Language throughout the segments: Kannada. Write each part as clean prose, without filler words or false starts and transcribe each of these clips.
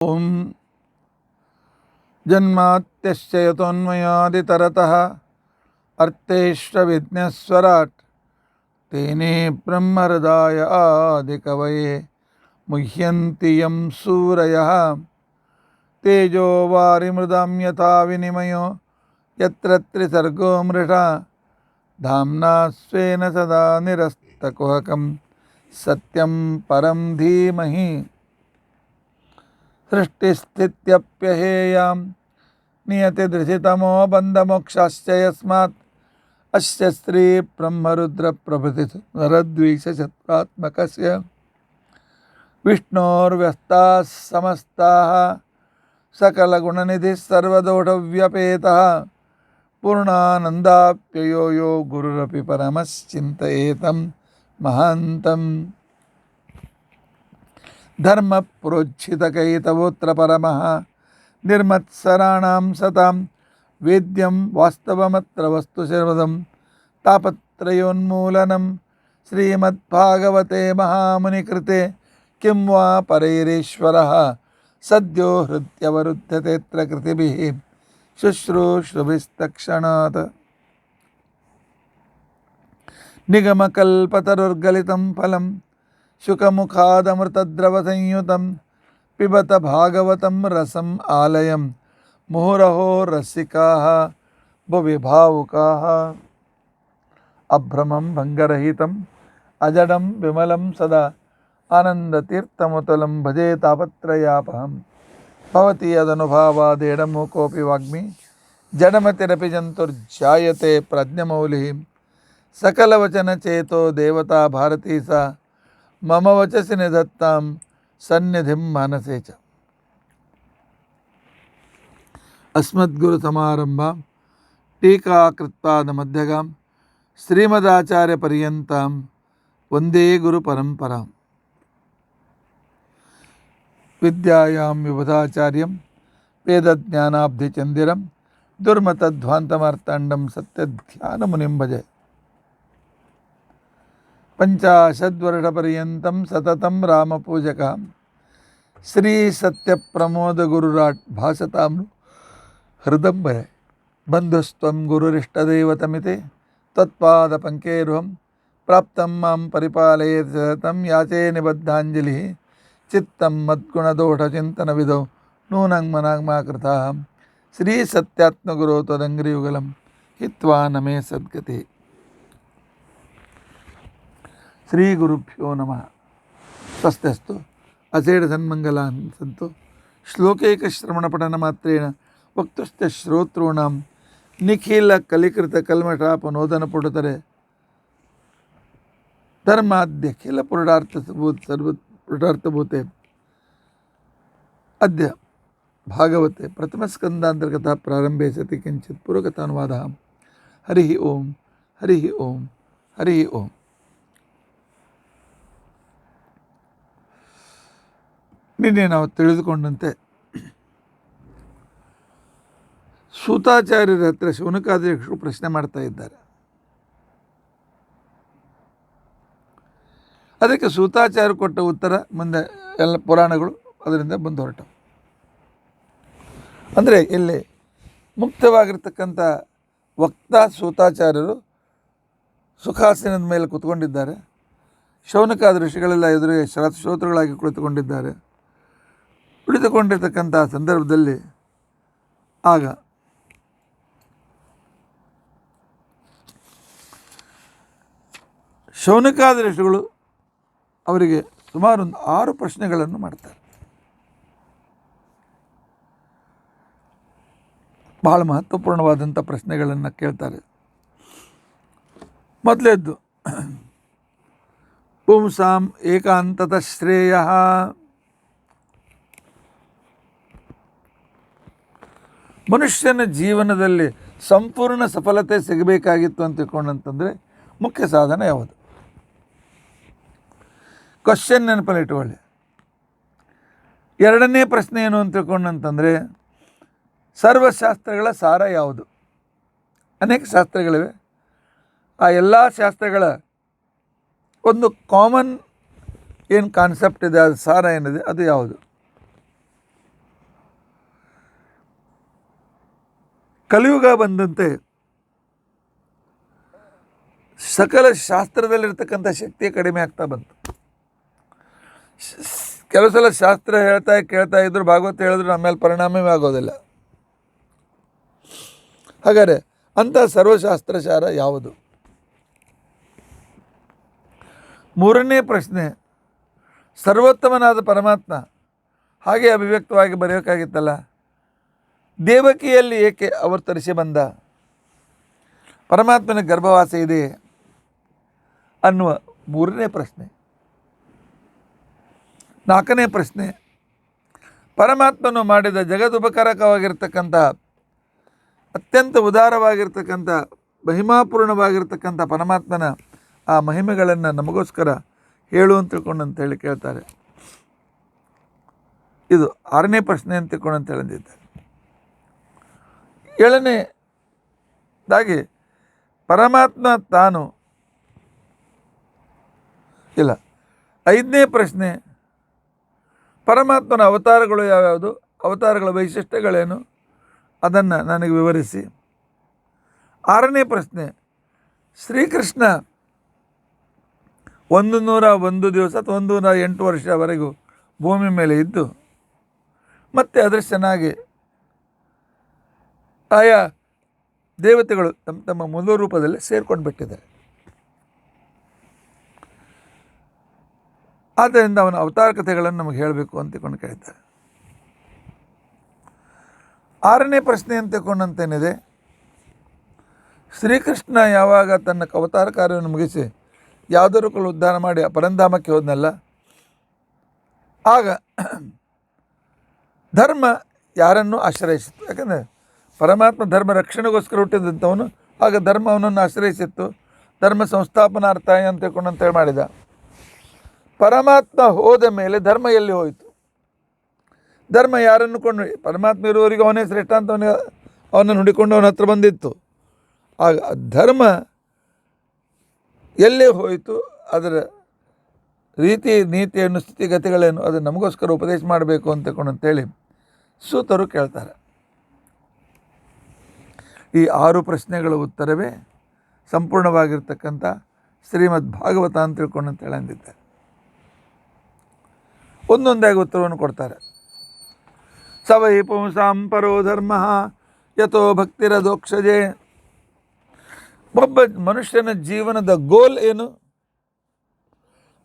ಓಂ ಜನ್ಮಾತ್ಯಶ್ಚ ಯತೋನ್ಮಯಾದಿತರತಃ ಅರ್ಥೇಷ್ಟವಿಘ್ನೇಶ್ವರಾಟ್ ತೇನೇ ಬ್ರಹ್ಮಹೃದಾಯ ಆದಿಕವಯೇ ಮುಹ್ಯಂತಿ ಯಂ ಸೂರಯಃ ತೇಜೋ ವಾರಿಮೃದಾಂ ಯಥಾ ವಿನಿಮಯೋ ಯತ್ರ ತ್ರಿಸರ್ಗೋ ಮೃಷಾ ಧಾಮ್ನಾ ಸ್ವೇನ ಸದಾ ನಿರಸ್ತಕುಹಕಂ ಸತ್ಯಂ ಪರಂ ಧೀಮಹಿ ಸೃಷ್ಟಿಸ್ಥಿತ್ಯಪ್ಯಹೇಯಾಂ ನಿಯತಿದೃಶಿತಮೋ ಬಂಧಮೋಕ್ಷಾಶ್ಚ ಯಸ್ಮಾತ್ ಅಸ್ಯ ಶ್ರೀ ಬ್ರಹ್ಮರುದ್ರ ಪ್ರಭೃತಿ ನರದ್ವೀಷಶತ್ರಾತ್ಮಕಸ್ಯ ವಿಷ್ಣೋರ್ವ್ಯಸ್ತಾಃ ಸಮಸ್ತಾಃ ಸಕಲಗುಣನಿಧಿಃ ಸರ್ವದೋಷವ್ಯಪೇತಃ ಪೂರ್ಣಾನಂದಾಪ್ಯಯೋ ಯೋ ಗುರುರಪಿ ಪರಮಶ್ಚಿಂತಯೇತಂ ಮಹಾಂತಂ ಧರ್ಮ ಪ್ರೋಜ್झितकैतवोऽत्र परमः निर्मत्सराणां सतां वेद्यं वास्तवमत्र वस्तु सर्वदं तापत्रयोन्मूलनं श्रीमद्भागवते महामुनिकृते किं वा परैरीश्वरः सद्यो हृद्यवरुध्यतेऽत्र कृतिभिः शुश्रूषुभिस्तक्षणात् निगमकल्पतरुर्गलितं फलं शुकमुखादमृतद्रवसंयुतं पिबत भागवतं रसम् आलयं मुहुरहो रसिकाः भुवि भावुकाः अभ्रमं भङ्गरहितम् अजडं विमलं सदा आनन्दतीर्थमुतलं भजे तापत्रयापहं भवति यदनुभावादेडमूकोऽपि वाग्मी जडमतिरपि जन्तुर्जायते प्रज्ञमौलिः सकलवचनचेतो देवता भारती सा मम वचसि निधत्तां सन्निधिं मानसे च अस्मद्गुरुसमारम्भां टीकाकृत्पादमध्यगां श्रीमदाचार्यपर्यन्तां वन्दे गुरुपरम्परां विद्यायां विबुधाचार्यं वेदज्ञानाब्धिचन्दिरं दुर्मतध्वान्तमार्ताण्डं सत्यध्यानमुनिं भजे पंचाशद्वर्षपर्यन्तं सततं रामपूजकः श्रीसत्यप्रमोदगुरुराट् भासतां हृदम्बरे बन्धुस्त्वं गुरुरिष्टदैवतमिते त्वत्पादपङ्केरुहं प्राप्तं मां परिपालयेत् सततं याचे निबद्धाञ्जलिः चित्तं मद्गुणदोषचिन्तनविधौ नूनं मनाग्मा कृताः श्रीसत्यात्मगुरो त्वदङ्घ्रियुगलं हित्वा न मे सद्गतिः श्री गुरुभ्यो नमः। स्वस्त्यस्तु असेड सन्मंगलान् सन्तु श्लोकैकश्रवणपठनमात्रेण वक्तुश्च श्रोतॄणां निखिलकलिकृतकल्मषापनोदनपुटतरे धर्माद्यखिलपुरुषार्थभूते अद्य भागवते प्रथमस्कन्धान्तर्गतः प्रारम्भे सति किञ्चित् पूर्वकथानुवादः। हरिः ओं हरिः ओं हरिः ओं। ನಿನ್ನೆ ನಾವು ತಿಳಿದುಕೊಂಡಂತೆ ಸೂತಾಚಾರ್ಯರ ಹತ್ರ ಶೌನಕಾದಿಗಳು ಪ್ರಶ್ನೆ ಮಾಡ್ತಾ ಇದ್ದಾರೆ. ಅದಕ್ಕೆ ಸೂತಾಚಾರ್ಯ ಕೊಟ್ಟ ಉತ್ತರ ಮುಂದೆ ಎಲ್ಲ ಪುರಾಣಗಳು ಅದರಿಂದ ಬಂದು ಹೊರಟವು. ಅಂದರೆ ಇಲ್ಲಿ ಮುಕ್ತವಾಗಿರ್ತಕ್ಕಂಥ ವಕ್ತಾ ಸೂತಾಚಾರ್ಯರು ಸುಖಾಸನದ ಮೇಲೆ ಕೂತ್ಕೊಂಡಿದ್ದಾರೆ. ಶೌನಕಾದ ಋಷಿಗಳೆಲ್ಲ ಎದುರಿಗೆ ಶ್ರೋತೃಗಳಾಗಿ ಕುಳಿತುಕೊಂಡಿದ್ದಾರೆ. ಕುಳಿತುಕೊಂಡಿರ್ತಕ್ಕಂಥ ಸಂದರ್ಭದಲ್ಲಿ ಆಗ ಶೌನಕಾದ ಋಷಿಗಳು ಅವರಿಗೆ ಸುಮಾರು ಒಂದು 6 ಪ್ರಶ್ನೆಗಳನ್ನು ಮಾಡ್ತಾರೆ. ಬಹಳ ಮಹತ್ವಪೂರ್ಣವಾದಂಥ ಪ್ರಶ್ನೆಗಳನ್ನು ಕೇಳ್ತಾರೆ. ಮೊದಲೇದ್ದು ಪುಂಸಾಂ ಏಕಾಂತತಃ ಶ್ರೇಯಃ, ಮನುಷ್ಯನ ಜೀವನದಲ್ಲಿ ಸಂಪೂರ್ಣ ಸಫಲತೆ ಸಿಗಬೇಕಾಗಿತ್ತು ಅಂತ ತಿಳ್ಕೊಂಡಂತಂದರೆ ಮುಖ್ಯ ಸಾಧನ ಯಾವುದು? ಕ್ವಶನ್ ನೆನಪಲ್ಲಿ ಇಟ್ಕೊಳ್ಳಿ. ಎರಡನೇ ಪ್ರಶ್ನೆ ಏನು ಅಂತ ತಿಳ್ಕೊಂಡಂತಂದರೆ ಸರ್ವಶಾಸ್ತ್ರಗಳ ಸಾರ ಯಾವುದು? ಅನೇಕ ಶಾಸ್ತ್ರಗಳಿವೆ. ಆ ಎಲ್ಲ ಶಾಸ್ತ್ರಗಳ ಒಂದು ಕಾಮನ್ ಏನು ಕಾನ್ಸೆಪ್ಟ್ ಇದೆ, ಅದು ಸಾರ ಏನಿದೆ, ಅದು ಯಾವುದು? ಕಲಿಯುಗ ಬಂದಂತೆ ಸಕಲ ಶಾಸ್ತ್ರದಲ್ಲಿರ್ತಕ್ಕಂಥ ಶಕ್ತಿ ಕಡಿಮೆ ಆಗ್ತಾ ಬಂತು. ಕೆಲವು ಸಲ ಶಾಸ್ತ್ರ ಕೇಳ್ತಾ ಇದ್ರು, ಭಾಗವತ ಹೇಳಿದ್ರು ಆಮೇಲೆ ಪರಿಣಾಮವೇ ಆಗೋದಿಲ್ಲ. ಹಾಗಾದರೆ ಅಂಥ ಸರ್ವಶಾಸ್ತ್ರಸಾರ ಯಾವುದು? ಮೂರನೇ ಪ್ರಶ್ನೆ, ಸರ್ವೋತ್ತಮನಾದ ಪರಮಾತ್ಮ ಹಾಗೆ ಅಭಿವ್ಯಕ್ತವಾಗಿ ಬರೆಯೋಕ್ಕಾಗಿತ್ತಲ್ಲ, ದೇವಕಿಯಲ್ಲಿ ಏಕೆ ಅವತರಿಸಿ ಬಂದ? ಪರಮಾತ್ಮನ ಗರ್ಭವಾಸ ಇದೆ ಅನ್ನುವ ಮೂರನೇ ಪ್ರಶ್ನೆ. ನಾಲ್ಕನೇ ಪ್ರಶ್ನೆ, ಪರಮಾತ್ಮನು ಮಾಡಿದ ಜಗದುಪಕಾರಕವಾಗಿರ್ತಕ್ಕಂಥ ಅತ್ಯಂತ ಉದಾರವಾಗಿರ್ತಕ್ಕಂಥ ಮಹಿಮಾಪೂರ್ಣವಾಗಿರ್ತಕ್ಕಂಥ ಪರಮಾತ್ಮನ ಆ ಮಹಿಮೆಗಳನ್ನು ನಮಗೋಸ್ಕರ ಹೇಳು ಅಂತ ತಿಳ್ಕೊಂಡು ಅಂತೇಳಿ ಕೇಳ್ತಾರೆ. ಇದು ಆರನೇ ಪ್ರಶ್ನೆ ಅಂತ ತಿಳ್ಕೊಂಡು ಅಂತ ಹೇಳಿದ್ದಾರೆ. ಏಳನೇದಾಗಿ ಪರಮಾತ್ಮ ತಾನು ಇಲ್ಲ. ಐದನೇ ಪ್ರಶ್ನೆ, ಪರಮಾತ್ಮನ ಅವತಾರಗಳು ಯಾವ್ಯಾವುದು, ಅವತಾರಗಳ ವೈಶಿಷ್ಟ್ಯಗಳೇನು, ಅದನ್ನು ನನಗೆ ವಿವರಿಸಿ. ಆರನೇ ಪ್ರಶ್ನೆ, ಶ್ರೀಕೃಷ್ಣ 101 ದಿವಸ ಅಥವಾ 108 ವರ್ಷವರೆಗೂ ಭೂಮಿ ಮೇಲೆ ಇದ್ದು ಮತ್ತೆ ಅದೃಶ್ಯನಾಗಿ ಆಯಾ ದೇವತೆಗಳು ತಮ್ಮ ತಮ್ಮ ಮೂಲ ರೂಪದಲ್ಲಿ ಸೇರ್ಕೊಂಡು ಬಿಟ್ಟಿದ್ದಾರೆ. ಆದ್ದರಿಂದ ಅವನ ಅವತಾರ ಕಥೆಗಳನ್ನು ನಮಗೆ ಹೇಳಬೇಕು ಅಂತ ತಿಳ್ಕೊಂಡು ಕೇಳ್ತಾರೆ. ಆರನೇ ಪ್ರಶ್ನೆ ಅಂತ ತಿಳ್ಕೊಂಡಂತೇನಿದೆ, ಶ್ರೀಕೃಷ್ಣ ಯಾವಾಗ ತನ್ನ ಅವತಾರ ಕಾರ್ಯವನ್ನು ಮುಗಿಸಿ ಯಾವುದರ ಉದ್ಧಾರ ಮಾಡಿ ಪರಂಧಾಮಕ್ಕೆ ಹೋದ್ನಲ್ಲ, ಆಗ ಧರ್ಮ ಯಾರನ್ನು ಆಶ್ರಯಿಸಿತ್ತು. ಯಾಕಂದರೆ ಪರಮಾತ್ಮ ಧರ್ಮ ರಕ್ಷಣೆಗೋಸ್ಕರ ಹುಟ್ಟಿದಂಥವನು, ಆಗ ಧರ್ಮ ಅವನನ್ನು ಆಶ್ರಯಿಸಿತ್ತು. ಧರ್ಮ ಸಂಸ್ಥಾಪನಾರ್ಥಾಯ ಅಂತ ತಿಳ್ಕೊಂಡಂತೇಳಿ ಮಾಡಿದ. ಪರಮಾತ್ಮ ಹೋದ ಮೇಲೆ ಧರ್ಮ ಎಲ್ಲಿ ಹೋಯಿತು? ಧರ್ಮ ಯಾರನ್ನು ಕೊಂಡು, ಪರಮಾತ್ಮ ಇರುವವರಿಗೆ ಅವನೇ ಶ್ರೇಷ್ಠ ಅಂತ ಅವನನ್ನು ಹುಡಿಕೊಂಡು ಅವನ ಹತ್ರ ಬಂದಿತ್ತು. ಆಗ ಧರ್ಮ ಎಲ್ಲೇ ಹೋಯಿತು, ಅದರ ರೀತಿ ನೀತಿಯನ್ನು ಸ್ಥಿತಿಗತಿಗಳೇನು ಅದು ನಮಗೋಸ್ಕರ ಉಪದೇಶ ಮಾಡಬೇಕು ಅಂತೇಳಿ ಸೂತರು ಕೇಳ್ತಾರೆ. ಈ 6 ಪ್ರಶ್ನೆಗಳ ಉತ್ತರವೇ ಸಂಪೂರ್ಣವಾಗಿರ್ತಕ್ಕಂಥ ಶ್ರೀಮದ್ ಭಾಗವತ ಅಂತ ತಿಳ್ಕೊಂಡು ಅಂತೇಳಿ ಅಂದಿದ್ದಾರೆ. ಒಂದೊಂದಾಗಿ ಉತ್ತರವನ್ನು ಕೊಡ್ತಾರೆ. ಸವೈ ಪುಂಸಾಂ ಪರೋ ಧರ್ಮ ಯಥೋ ಭಕ್ತಿರದೋಕ್ಷಜೆ. ಒಬ್ಬ ಮನುಷ್ಯನ ಜೀವನದ ಗೋಲ್ ಏನು?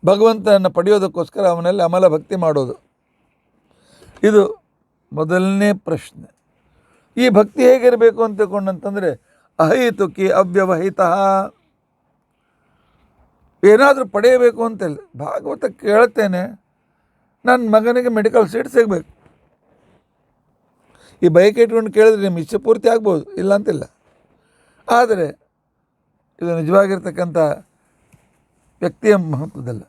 ಭಗವಂತನನ್ನು ಪಡೆಯೋದಕ್ಕೋಸ್ಕರ ಅವನಲ್ಲಿ ಅಮಲ ಭಕ್ತಿ ಮಾಡೋದು. ಇದು ಮೊದಲನೇ ಪ್ರಶ್ನೆ. ಈ ಭಕ್ತಿ ಹೇಗಿರಬೇಕು ಅಂತ ತಿಳ್ಕೊಂಡಂತಂದರೆ ಅಹೈತುಕಿ ಅವ್ಯವಹಿತ. ಏನಾದರೂ ಪಡೆಯಬೇಕು ಅಂತಿಲ್ಲ. ಭಾಗವತ ಕೇಳ್ತೇನೆ, ನನ್ನ ಮಗನಿಗೆ ಮೆಡಿಕಲ್ ಸೀಟ್ ಸಿಗಬೇಕು, ಈ ಬೈಕ್ ಇಟ್ಕೊಂಡು ಕೇಳಿದ್ರೆ ನಿಮ್ಮ ಇಚ್ಛೆ ಪೂರ್ತಿ ಆಗ್ಬೋದು, ಇಲ್ಲ ಅಂತಿಲ್ಲ. ಆದರೆ ಇದು ನಿಜವಾಗಿರ್ತಕ್ಕಂಥ ವ್ಯಕ್ತಿಯ ಮಹತ್ವದಲ್ಲ.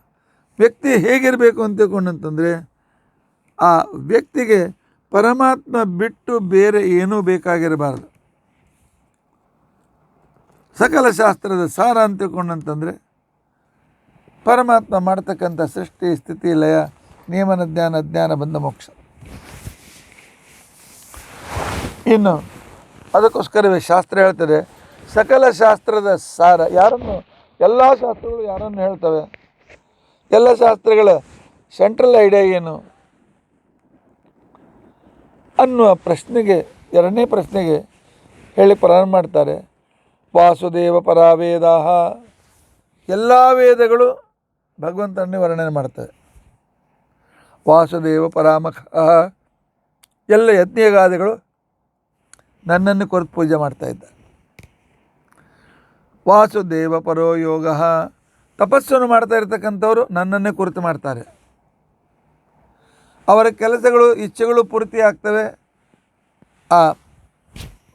ವ್ಯಕ್ತಿ ಹೇಗಿರಬೇಕು ಅಂತ ತಿಳ್ಕೊಂಡಂತಂದರೆ ಆ ವ್ಯಕ್ತಿಗೆ ಪರಮಾತ್ಮ ಬಿಟ್ಟು ಬೇರೆ ಏನೂ ಬೇಕಾಗಿರಬಾರ್ದು. ಸಕಲ ಶಾಸ್ತ್ರದ ಸಾರ ಅಂತ ತಿಳ್ಕೊಂಡಂತಂದರೆ ಪರಮಾತ್ಮ ಮಾಡ್ತಕ್ಕಂಥ ಸೃಷ್ಟಿ ಸ್ಥಿತಿ ಲಯ ನಿಯಮನ ಜ್ಞಾನ ಬಂಧ ಮೋಕ್ಷ. ಇನ್ನು ಅದಕ್ಕೋಸ್ಕರವೇ ಶಾಸ್ತ್ರ ಹೇಳ್ತದೆ, ಸಕಲ ಶಾಸ್ತ್ರದ ಸಾರ ಯಾರನ್ನು, ಎಲ್ಲ ಶಾಸ್ತ್ರಗಳು ಯಾರನ್ನು ಹೇಳ್ತವೆ, ಎಲ್ಲ ಶಾಸ್ತ್ರಗಳ ಸೆಂಟ್ರಲ್ ಐಡಿಯಾ ಏನು ಅನ್ನುವ ಪ್ರಶ್ನೆಗೆ, ಎರಡನೇ ಪ್ರಶ್ನೆಗೆ ಹೇಳಿ ಪ್ರಾರಂಭ ಮಾಡ್ತಾರೆ. ವಾಸುದೇವ ಪರಾವೇದಾಹ. ಎಲ್ಲ ವೇದಗಳು ಭಗವಂತನನ್ನೇ ವರ್ಣನೆ ಮಾಡ್ತವೆ. ವಾಸುದೇವ ಪರಾಮಖ. ಎಲ್ಲ ಯಜ್ಞಗಾದಿಗಳು ನನ್ನನ್ನು ಕೊರತು ಪೂಜೆ ಮಾಡ್ತಾಯಿದ್ದ. ವಾಸುದೇವ ಪರೋ ಯೋಗ. ತಪಸ್ಸನ್ನು ಮಾಡ್ತಾ ಇರ್ತಕ್ಕಂಥವ್ರು ನನ್ನನ್ನೇ ಕುರಿತು ಮಾಡ್ತಾರೆ. ಅವರ ಕೆಲಸಗಳು ಇಚ್ಛೆಗಳು ಪೂರ್ತಿ ಆಗ್ತವೆ ಆ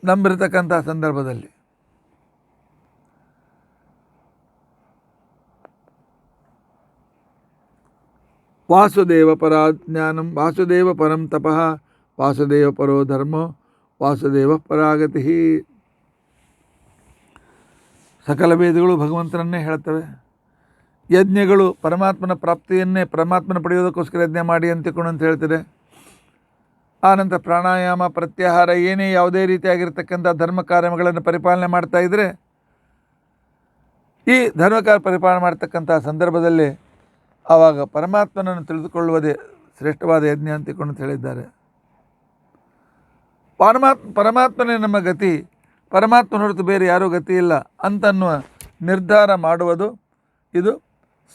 ನಂಬಿರತಕ್ಕಂಥ ಸಂದರ್ಭದಲ್ಲಿ. ವಾಸುದೇವ ಪರಾ ಜ್ಞಾನಂ ವಾಸುದೇವ ಪರಂ ತಪಃ ವಾಸುದೇವ ಪರೋ ಧರ್ಮೋ ವಾಸುದೇವ ಪರಾಗತಿ. ಸಕಲ ವೇದಗಳು ಭಗವಂತನನ್ನೇ ಹೇಳ್ತವೆ. ಯಜ್ಞಗಳು ಪರಮಾತ್ಮನ ಪ್ರಾಪ್ತಿಯನ್ನೇ, ಪರಮಾತ್ಮನ ಪಡೆಯೋದಕ್ಕೋಸ್ಕರ ಯಜ್ಞ ಮಾಡಿ ಅಂತ ಹೇಳ್ತಿದೆ. ಆನಂತರ ಪ್ರಾಣಾಯಾಮ, ಪ್ರತ್ಯಾಹಾರ, ಏನೇ ಯಾವುದೇ ರೀತಿಯಾಗಿರ್ತಕ್ಕಂಥ ಧರ್ಮ ಕಾರ್ಯಗಳನ್ನು ಪರಿಪಾಲನೆ ಮಾಡ್ತಾ ಇದ್ದರೆ ಈ ಧರ್ಮಕಾರ್ಯ ಪರಿಪಾಲನೆ ಮಾಡ್ತಕ್ಕಂಥ ಸಂದರ್ಭದಲ್ಲಿ ಆವಾಗ ಪರಮಾತ್ಮನನ್ನು ತಿಳಿದುಕೊಳ್ಳುವುದೇ ಶ್ರೇಷ್ಠವಾದ ಯಜ್ಞ ಅಂತಿಕೊಂಡು ಹೇಳಿದ್ದಾರೆ. ಪರಮಾತ್ಮನೇ ನಮ್ಮ ಗತಿ, ಪರಮಾತ್ಮನ ಹೊರತು ಬೇರೆ ಯಾರೂ ಗತಿ ಇಲ್ಲ ಅಂತನ್ನುವ ನಿರ್ಧಾರ ಮಾಡುವುದು ಇದು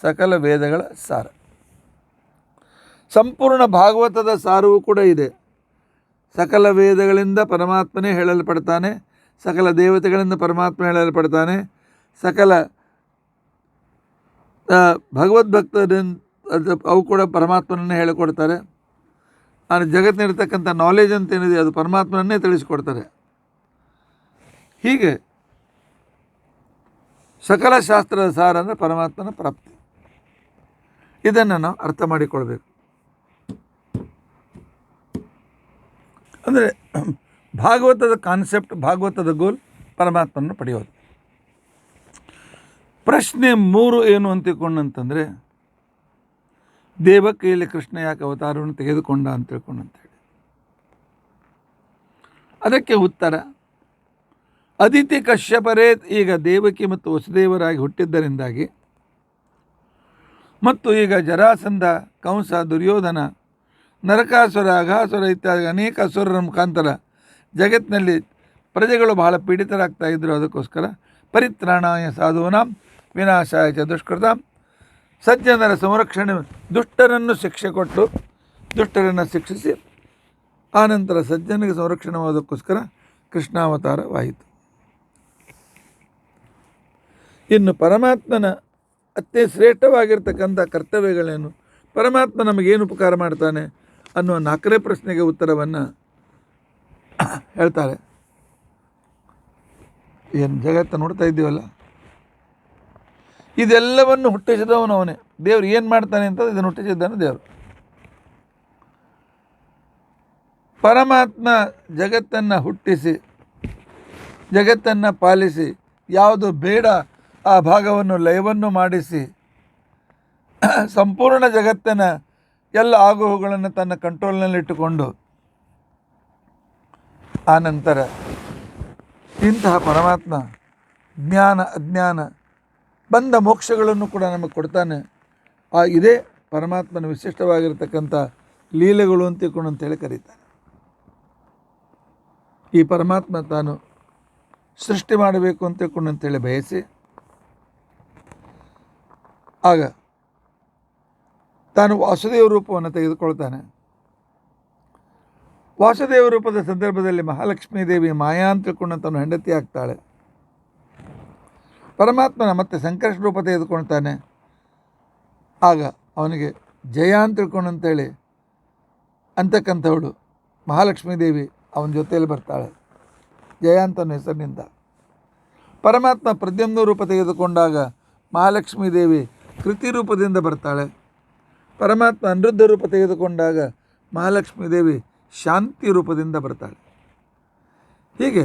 ಸಕಲ ವೇದಗಳ ಸಾರ. ಸಂಪೂರ್ಣ ಭಾಗವತದ ಸಾರವೂ ಕೂಡ ಇದೆ. ಸಕಲ ವೇದಗಳಿಂದ ಪರಮಾತ್ಮನೇ ಹೇಳಲ್ಪಡ್ತಾನೆ, ಸಕಲ ದೇವತೆಗಳಿಂದ ಪರಮಾತ್ಮ ಹೇಳಲ್ಪಡ್ತಾನೆ, ಸಕಲ ಭಗವದ್ಭಕ್ತರಿಂದ ಅವು ಕೂಡ ಪರಮಾತ್ಮನನ್ನೇ ಹೇಳಿಕೊಡ್ತಾರೆ. ಜಗತ್ತಿನಿರ್ತಕ್ಕಂಥ ನಾಲೆಜ್ ಅಂತೇನಿದೆ ಅದು ಪರಮಾತ್ಮನನ್ನೇ ತಿಳಿಸಿಕೊಡ್ತಾರೆ. ಹೀಗೆ ಸಕಲ ಶಾಸ್ತ್ರದ ಸಾರ ಅಂದರೆ ಪರಮಾತ್ಮನ ಪ್ರಾಪ್ತಿ. ಇದನ್ನು ನಾವು ಅರ್ಥ ಮಾಡಿಕೊಳ್ಬೇಕು. ಅಂದರೆ ಭಾಗವತದ ಕಾನ್ಸೆಪ್ಟ್, ಭಾಗವತದ ಗೋಲ್ ಪರಮಾತ್ಮನನ್ನು ಪಡೆಯೋದು. ಪ್ರಶ್ನೆ 3 ಏನು ಅಂತ ತಿಳ್ಕೊಂಡಂತಂದರೆ, ದೇವ ಕೈಯಲ್ಲಿ ಕೃಷ್ಣ ಯಾಕೆ ಅವತಾರವನ್ನು ತೆಗೆದುಕೊಂಡ ಅಂತ ತಿಳ್ಕೊಂಡಂತೇಳಿ. ಅದಕ್ಕೆ ಉತ್ತರ, ಅದಿತಿ ಕಶ್ಯಪರೇ ಈಗ ದೇವಕಿ ಮತ್ತು ವಸುದೇವರಾಗಿ ಹುಟ್ಟಿದ್ದರಿಂದಾಗಿ ಮತ್ತು ಈಗ ಜರಾಸಂಧ, ಕಂಸ, ದುರ್ಯೋಧನ, ನರಕಾಸುರ, ಅಘಾಸುರ ಇತ್ಯಾದಿ ಅನೇಕ ಅಸುರರ ಮುಖಾಂತರ ಜಗತ್ತಿನಲ್ಲಿ ಪ್ರಜೆಗಳು ಬಹಳ ಪೀಡಿತರಾಗ್ತಾ ಇದ್ದರು. ಅದಕ್ಕೋಸ್ಕರ ಪರಿತ್ರಾಣಾಯ ಸಾಧೂನಾಂ ವಿನಾಶಾಯ ಚ ದುಷ್ಕೃತಾಂ, ಸಜ್ಜನರ ಸಂರಕ್ಷಣೆ, ದುಷ್ಟರನ್ನು ಶಿಕ್ಷೆ ಕೊಟ್ಟು ದುಷ್ಟರನ್ನು ಶಿಕ್ಷಿಸಿ ಆನಂತರ ಸಜ್ಜನಿಗೆ ಸಂರಕ್ಷಣೆ ಮಾಡೋದಕ್ಕೋಸ್ಕರ ಕೃಷ್ಣಾವತಾರವಾಯಿತು. ಇನ್ನು ಪರಮಾತ್ಮನ ಅತ್ಯಂತ ಶ್ರೇಷ್ಠವಾಗಿರ್ತಕ್ಕಂಥ ಕರ್ತವ್ಯಗಳೇನು, ಪರಮಾತ್ಮ ನಮಗೇನು ಉಪಕಾರ ಮಾಡ್ತಾನೆ ಅನ್ನುವ 4ನೇ ಪ್ರಶ್ನೆಗೆ ಉತ್ತರವನ್ನು ಹೇಳ್ತಾರೆ. ಏನು ಜಗತ್ತು ನೋಡ್ತಾ ಇದ್ದೀವಲ್ಲ, ಇದೆಲ್ಲವನ್ನು ಹುಟ್ಟಿಸಿದವನು ಅವನೇ. ದೇವರು ಏನು ಮಾಡ್ತಾನೆ ಅಂತ ಇದನ್ನು ಹುಟ್ಟಿಸಿದ್ದಾನೆ ದೇವರು. ಪರಮಾತ್ಮ ಜಗತ್ತನ್ನು ಹುಟ್ಟಿಸಿ ಜಗತ್ತನ್ನು ಪಾಲಿಸಿ ಯಾವುದು ಬೇಡ ಆ ಭಾಗವನ್ನು ಲಯವನ್ನು ಮಾಡಿಸಿ ಸಂಪೂರ್ಣ ಜಗತ್ತಿನ ಎಲ್ಲ ಆಗುಹೋಗುಗಳನ್ನು ತನ್ನ ಕಂಟ್ರೋಲ್ನಲ್ಲಿಟ್ಟುಕೊಂಡು ಆನಂತರ ಇಂತಹ ಪರಮಾತ್ಮ ಜ್ಞಾನ ಅಜ್ಞಾನ ಬಂದ ಮೋಕ್ಷಗಳನ್ನು ಕೂಡ ನಮಗೆ ಕೊಡ್ತಾನೆ. ಇದೇ ಪರಮಾತ್ಮನ ವಿಶಿಷ್ಟವಾಗಿರ್ತಕ್ಕಂಥ ಲೀಲೆಗಳು ಅಂತೇಳಿ ಕರೀತಾನೆ. ಈ ಪರಮಾತ್ಮ ತಾನು ಸೃಷ್ಟಿ ಮಾಡಬೇಕು ಅಂತೇಳಿ ಬಯಸಿ ಆಗ ತಾನು ವಾಸುದೇವ ರೂಪವನ್ನು ತೆಗೆದುಕೊಳ್ತಾನೆ. ವಾಸುದೇವ ರೂಪದ ಸಂದರ್ಭದಲ್ಲಿ ಮಹಾಲಕ್ಷ್ಮೀ ದೇವಿ ಮಾಯಾ ಅಂತ ತಿಳ್ಕೊಂಡು ತನ್ನ ಹೆಂಡತಿ ಆಗ್ತಾಳೆ. ಪರಮಾತ್ಮನ ಮತ್ತೆ ಸಂಕರ್ಷ ರೂಪ ತೆಗೆದುಕೊಳ್ತಾನೆ. ಆಗ ಅವನಿಗೆ ಜಯ ಅಂತ ತಿಳ್ಕೊಂಡಂತೇಳಿ ಅಂತಕ್ಕಂಥವಳು ಮಹಾಲಕ್ಷ್ಮೀ ದೇವಿ ಅವನ ಜೊತೆಯಲ್ಲಿ ಬರ್ತಾಳೆ, ಜಯ ಅಂತ ಹೆಸರಿನಿಂದ. ಪರಮಾತ್ಮ ಪ್ರದ್ಯುಮ್ನ ರೂಪ ತೆಗೆದುಕೊಂಡಾಗ ಮಹಾಲಕ್ಷ್ಮೀ ದೇವಿ ಕೃತಿ ರೂಪದಿಂದ ಬರ್ತಾಳೆ. ಪರಮಾತ್ಮ ಅನಿರುದ್ಧ ರೂಪ ತೆಗೆದುಕೊಂಡಾಗ ಮಹಾಲಕ್ಷ್ಮೀ ದೇವಿ ಶಾಂತಿ ರೂಪದಿಂದ ಬರ್ತಾಳೆ. ಹೀಗೆ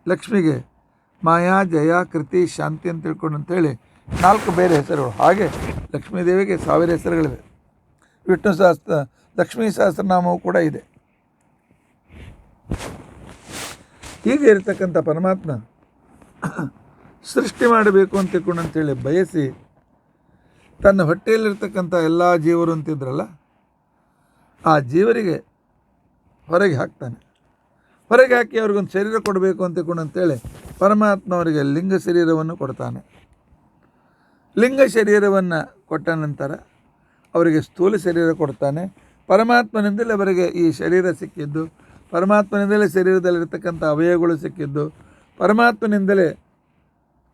ಲಕ್ಷ್ಮಿಗೆ ಮಾಯಾ, ಜಯ, ಕೃತಿ, ಶಾಂತಿ ಅಂತ ತಿಳ್ಕೊಂಡಂತೇಳಿ 4 ಬೇರೆ ಹೆಸರುಗಳು. ಹಾಗೆ ಲಕ್ಷ್ಮೀದೇವಿಗೆ 1000 ಹೆಸರುಗಳಿವೆ. ವಿಷ್ಣು ಸಹಸ್ರ ಲಕ್ಷ್ಮೀ ಸಹಸ್ರನಾಮವೂ ಕೂಡ ಇದೆ. ಹೀಗೆ ಇರತಕ್ಕಂಥ ಪರಮಾತ್ಮ ಸೃಷ್ಟಿ ಮಾಡಬೇಕು ಅಂತ ತಿಳ್ಕೊಂಡಂತೇಳಿ ಬಯಸಿ ತನ್ನ ಹೊಟ್ಟೆಯಲ್ಲಿರ್ತಕ್ಕಂಥ ಎಲ್ಲ ಜೀವರು ಅಂತಿದ್ರಲ್ಲ, ಆ ಜೀವರಿಗೆ ಹೊರಗೆ ಹಾಕ್ತಾನೆ. ಹೊರಗೆ ಹಾಕಿ ಅವ್ರಿಗೊಂದು ಶರೀರ ಕೊಡಬೇಕು ಅಂತ ತಿಳ್ಕೊಂಡಂತೇಳಿ ಪರಮಾತ್ಮ ಅವರಿಗೆ ಲಿಂಗ ಶರೀರವನ್ನು ಕೊಡ್ತಾನೆ. ಲಿಂಗ ಶರೀರವನ್ನು ಕೊಟ್ಟ ನಂತರ ಅವರಿಗೆ ಸ್ಥೂಲ ಶರೀರ ಕೊಡ್ತಾನೆ. ಪರಮಾತ್ಮನಿಂದಲೇ ಅವರಿಗೆ ಈ ಶರೀರ ಸಿಕ್ಕಿದ್ದು, ಪರಮಾತ್ಮನಿಂದಲೇ ಶರೀರದಲ್ಲಿರ್ತಕ್ಕಂಥ ಅವಯವಗಳು ಸಿಕ್ಕಿದ್ದು, ಪರಮಾತ್ಮನಿಂದಲೇ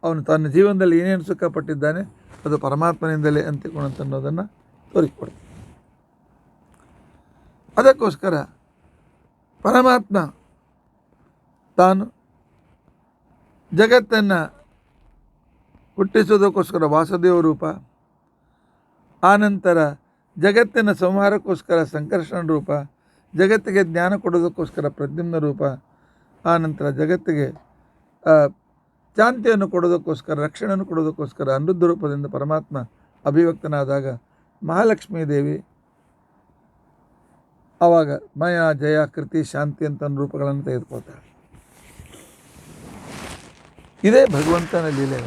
ಅವನು ತನ್ನ ಜೀವನದಲ್ಲಿ ಏನೇನು ಸುಖಪಟ್ಟಿದ್ದಾನೆ ಅದು ಪರಮಾತ್ಮನಿಂದಲೇ ಅನ್ನೋದನ್ನು ತೋರಿಸ್ಕೊಡ್ತಾನೆ. ಅದಕ್ಕೋಸ್ಕರ ಪರಮಾತ್ಮ ತಾನು ಜಗತ್ತನ್ನು ಹುಟ್ಟಿಸೋದಕ್ಕೋಸ್ಕರ ವಾಸುದೇವ ರೂಪ, ಆನಂತರ ಜಗತ್ತಿನ ಸಂಹಾರಕ್ಕೋಸ್ಕರ ಸಂಕರ್ಷಣ ರೂಪ, ಜಗತ್ತಿಗೆ ಜ್ಞಾನ ಕೊಡೋದಕ್ಕೋಸ್ಕರ ಪ್ರದ್ಯುಮ್ನ ರೂಪ, ಆನಂತರ ಜಗತ್ತಿಗೆ ಶಾಂತಿಯನ್ನು ಕೊಡೋದಕ್ಕೋಸ್ಕರ, ರಕ್ಷಣೆಯನ್ನು ಕೊಡೋದಕ್ಕೋಸ್ಕರ ಅನಿರುದ್ಧ ರೂಪದಿಂದ ಪರಮಾತ್ಮ ಅಭಿವ್ಯಕ್ತನಾದಾಗ ಮಹಾಲಕ್ಷ್ಮೀ ದೇವಿ ಆವಾಗ ಮಯ ಜಯ ಕೃತಿ ಶಾಂತಿ ಅಂತ ರೂಪಗಳನ್ನು ತೆಗೆದುಕೊಳ್ತಾಳೆ. ಇದೇ ಭಗವಂತನ ಲೀಲೆ.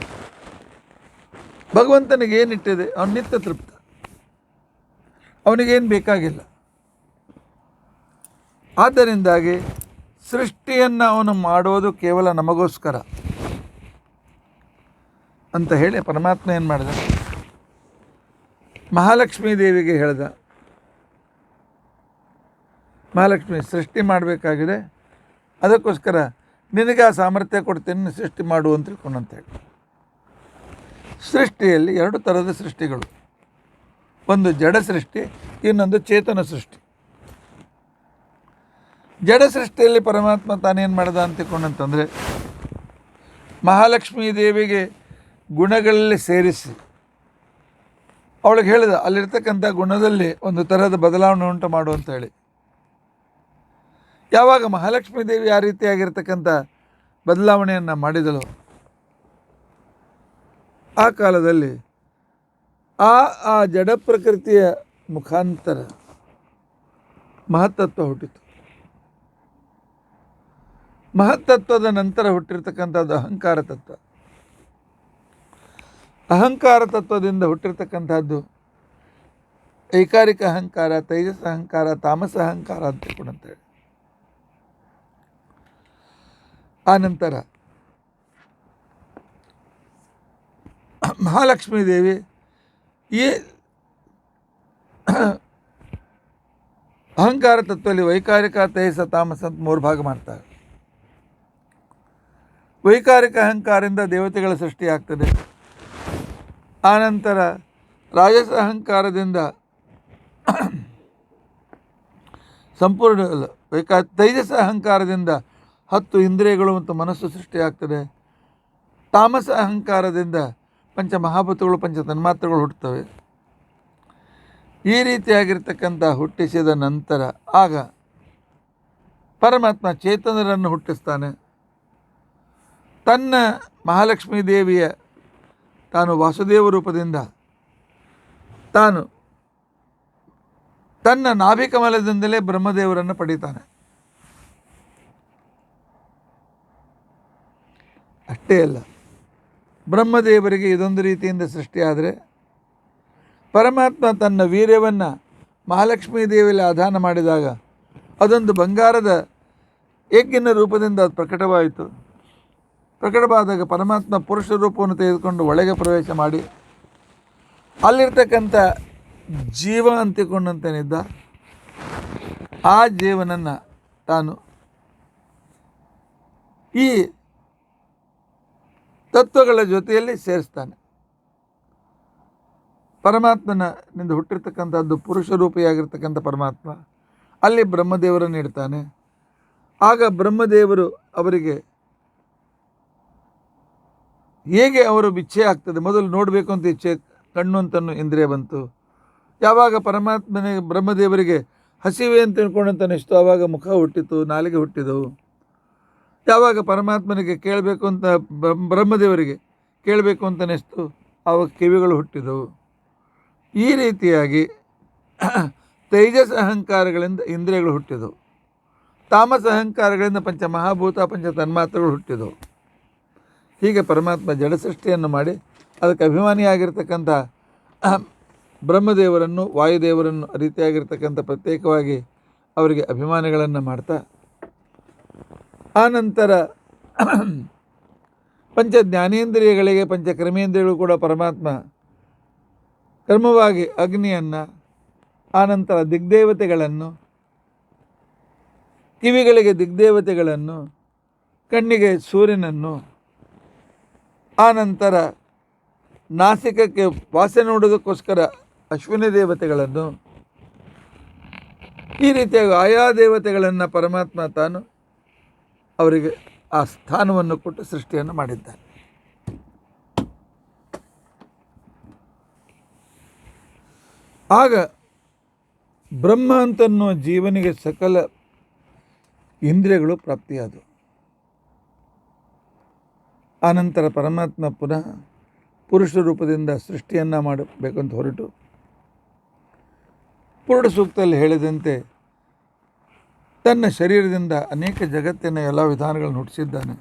ಭಗವಂತನಿಗೆ ಏನಿಟ್ಟಿದೆ ಅವನು ನಿತ್ಯ ತೃಪ್ತ, ಅವನಿಗೇನು ಬೇಕಾಗಿಲ್ಲ. ಆದ್ದರಿಂದಾಗಿ ಸೃಷ್ಟಿಯನ್ನು ಅವನು ಮಾಡೋದು ಕೇವಲ ನಮಗೋಸ್ಕರ ಅಂತ ಹೇಳಿ ಪರಮಾತ್ಮ ಏನು ಮಾಡಿದ, ಮಹಾಲಕ್ಷ್ಮೀ ದೇವಿಗೆ ಹೇಳ್ದ, ಮಹಾಲಕ್ಷ್ಮಿ ಸೃಷ್ಟಿ ಮಾಡಬೇಕಾಗಿದೆ, ಅದಕ್ಕೋಸ್ಕರ ನಿನಗೆ ಆ ಸಾಮರ್ಥ್ಯ ಕೊಡ್ತೇನೆ, ಸೃಷ್ಟಿ ಮಾಡು ಅಂತ ತಿಳ್ಕೊಂಡಂತೇಳಿ. ಸೃಷ್ಟಿಯಲ್ಲಿ ಎರಡು ಥರದ ಸೃಷ್ಟಿಗಳು, ಒಂದು ಜಡ ಸೃಷ್ಟಿ, ಇನ್ನೊಂದು ಚೇತನ ಸೃಷ್ಟಿ. ಜಡ ಸೃಷ್ಟಿಯಲ್ಲಿ ಪರಮಾತ್ಮ ತಾನೇನು ಮಾಡ್ದ ಅಂತ ತಿಳ್ಕೊಂಡಂತಂದರೆ, ಮಹಾಲಕ್ಷ್ಮೀ ದೇವಿಗೆ ಗುಣಗಳಲ್ಲಿ ಸೇರಿಸಿ ಅವಳಿಗೆ ಹೇಳಿದ ಅಲ್ಲಿರ್ತಕ್ಕಂಥ ಗುಣದಲ್ಲಿ ಒಂದು ತರಹದ ಬದಲಾವಣೆ ಉಂಟು ಮಾಡು ಅಂತ ಹೇಳಿ. ಯಾವಾಗ ಮಹಾಲಕ್ಷ್ಮೀ ದೇವಿ ಆ ರೀತಿಯಾಗಿರ್ತಕ್ಕಂಥ ಬದಲಾವಣೆಯನ್ನು ಮಾಡಿದಳು, ಆ ಕಾಲದಲ್ಲಿ ಆ ಜಡ ಪ್ರಕೃತಿಯ ಮುಖಾಂತರ ಮಹತ್ತತ್ವ ಹುಟ್ಟಿತು. ಮಹತ್ತತ್ವದ ನಂತರ ಹುಟ್ಟಿರ್ತಕ್ಕಂಥದ್ದು ಅಹಂಕಾರ ತತ್ವ. ಅಹಂಕಾರ ತತ್ವದಿಂದ ಹುಟ್ಟಿರ್ತಕ್ಕಂಥದ್ದು ಐಕಾರಿಕ ಅಹಂಕಾರ, ತೈಜಸ ಅಹಂಕಾರ, ತಾಮಸ ಅಹಂಕಾರ ಅಂತ ತಿಳ್ಕೊಂಡಂತೇಳಿ. ಆ ನಂತರ ಮಹಾಲಕ್ಷ್ಮೀ ದೇವಿ ಈ ಅಹಂಕಾರ ತತ್ವದಲ್ಲಿ ವೈಕಾರಿಕ, ತೈಜಸ, ತಾಮಸ ಅಂತ 3 ಭಾಗ ಮಾಡ್ತಾರೆ. ವೈಕಾರಿಕ ಅಹಂಕಾರದಿಂದ ದೇವತೆಗಳ ಸೃಷ್ಟಿಯಾಗ್ತದೆ. ಆನಂತರ ರಾಜಸ ಅಹಂಕಾರದಿಂದ ಸಂಪೂರ್ಣ ತೈಜಸ ಅಹಂಕಾರದಿಂದ 10 ಇಂದ್ರಿಯಗಳು ಮತ್ತು ಮನಸ್ಸು ಸೃಷ್ಟಿಯಾಗ್ತದೆ. ತಾಮಸ ಅಹಂಕಾರದಿಂದ ಪಂಚ ಮಹಾಭೂತಗಳು, ಪಂಚ ತನ್ಮಾತ್ರಗಳು ಹುಟ್ಟುತ್ತವೆ. ಈ ರೀತಿಯಾಗಿರ್ತಕ್ಕಂಥ ಹುಟ್ಟಿಸಿದ ನಂತರ ಆಗ ಪರಮಾತ್ಮ ಚೇತನರನ್ನು ಹುಟ್ಟಿಸ್ತಾನೆ. ತನ್ನ ಮಹಾಲಕ್ಷ್ಮೀ ದೇವಿಯ ತಾನು ವಾಸುದೇವ ರೂಪದಿಂದ ತಾನು ತನ್ನ ನಾಭಿಕಮಲದಿಂದಲೇ ಬ್ರಹ್ಮದೇವರನ್ನು ಪಡೀತಾನೆ. ಅಷ್ಟೇ ಅಲ್ಲ, ಬ್ರಹ್ಮದೇವರಿಗೆ ಇದೊಂದು ರೀತಿಯಿಂದ ಸೃಷ್ಟಿಯಾದರೆ ಪರಮಾತ್ಮ ತನ್ನ ವೀರ್ಯವನ್ನು ಮಹಾಲಕ್ಷ್ಮೀ ದೇವಿಯಲ್ಲಿ ಆಧಾನ ಮಾಡಿದಾಗ ಅದೊಂದು ಬಂಗಾರದ ಯಜ್ಞನ ರೂಪದಿಂದ ಅದು ಪ್ರಕಟವಾಯಿತು. ಪ್ರಕಟವಾದಾಗ ಪರಮಾತ್ಮ ಪುರುಷ ರೂಪವನ್ನು ತೆಗೆದುಕೊಂಡು ಒಳಗೆ ಪ್ರವೇಶ ಮಾಡಿ ಅಲ್ಲಿರ್ತಕ್ಕಂಥ ಜೀವ ಅಂತಿಕೊಂಡಂತೇನಿದ್ದ ಆ ಜೀವನನ್ನು ತಾನು ಈ ತತ್ವಗಳ ಜೊತೆಯಲ್ಲಿ ಸೇರಿಸ್ತಾನೆ. ಪರಮಾತ್ಮನಿಂದ ಹುಟ್ಟಿರ್ತಕ್ಕಂಥದ್ದು ಪುರುಷ ರೂಪಿಯಾಗಿರ್ತಕ್ಕಂಥ ಪರಮಾತ್ಮ ಅಲ್ಲಿ ಬ್ರಹ್ಮದೇವರನ್ನು ಇಡ್ತಾನೆ. ಆಗ ಬ್ರಹ್ಮದೇವರು ಅವರಿಗೆ ಹೇಗೆ ಅವರು ಇಚ್ಛೆ ಆಗ್ತದೆ, ಮೊದಲು ನೋಡಬೇಕು ಅಂತ ಇಚ್ಛೆ, ಕಣ್ಣು ಅಂತನೂ ಇಂದ್ರಿಯ ಬಂತು. ಯಾವಾಗ ಪರಮಾತ್ಮನಿಗೆ ಬ್ರಹ್ಮದೇವರಿಗೆ ಹಸಿವೆ ಅಂತ ತಿಳ್ಕೊಂಡಂತ ಅನಿಸ್ತು, ಆವಾಗ ಮುಖ ಹುಟ್ಟಿತು, ನಾಲಿಗೆ ಹುಟ್ಟಿದವು. ಯಾವಾಗ ಪರಮಾತ್ಮನಿಗೆ ಕೇಳಬೇಕು ಅಂತ ಬ್ರಹ್ಮದೇವರಿಗೆ ಕೇಳಬೇಕು ಅಂತ ಅನಿಸ್ತು, ಆವಾಗ ಕಿವಿಗಳು ಹುಟ್ಟಿದವು. ಈ ರೀತಿಯಾಗಿ ತೈಜಸ್ ಅಹಂಕಾರಗಳಿಂದ ಇಂದ್ರಿಯಗಳು ಹುಟ್ಟಿದವು. ತಾಮಸ ಅಹಂಕಾರಗಳಿಂದ ಪಂಚ ಮಹಾಭೂತ, ಪಂಚ ತನ್ಮಾತ್ರಗಳು ಹುಟ್ಟಿದವು. ಹೀಗೆ ಪರಮಾತ್ಮ ಜಡಸೃಷ್ಟಿಯನ್ನು ಮಾಡಿ ಅದಕ್ಕೆ ಅಭಿಮಾನಿಯಾಗಿರ್ತಕ್ಕಂಥ ಬ್ರಹ್ಮದೇವರನ್ನು, ವಾಯುದೇವರನ್ನು ರೀತಿಯಾಗಿರ್ತಕ್ಕಂಥ ಪ್ರತ್ಯೇಕವಾಗಿ ಅವರಿಗೆ ಅಭಿಮಾನಿಗಳನ್ನು ಮಾಡ್ತಾ, ಆನಂತರ ಪಂಚ ಜ್ಞಾನೇಂದ್ರಿಯಗಳಿಗೆ, ಪಂಚ ಕರ್ಮೇಂದ್ರಿಯಗಳು ಕೂಡ ಪರಮಾತ್ಮ ಕರ್ಮವಾಗಿ ಅಗ್ನಿಯನ್ನು, ಆನಂತರ ದಿಗ್ದೇವತೆಗಳನ್ನು, ಕಿವಿಗಳಿಗೆ ದಿಗ್ದೇವತೆಗಳನ್ನು, ಕಣ್ಣಿಗೆ ಸೂರ್ಯನನ್ನು, ಆನಂತರ ನಾಸಿಕಕ್ಕೆ ವಾಸನೆ ನೋಡೋದಕ್ಕೋಸ್ಕರ ಅಶ್ವಿನಿ ದೇವತೆಗಳನ್ನು, ಈ ರೀತಿಯಾಗಿ ಆಯಾ ದೇವತೆಗಳನ್ನು ಪರಮಾತ್ಮ ತಾನು ಅವರಿಗೆ ಆ ಸ್ಥಾನವನ್ನು ಕೊಟ್ಟು ಸೃಷ್ಟಿಯನ್ನು ಮಾಡಿದ್ದಾನೆ. ಆಗ ಬ್ರಹ್ಮ ಅಂತನ್ನೋ ಜೀವನಿಗೆ ಸಕಲ ಇಂದ್ರಿಯಗಳು ಪ್ರಾಪ್ತಿಯಾದವು. ಆನಂತರ ಪರಮಾತ್ಮ ಪುನಃ ಪುರುಷ ರೂಪದಿಂದ ಸೃಷ್ಟಿಯನ್ನು ಮಾಡಬೇಕಂತ ಹೊರಟು ಪೂರ್ಣ ಸೂಕ್ತದಲ್ಲಿ ಹೇಳಿದಂತೆ ತನ್ನ ಶರೀರದಿಂದ ಅನೇಕ ಜಗತ್ತಿನ ಎಲ್ಲ ವಿಧಾನಗಳನ್ನು ಹುಟ್ಟಿಸಿದ್ದಾನೆ.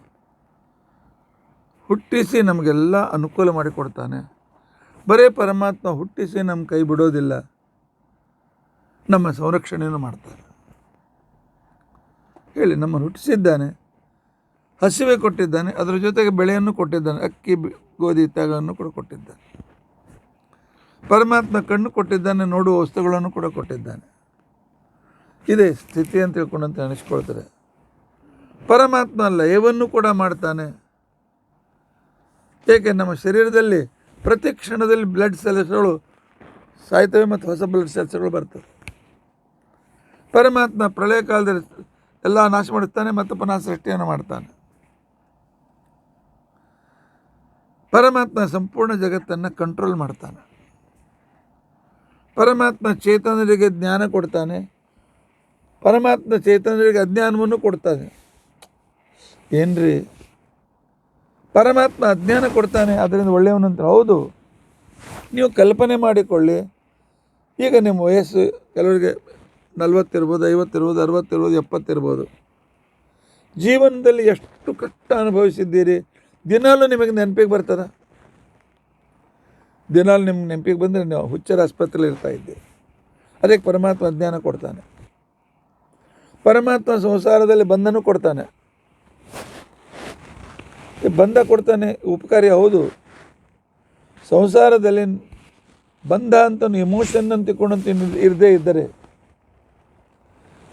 ಹುಟ್ಟಿಸಿ ನಮಗೆಲ್ಲ ಅನುಕೂಲ ಮಾಡಿಕೊಡ್ತಾನೆ. ಬರೇ ಪರಮಾತ್ಮ ಹುಟ್ಟಿಸಿ ನಮ್ಮ ಕೈ ಬಿಡೋದಿಲ್ಲ, ನಮ್ಮ ಸಂರಕ್ಷಣೆಯನ್ನು ಮಾಡ್ತಾನೆ. ಹೇಳಿ, ನಮ್ಮನ್ನು ಹುಟ್ಟಿಸಿದ್ದಾನೆ, ಹಸಿವೆ ಕೊಟ್ಟಿದ್ದಾನೆ, ಅದರ ಜೊತೆಗೆ ಬೆಳೆಯನ್ನು ಕೊಟ್ಟಿದ್ದಾನೆ, ಅಕ್ಕಿ ಗೋಧಿ ಇತ್ಯಾಗವನ್ನು ಕೂಡ ಕೊಟ್ಟಿದ್ದಾನೆ. ಪರಮಾತ್ಮ ಕಣ್ಣು ಕೊಟ್ಟಿದ್ದಾನೆ, ನೋಡುವ ವಸ್ತುಗಳನ್ನು ಕೂಡ ಕೊಟ್ಟಿದ್ದಾನೆ. ಇದೇ ಸ್ಥಿತಿ ಅಂತ ತಿಳ್ಕೊಂಡಂತೆ ಅನಿಸ್ಕೊಳ್ತಾರೆ. ಪರಮಾತ್ಮ ಲಯವನ್ನು ಕೂಡ ಮಾಡ್ತಾನೆ. ಏಕೆ, ನಮ್ಮ ಶರೀರದಲ್ಲಿ ಪ್ರತಿ ಕ್ಷಣದಲ್ಲಿ ಬ್ಲಡ್ ಸೆಲ್ಸ್ಗಳು ಸಾಯ್ತವೆ ಮತ್ತು ಹೊಸ ಬ್ಲಡ್ ಸೆಲ್ಸ್ಗಳು ಬರ್ತವೆ. ಪರಮಾತ್ಮ ಪ್ರಳಯ ಕಾಲದಲ್ಲಿ ಎಲ್ಲ ನಾಶ ಮಾಡುತ್ತಾನೆ ಮತ್ತು ಪುನಃ ಸೃಷ್ಟಿಯನ್ನು ಮಾಡ್ತಾನೆ. ಪರಮಾತ್ಮ ಸಂಪೂರ್ಣ ಜಗತ್ತನ್ನು ಕಂಟ್ರೋಲ್ ಮಾಡ್ತಾನೆ. ಪರಮಾತ್ಮ ಚೇತನರಿಗೆ ಜ್ಞಾನ ಕೊಡ್ತಾನೆ, ಪರಮಾತ್ಮ ಚೇತನರಿಗೆ ಅಜ್ಞಾನವನ್ನು ಕೊಡ್ತಾನೆ. ಏನ್ರಿ, ಪರಮಾತ್ಮ ಅಜ್ಞಾನ ಕೊಡ್ತಾನೆ, ಅದರಿಂದ ಒಳ್ಳೆಯವನಂತ. ಹೌದು, ನೀವು ಕಲ್ಪನೆ ಮಾಡಿಕೊಳ್ಳಿ. ಈಗ ನಿಮ್ಮ ವಯಸ್ಸು ಕೆಲವರಿಗೆ 40 ಇರ್ಬೋದು, 50 ಇರ್ಬೋದು, 60 ಇರ್ಬೋದು, 70 ಇರ್ಬೋದು. ಜೀವನದಲ್ಲಿ ಎಷ್ಟು ಕಷ್ಟ ಅನುಭವಿಸಿದ್ದೀರಿ. ದಿನಾಲೂ ನಿಮಗೆ ನೆನಪಿಗೆ ಬರ್ತದ? ದಿನಾಲು ನಿಮ್ಗೆ ನೆನಪಿಗೆ ಬಂದರೆ ನೀವು ಹುಚ್ಚರ ಆಸ್ಪತ್ರೆಯಲ್ಲಿ ಇರ್ತಾ ಇದ್ದೀರಿ. ಅದಕ್ಕೆ ಪರಮಾತ್ಮ ಅಜ್ಞಾನ ಕೊಡ್ತಾನೆ. ಪರಮಾತ್ಮ ಸಂಸಾರದಲ್ಲಿ ಬಂಧನೂ ಕೊಡ್ತಾನೆ. ಬಂಧ ಕೊಡ್ತಾನೆ, ಉಪಕಾರಿ. ಹೌದು, ಸಂಸಾರದಲ್ಲಿ ಬಂಧ ಅಂತ ಎಮೋಷನ್ ಅಂತ ತಿಳ್ಕೊಂಡಂತ ಇರದೇ ಇದ್ದರೆ,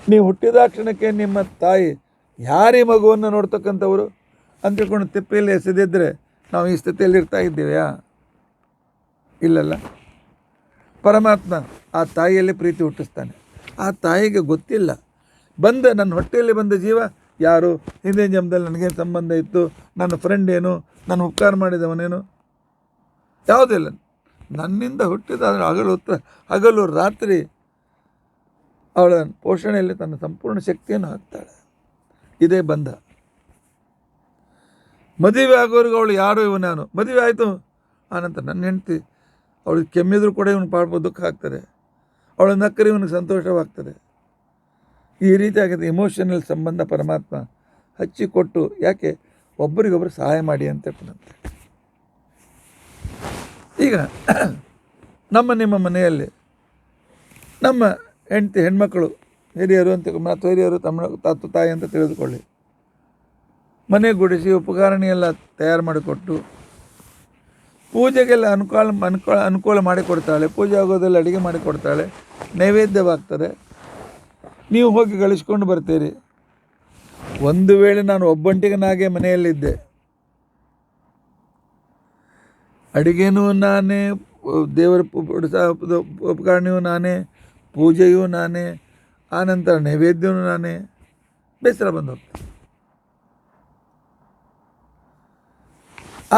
ನೀವು ಹುಟ್ಟಿದ ಕ್ಷಣಕ್ಕೆ ನಿಮ್ಮ ತಾಯಿ ಯಾರೇ ಮಗುವನ್ನು ನೋಡ್ತಕ್ಕಂಥವರು ಅಂತ ತಿಳ್ಕೊಂಡು ತಿಪ್ಪೆಯಲ್ಲಿ ಎಸೆದಿದ್ದರೆ ನಾವು ಈ ಸ್ಥಿತಿಯಲ್ಲಿ ಇರ್ತಾ ಇದ್ದೀವ್ಯಾ? ಇಲ್ಲಲ್ಲ. ಪರಮಾತ್ಮ ಆ ತಾಯಿಯಲ್ಲಿ ಪ್ರೀತಿ ಹುಟ್ಟಿಸ್ತಾನೆ. ಆ ತಾಯಿಗೆ ಗೊತ್ತಿಲ್ಲ, ನನ್ನ ಹೊಟ್ಟೆಯಲ್ಲಿ ಬಂದ ಜೀವ ಯಾರು, ಹಿಂದಿನ ಜನ್ಮದಲ್ಲಿ ನನಗೇನು ಸಂಬಂಧ ಇತ್ತು, ನನ್ನ ಫ್ರೆಂಡ್ ಏನು, ನನ್ನ ಉಪಕಾರ ಮಾಡಿದವನೇನು, ಯಾವುದಿಲ್ಲ. ನನ್ನಿಂದ ಹುಟ್ಟಿದ ಹಗಲು ರಾತ್ರಿ ಅವಳ ಪೋಷಣೆಯಲ್ಲಿ ತನ್ನ ಸಂಪೂರ್ಣ ಶಕ್ತಿಯನ್ನು ಹಾಕ್ತಾಳೆ. ಇದೇ ಬಂಧ. ಮದುವೆ ಆಗೋರಿಗೆ ಅವಳು ಯಾರು, ನಾನು ಮದುವೆ ಆಯಿತು ಆನಂತರ ನನ್ನ ಹೆಂಡ್ತಿ, ಅವಳಿಗೆ ಕೆಮ್ಮಿದ್ರು ಕೂಡ ಇವನು ಪಾಡ್ಬೋದು, ದುಃಖ ಆಗ್ತದೆ. ಅವಳ ನಕ್ಕರೆ ಇವನಿಗೆ ಸಂತೋಷವಾಗ್ತದೆ. ಈ ರೀತಿಯಾಗಿದೆ ಎಮೋಷನಲ್ ಸಂಬಂಧ ಪರಮಾತ್ಮ ಹಚ್ಚಿಕೊಟ್ಟು. ಯಾಕೆ? ಒಬ್ಬರಿಗೊಬ್ಬರು ಸಹಾಯ ಮಾಡಿ ಅಂತ ಹೇಳ್ತಾನಂತೆ. ಈಗ ನಿಮ್ಮ ಮನೆಯಲ್ಲಿ ನಮ್ಮ ಹೆಣ್ಮಕ್ಕಳು ಹಿರಿಯರು ಅಂತ ಮತ್ತು ಹಿರಿಯರು ತಾಯಿ ಅಂತ ತಿಳಿದುಕೊಳ್ಳಿ. ಮನೆ ಗುಡಿಸಿ ಉಪಕರಣೆಲ್ಲ ತಯಾರು ಮಾಡಿಕೊಟ್ಟು ಪೂಜೆಗೆಲ್ಲ ಅನುಕೂಲ ಮಾಡಿಕೊಡ್ತಾಳೆ. ಪೂಜೆ ಆಗೋದೆಲ್ಲ ಅಡುಗೆ ಮಾಡಿಕೊಡ್ತಾಳೆ, ನೈವೇದ್ಯವಾಗ್ತದೆ. ನೀವು ಹೋಗಿ ಗಳಿಸ್ಕೊಂಡು ಬರ್ತೀರಿ. ಒಂದು ವೇಳೆ ನಾನು ಒಬ್ಬಂಟಿಗನಾಗೆ ಮನೆಯಲ್ಲಿದ್ದೆ, ಅಡುಗೆನೂ ನಾನೇ, ದೇವರ ಉಪಕರಣೆಯೂ ನಾನೇ, ಪೂಜೆಯೂ ನಾನೇ, ಆನಂತರ ನೈವೇದ್ಯವೂ ನಾನೇ, ಬೇಸರ ಬಂದು ಹೋಗ್ತದೆ.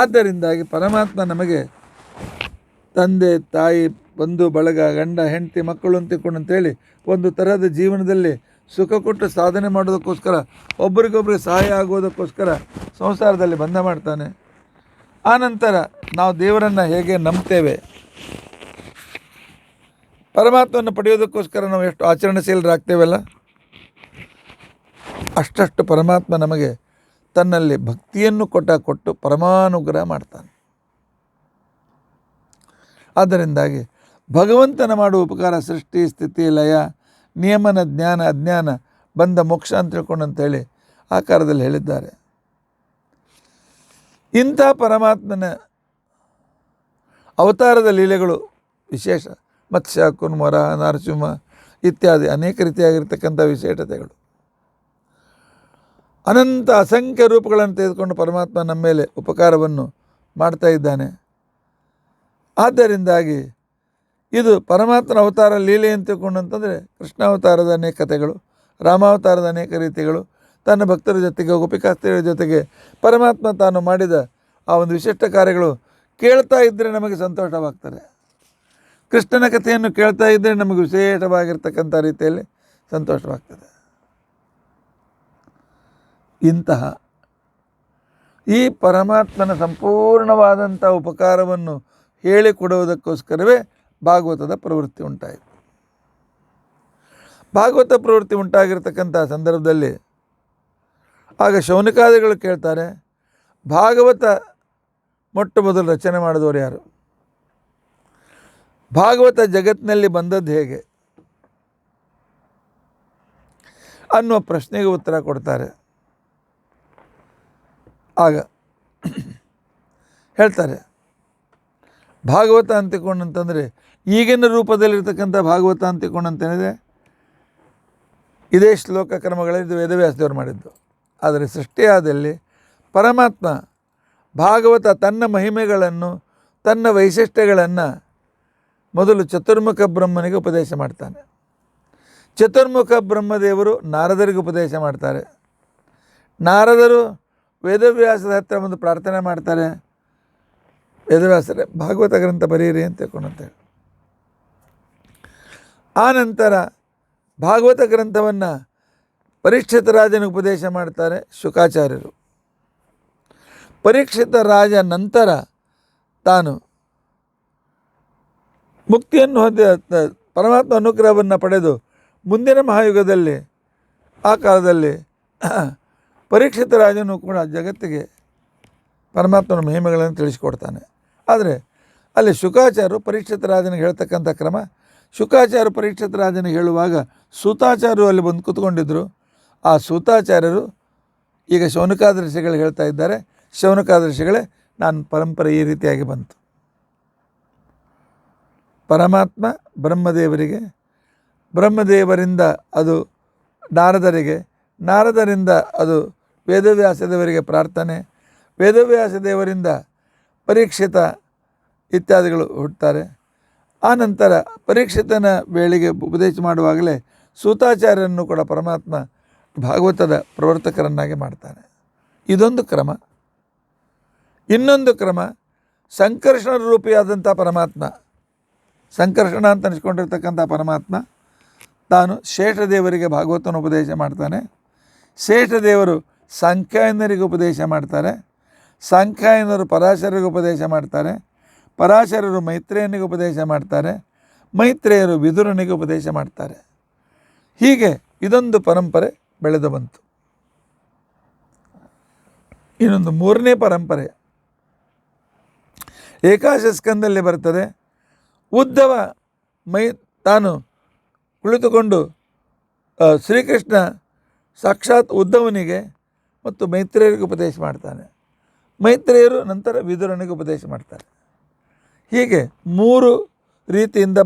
ಆದ್ದರಿಂದಾಗಿ ಪರಮಾತ್ಮ ನಮಗೆ ತಂದೆ ತಾಯಿ ಬಂಧು ಬಳಗ ಗಂಡ ಹೆಂಡತಿ ಮಕ್ಕಳು ಅಂತೇಳಿ ಒಂದು ಥರದ ಜೀವನದಲ್ಲಿ ಸುಖ ಕೊಟ್ಟು ಸಾಧನೆ ಮಾಡೋದಕ್ಕೋಸ್ಕರ, ಒಬ್ರಿಗೊಬ್ರಿಗೆ ಸಹಾಯ ಆಗೋದಕ್ಕೋಸ್ಕರ ಸಂಸಾರದಲ್ಲಿ ಬಂಧ ಮಾಡ್ತಾನೆ. ಆನಂತರ ನಾವು ದೇವರನ್ನು ಹೇಗೆ ನಂಬ್ತೇವೆ, ಪರಮಾತ್ಮವನ್ನು ಪಡೆಯೋದಕ್ಕೋಸ್ಕರ ನಾವು ಎಷ್ಟು ಆಚರಣಶೀಲರಾಗ್ತೇವಲ್ಲ, ಅಷ್ಟಷ್ಟು ಪರಮಾತ್ಮ ನಮಗೆ ತನ್ನಲ್ಲಿ ಭಕ್ತಿಯನ್ನು ಕೊಟ್ಟು ಪರಮಾನುಗ್ರಹ ಮಾಡ್ತಾನೆ. ಆದ್ದರಿಂದಾಗಿ ಭಗವಂತನ ಮಾಡುವ ಉಪಕಾರ ಸೃಷ್ಟಿ ಸ್ಥಿತಿ ಲಯ ನಿಯಮನ ಜ್ಞಾನ ಅಜ್ಞಾನ ಬಂಧ ಮೋಕ್ಷ ಅಂತ ತಿಳ್ಕೊಂಡಂತೇಳಿ ಆಕಾರದಲ್ಲಿ ಹೇಳಿದ್ದಾರೆ. ಇಂಥ ಪರಮಾತ್ಮನ ಅವತಾರದ ಲೀಲೆಗಳು ವಿಶೇಷ. ಮತ್ಸ್ಯ ಕುರ್ಮರ ನರಸಿಂಹ ಇತ್ಯಾದಿ ಅನೇಕ ರೀತಿಯಾಗಿರ್ತಕ್ಕಂಥ ವಿಶೇಷತೆಗಳು, ಅನಂತ ಅಸಂಖ್ಯ ರೂಪಗಳನ್ನು ತೆಗೆದುಕೊಂಡು ಪರಮಾತ್ಮ ನಮ್ಮ ಮೇಲೆ ಉಪಕಾರವನ್ನು ಮಾಡ್ತಾ ಇದ್ದಾನೆ. ಆದ್ದರಿಂದಾಗಿ ಇದು ಪರಮಾತ್ಮನ ಅವತಾರ ಲೀಲೆ ಅಂತ ತಿಳ್ಕೊಂಡಂತಂದರೆ ಕೃಷ್ಣಾವತಾರದ ಅನೇಕ ಕಥೆಗಳು, ರಾಮಾವತಾರದ ಅನೇಕ ರೀತಿಗಳು, ತನ್ನ ಭಕ್ತರ ಜೊತೆಗೆ ಗೋಪಿಕಾಸ್ತ್ರೀಯರ ಜೊತೆಗೆ ಪರಮಾತ್ಮ ತಾನು ಮಾಡಿದ ಆ ಒಂದು ವಿಶಿಷ್ಟ ಕಾರ್ಯಗಳು ಕೇಳ್ತಾ ಇದ್ದರೆ ನಮಗೆ ಸಂತೋಷವಾಗ್ತದೆ. ಕೃಷ್ಣನ ಕಥೆಯನ್ನು ಕೇಳ್ತಾ ಇದ್ದರೆ ನಮಗೆ ವಿಶೇಷವಾಗಿರ್ತಕ್ಕಂಥ ರೀತಿಯಲ್ಲಿ ಸಂತೋಷವಾಗ್ತದೆ. ಇಂತಹ ಈ ಪರಮಾತ್ಮನ ಸಂಪೂರ್ಣವಾದಂಥ ಉಪಕಾರವನ್ನು ಹೇಳಿಕೊಡುವುದಕ್ಕೋಸ್ಕರವೇ ಭಾಗವತದ ಪ್ರವೃತ್ತಿ ಉಂಟಾಯಿತು. ಭಾಗವತ ಪ್ರವೃತ್ತಿ ಉಂಟಾಗಿರ್ತಕ್ಕಂಥ ಸಂದರ್ಭದಲ್ಲಿ ಆಗ ಶೌನಕಾದಿಗಳು ಕೇಳ್ತಾರೆ, ಭಾಗವತ ಮೊಟ್ಟ ಮೊದಲು ರಚನೆ ಮಾಡಿದವರು ಯಾರು? ಭಾಗವತ ಜಗತ್ತಿನಲ್ಲಿ ಬಂದದ್ದು ಹೇಗೆ ಅನ್ನುವ ಪ್ರಶ್ನೆಗೆ ಉತ್ತರ ಕೊಡ್ತಾರೆ. ಆಗ ಹೇಳ್ತಾರೆ, ಭಾಗವತ ಅಂತಿಕೊಂಡಂತಂದರೆ ಈಗಿನ ರೂಪದಲ್ಲಿರ್ತಕ್ಕಂಥ ಭಾಗವತ ಅಂತಿಕೊಂಡಂತೇನಿದೆ ಇದೇ ಶ್ಲೋಕ ಕ್ರಮಗಳಲ್ಲಿ ವೇದವ್ಯಾಸದೇವರು ಮಾಡಿದ್ದು. ಆದರೆ ಸೃಷ್ಟಿಯಾದಲ್ಲಿ ಪರಮಾತ್ಮ ಭಾಗವತ ತನ್ನ ಮಹಿಮೆಗಳನ್ನು ತನ್ನ ವೈಶಿಷ್ಟ್ಯಗಳನ್ನು ಮೊದಲು ಚತುರ್ಮುಖ ಬ್ರಹ್ಮನಿಗೆ ಉಪದೇಶ ಮಾಡ್ತಾನೆ. ಚತುರ್ಮುಖ ಬ್ರಹ್ಮದೇವರು ನಾರದರಿಗೆ ಉಪದೇಶ ಮಾಡ್ತಾರೆ. ನಾರದರು ವೇದವ್ಯಾಸದ ಹತ್ತಿರ ಒಂದು ಪ್ರಾರ್ಥನೆ ಮಾಡ್ತಾರೆ, ವೇದವ್ಯಾಸರೇ ಭಾಗವತ ಗ್ರಂಥ ಬರೆಯಿರಿ ಅಂತ ತಿಳ್ಕೊಂಡಂತೇಳಿ. ಆ ನಂತರ ಭಾಗವತ ಗ್ರಂಥವನ್ನು ಪರೀಕ್ಷಿತ ರಾಜನಿಗೆ ಉಪದೇಶ ಮಾಡ್ತಾರೆ ಶುಕಾಚಾರ್ಯರು. ಪರೀಕ್ಷಿತ ರಾಜ ನಂತರ ತಾನು ಮುಕ್ತಿಯನ್ನು ಪರಮಾತ್ಮ ಅನುಗ್ರಹವನ್ನು ಪಡೆದು ಮುಂದಿನ ಮಹಾಯುಗದಲ್ಲಿ ಆ ಕಾಲದಲ್ಲಿ ಪರೀಕ್ಷಿತ ರಾಜನು ಕೂಡ ಜಗತ್ತಿಗೆ ಪರಮಾತ್ಮನ ಮಹಿಮೆಗಳನ್ನು ತಿಳಿಸಿಕೊಡ್ತಾನೆ. ಆದರೆ ಅಲ್ಲಿ ಶುಕಾಚಾರ್ಯರು ಪರೀಕ್ಷಿತ ರಾಜನಿಗೆ ಹೇಳ್ತಕ್ಕಂಥ ಕ್ರಮ, ಶುಕಾಚಾರ್ಯರು ಪರೀಕ್ಷಿತ ರಾಜನಿಗೆ ಹೇಳುವಾಗ ಸೂತಾಚಾರ್ಯರು ಅಲ್ಲಿ ಬಂದು ಕೂತ್ಕೊಂಡಿದ್ದರು. ಆ ಸೂತಾಚಾರ್ಯರು ಈಗ ಶೌನಕಾದರ್ಶಿಗಳು ಹೇಳ್ತಾ ಇದ್ದಾರೆ, ಶೌನಕಾದರ್ಶಿಗಳೇ ನಾನು ಪರಂಪರೆ ಈ ರೀತಿಯಾಗಿ ಬಂತು. ಪರಮಾತ್ಮ ಬ್ರಹ್ಮದೇವರಿಗೆ, ಬ್ರಹ್ಮದೇವರಿಂದ ಅದು ನಾರದರಿಗೆ, ನಾರದರಿಂದ ಅದು ವೇದವ್ಯಾಸದೇವರಿಗೆ ಪ್ರಾರ್ಥನೆ, ವೇದವ್ಯಾಸದೇವರಿಂದ ಪರೀಕ್ಷಿತ ಇತ್ಯಾದಿಗಳು ಹುಟ್ಟುತ್ತಾರೆ. ಆನಂತರ ಪರೀಕ್ಷಿತನ ವೇಳೆಗೆ ಉಪದೇಶ ಮಾಡುವಾಗಲೇ ಸೂತಾಚಾರ್ಯರನ್ನು ಕೂಡ ಪರಮಾತ್ಮ ಭಾಗವತದ ಪ್ರವರ್ತಕರನ್ನಾಗಿ ಮಾಡ್ತಾನೆ. ಇದೊಂದು ಕ್ರಮ. ಇನ್ನೊಂದು ಕ್ರಮ, ಸಂಕರ್ಷಣ ರೂಪಿಯಾದಂಥ ಪರಮಾತ್ಮ, ಸಂಕರ್ಷಣ ಅಂತ ಅನಿಸ್ಕೊಂಡಿರ್ತಕ್ಕಂಥ ಪರಮಾತ್ಮ ತಾನು ಶೇಷದೇವರಿಗೆ ಭಾಗವತನ ಉಪದೇಶ ಮಾಡ್ತಾನೆ. ಶೇಷದೇವರು ಸಾಂಖ್ಯಾಯನರಿಗೆ ಉಪದೇಶ ಮಾಡ್ತಾರೆ, ಸಾಂಖ್ಯಾಯನರು ಪರಾಶರರಿಗೆ ಉಪದೇಶ ಮಾಡ್ತಾರೆ, ಪರಾಶರರು ಮೈತ್ರೇಯನಿಗೆ ಉಪದೇಶ ಮಾಡ್ತಾರೆ, ಮೈತ್ರೇಯರು ವಿದುರನಿಗೆ ಉಪದೇಶ ಮಾಡ್ತಾರೆ. ಹೀಗೆ ಇದೊಂದು ಪರಂಪರೆ ಬೆಳೆದು ಬಂತು. ಇನ್ನೊಂದು ಮೂರನೇ ಪರಂಪರೆ ಏಕಾದಶ ಸ್ಕಂದಲ್ಲಿ ಬರ್ತದೆ. ಉದ್ಧವ ತಾನು ಕುಳಿತುಕೊಂಡು ಶ್ರೀಕೃಷ್ಣ ಸಾಕ್ಷಾತ್ ಉದ್ಧವನಿಗೆ ಮತ್ತು ಮೈತ್ರೇಯರಿಗೆ ಉಪದೇಶ ಮಾಡ್ತಾನೆ, ಮೈತ್ರೇಯರು ನಂತರ ವಿದುರನಿಗೆ ಉಪದೇಶ ಮಾಡ್ತಾರೆ. ಹೀಗೆ ಮೂರು ರೀತಿಯಿಂದ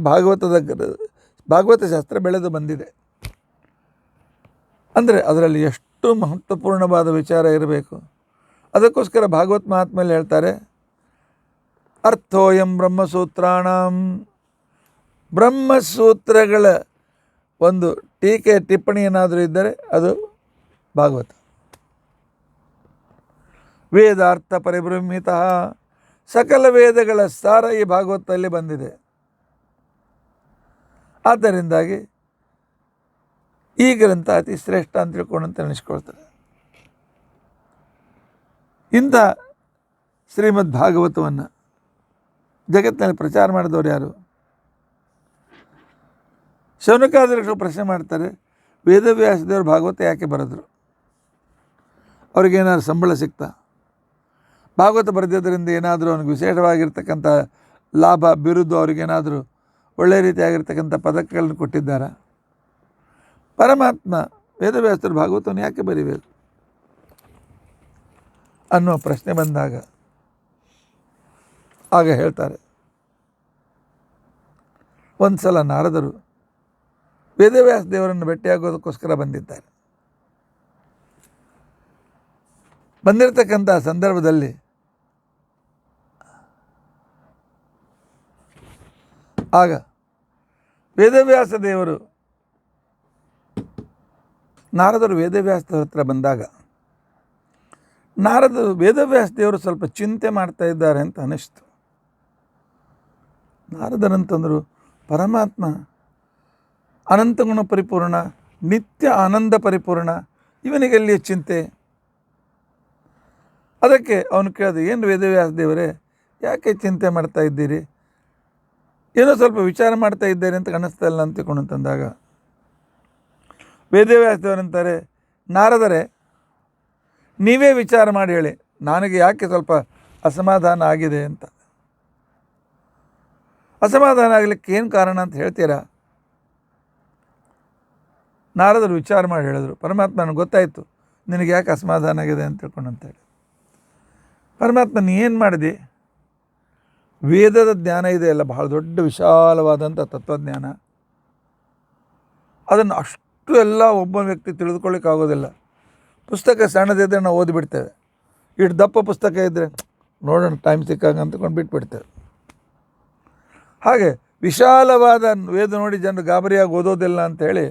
ಭಾಗವತ ಶಾಸ್ತ್ರ ಬೆಳೆದು ಬಂದಿದೆ. ಅಂದರೆ ಅದರಲ್ಲಿ ಎಷ್ಟು ಮಹತ್ವಪೂರ್ಣವಾದ ವಿಚಾರ ಇರಬೇಕು. ಅದಕ್ಕೋಸ್ಕರ ಭಾಗವತ್ ಮಹಾತ್ಮೆಯಲ್ಲಿ ಹೇಳ್ತಾರೆ, ಅರ್ಥೋಯಂ ಬ್ರಹ್ಮಸೂತ್ರಾಣಂ, ಬ್ರಹ್ಮಸೂತ್ರಗಳ ಒಂದು ಟೀಕೆ ಟಿಪ್ಪಣಿ ಏನಾದರೂ ಇದ್ದರೆ ಅದು ಭಾಗವತ. ವೇದಾರ್ಥ ಪರಿಬ್ರಹ್ಮಿತ, ಸಕಲ ವೇದಗಳ ಸಾರ ಈ ಭಾಗವತದಲ್ಲಿ ಬಂದಿದೆ. ಆದ್ದರಿಂದಾಗಿ ಈ ಗ್ರಂಥ ಅತಿ ಶ್ರೇಷ್ಠ ಅಂತ ತಿಳ್ಕೊಂಡಂತ ನೆನೆಸ್ಕೊಳ್ತಾರೆ. ಇಂಥ ಶ್ರೀಮದ್ ಭಾಗವತವನ್ನು ಜಗತ್ತಿನಲ್ಲಿ ಪ್ರಚಾರ ಮಾಡಿದವರು ಯಾರು? ಶೌನಕಾದಿಗಳು ಪ್ರಶ್ನೆ ಮಾಡ್ತಾರೆ, ವೇದವ್ಯಾಸದೇವರು ಭಾಗವತ ಯಾಕೆ ಬರೆದರು? ಅವ್ರಿಗೇನಾದ್ರು ಸಂಬಳ ಸಿಗ್ತಾ? ಭಾಗವತ ಬರೆದಿದ್ದರಿಂದ ಏನಾದರೂ ಅವ್ನಿಗೆ ವಿಶೇಷವಾಗಿರ್ತಕ್ಕಂಥ ಲಾಭ ಬಿರುದು, ಅವ್ರಿಗೇನಾದರೂ ಒಳ್ಳೆಯ ರೀತಿಯಾಗಿರ್ತಕ್ಕಂಥ ಪದಕಗಳನ್ನು ಕೊಟ್ಟಿದ್ದಾರಾ? ಪರಮಾತ್ಮ ವೇದವ್ಯಾಸರು ಭಾಗವತವನ್ನು ಯಾಕೆ ಬರೀಬೇಕು ಅನ್ನುವ ಪ್ರಶ್ನೆ ಬಂದಾಗ ಆಗ ಹೇಳ್ತಾರೆ, ಒಂದು ಸಲ ನಾರದರು ವೇದವ್ಯಾಸ ದೇವರನ್ನು ಭೇಟಿಯಾಗೋದಕ್ಕೋಸ್ಕರ ಬಂದಿದ್ದಾರೆ. ಬಂದಿರತಕ್ಕಂಥ ಸಂದರ್ಭದಲ್ಲಿ ಆಗ ವೇದವ್ಯಾಸ ದೇವರು ನಾರದರು ವೇದವ್ಯಾಸದ ಹತ್ರ ಬಂದಾಗ ನಾರದರು ವೇದವ್ಯಾಸ ದೇವರು ಸ್ವಲ್ಪ ಚಿಂತೆ ಮಾಡ್ತಾ ಇದ್ದಾರೆ ಅಂತ ಅನ್ನಿಸ್ತು. ನಾರದರಂತಂದರು, ಪರಮಾತ್ಮ ಅನಂತಗುಣ ಪರಿಪೂರ್ಣ, ನಿತ್ಯ ಆನಂದ ಪರಿಪೂರ್ಣ, ಇವನಿಗೆಲ್ಲಿಯ ಚಿಂತೆ? ಅದಕ್ಕೆ ಅವನು ಕೇಳಿದ, ಏನು ವೇದವ್ಯಾಸ ದೇವರೇ ಯಾಕೆ ಚಿಂತೆ ಮಾಡ್ತಾ ಇದ್ದೀರಿ? ಏನೋ ಸ್ವಲ್ಪ ವಿಚಾರ ಮಾಡ್ತಾ ಇದ್ದೀರಿ ಅಂತ ಕಾಣಿಸ್ತಾ ಇಲ್ಲ ಅಂತ ತಿಳ್ಕೊಂಡಂತಂದಾಗ ವೇದವ್ಯಾಸದೇವರಂತಾರೆ, ನಾರದರೆ ನೀವೇ ವಿಚಾರ ಮಾಡಿ ಹೇಳಿ, ನನಗೆ ಯಾಕೆ ಸ್ವಲ್ಪ ಅಸಮಾಧಾನ ಆಗಿದೆ ಅಂತ. ಅಸಮಾಧಾನ ಆಗಲಿಕ್ಕೆ ಏನು ಕಾರಣ ಅಂತ ಹೇಳ್ತೀರಾ? ನಾರದರು ವಿಚಾರ ಮಾಡಿ ಹೇಳಿದರು, ಪರಮಾತ್ಮ ನನಗೆ ಗೊತ್ತಾಯಿತು ನಿನಗೆ ಯಾಕೆ ಅಸಮಾಧಾನ ಆಗಿದೆ ಅಂತ ತಿಳ್ಕೊಂಡು ಅಂತೇಳಿ. ಪರಮಾತ್ಮ ನೀ ಏನು ಮಾಡಿದೆ? ವೇದದ ಜ್ಞಾನ ಇದೆ ಅಲ್ಲ, ಬಹಳ ದೊಡ್ಡ ವಿಶಾಲವಾದಂಥ ತತ್ವಜ್ಞಾನ. ಅದನ್ನು ಅಷ್ಟು ಎಲ್ಲ ಒಬ್ಬ ವ್ಯಕ್ತಿ ತಿಳಿದುಕೊಳ್ಳಿಕ್ಕೆ ಆಗೋದಿಲ್ಲ. ಪುಸ್ತಕ ಸಣ್ಣದಿದ್ದರೆ ನಾವು ಓದಿಬಿಡ್ತೇವೆ. ಇಷ್ಟು ದಪ್ಪ ಪುಸ್ತಕ ಇದ್ದರೆ ನೋಡೋಣ ಟೈಮ್ ಸಿಕ್ಕಾಗ ಅಂತಕೊಂಡು ಬಿಟ್ಬಿಡ್ತೇವೆ. ಹಾಗೆ ವಿಶಾಲವಾದ ವೇದ ನೋಡಿ ಜನರು ಗಾಬರಿಯಾಗಿ ಓದೋದಿಲ್ಲ ಅಂಥೇಳಿ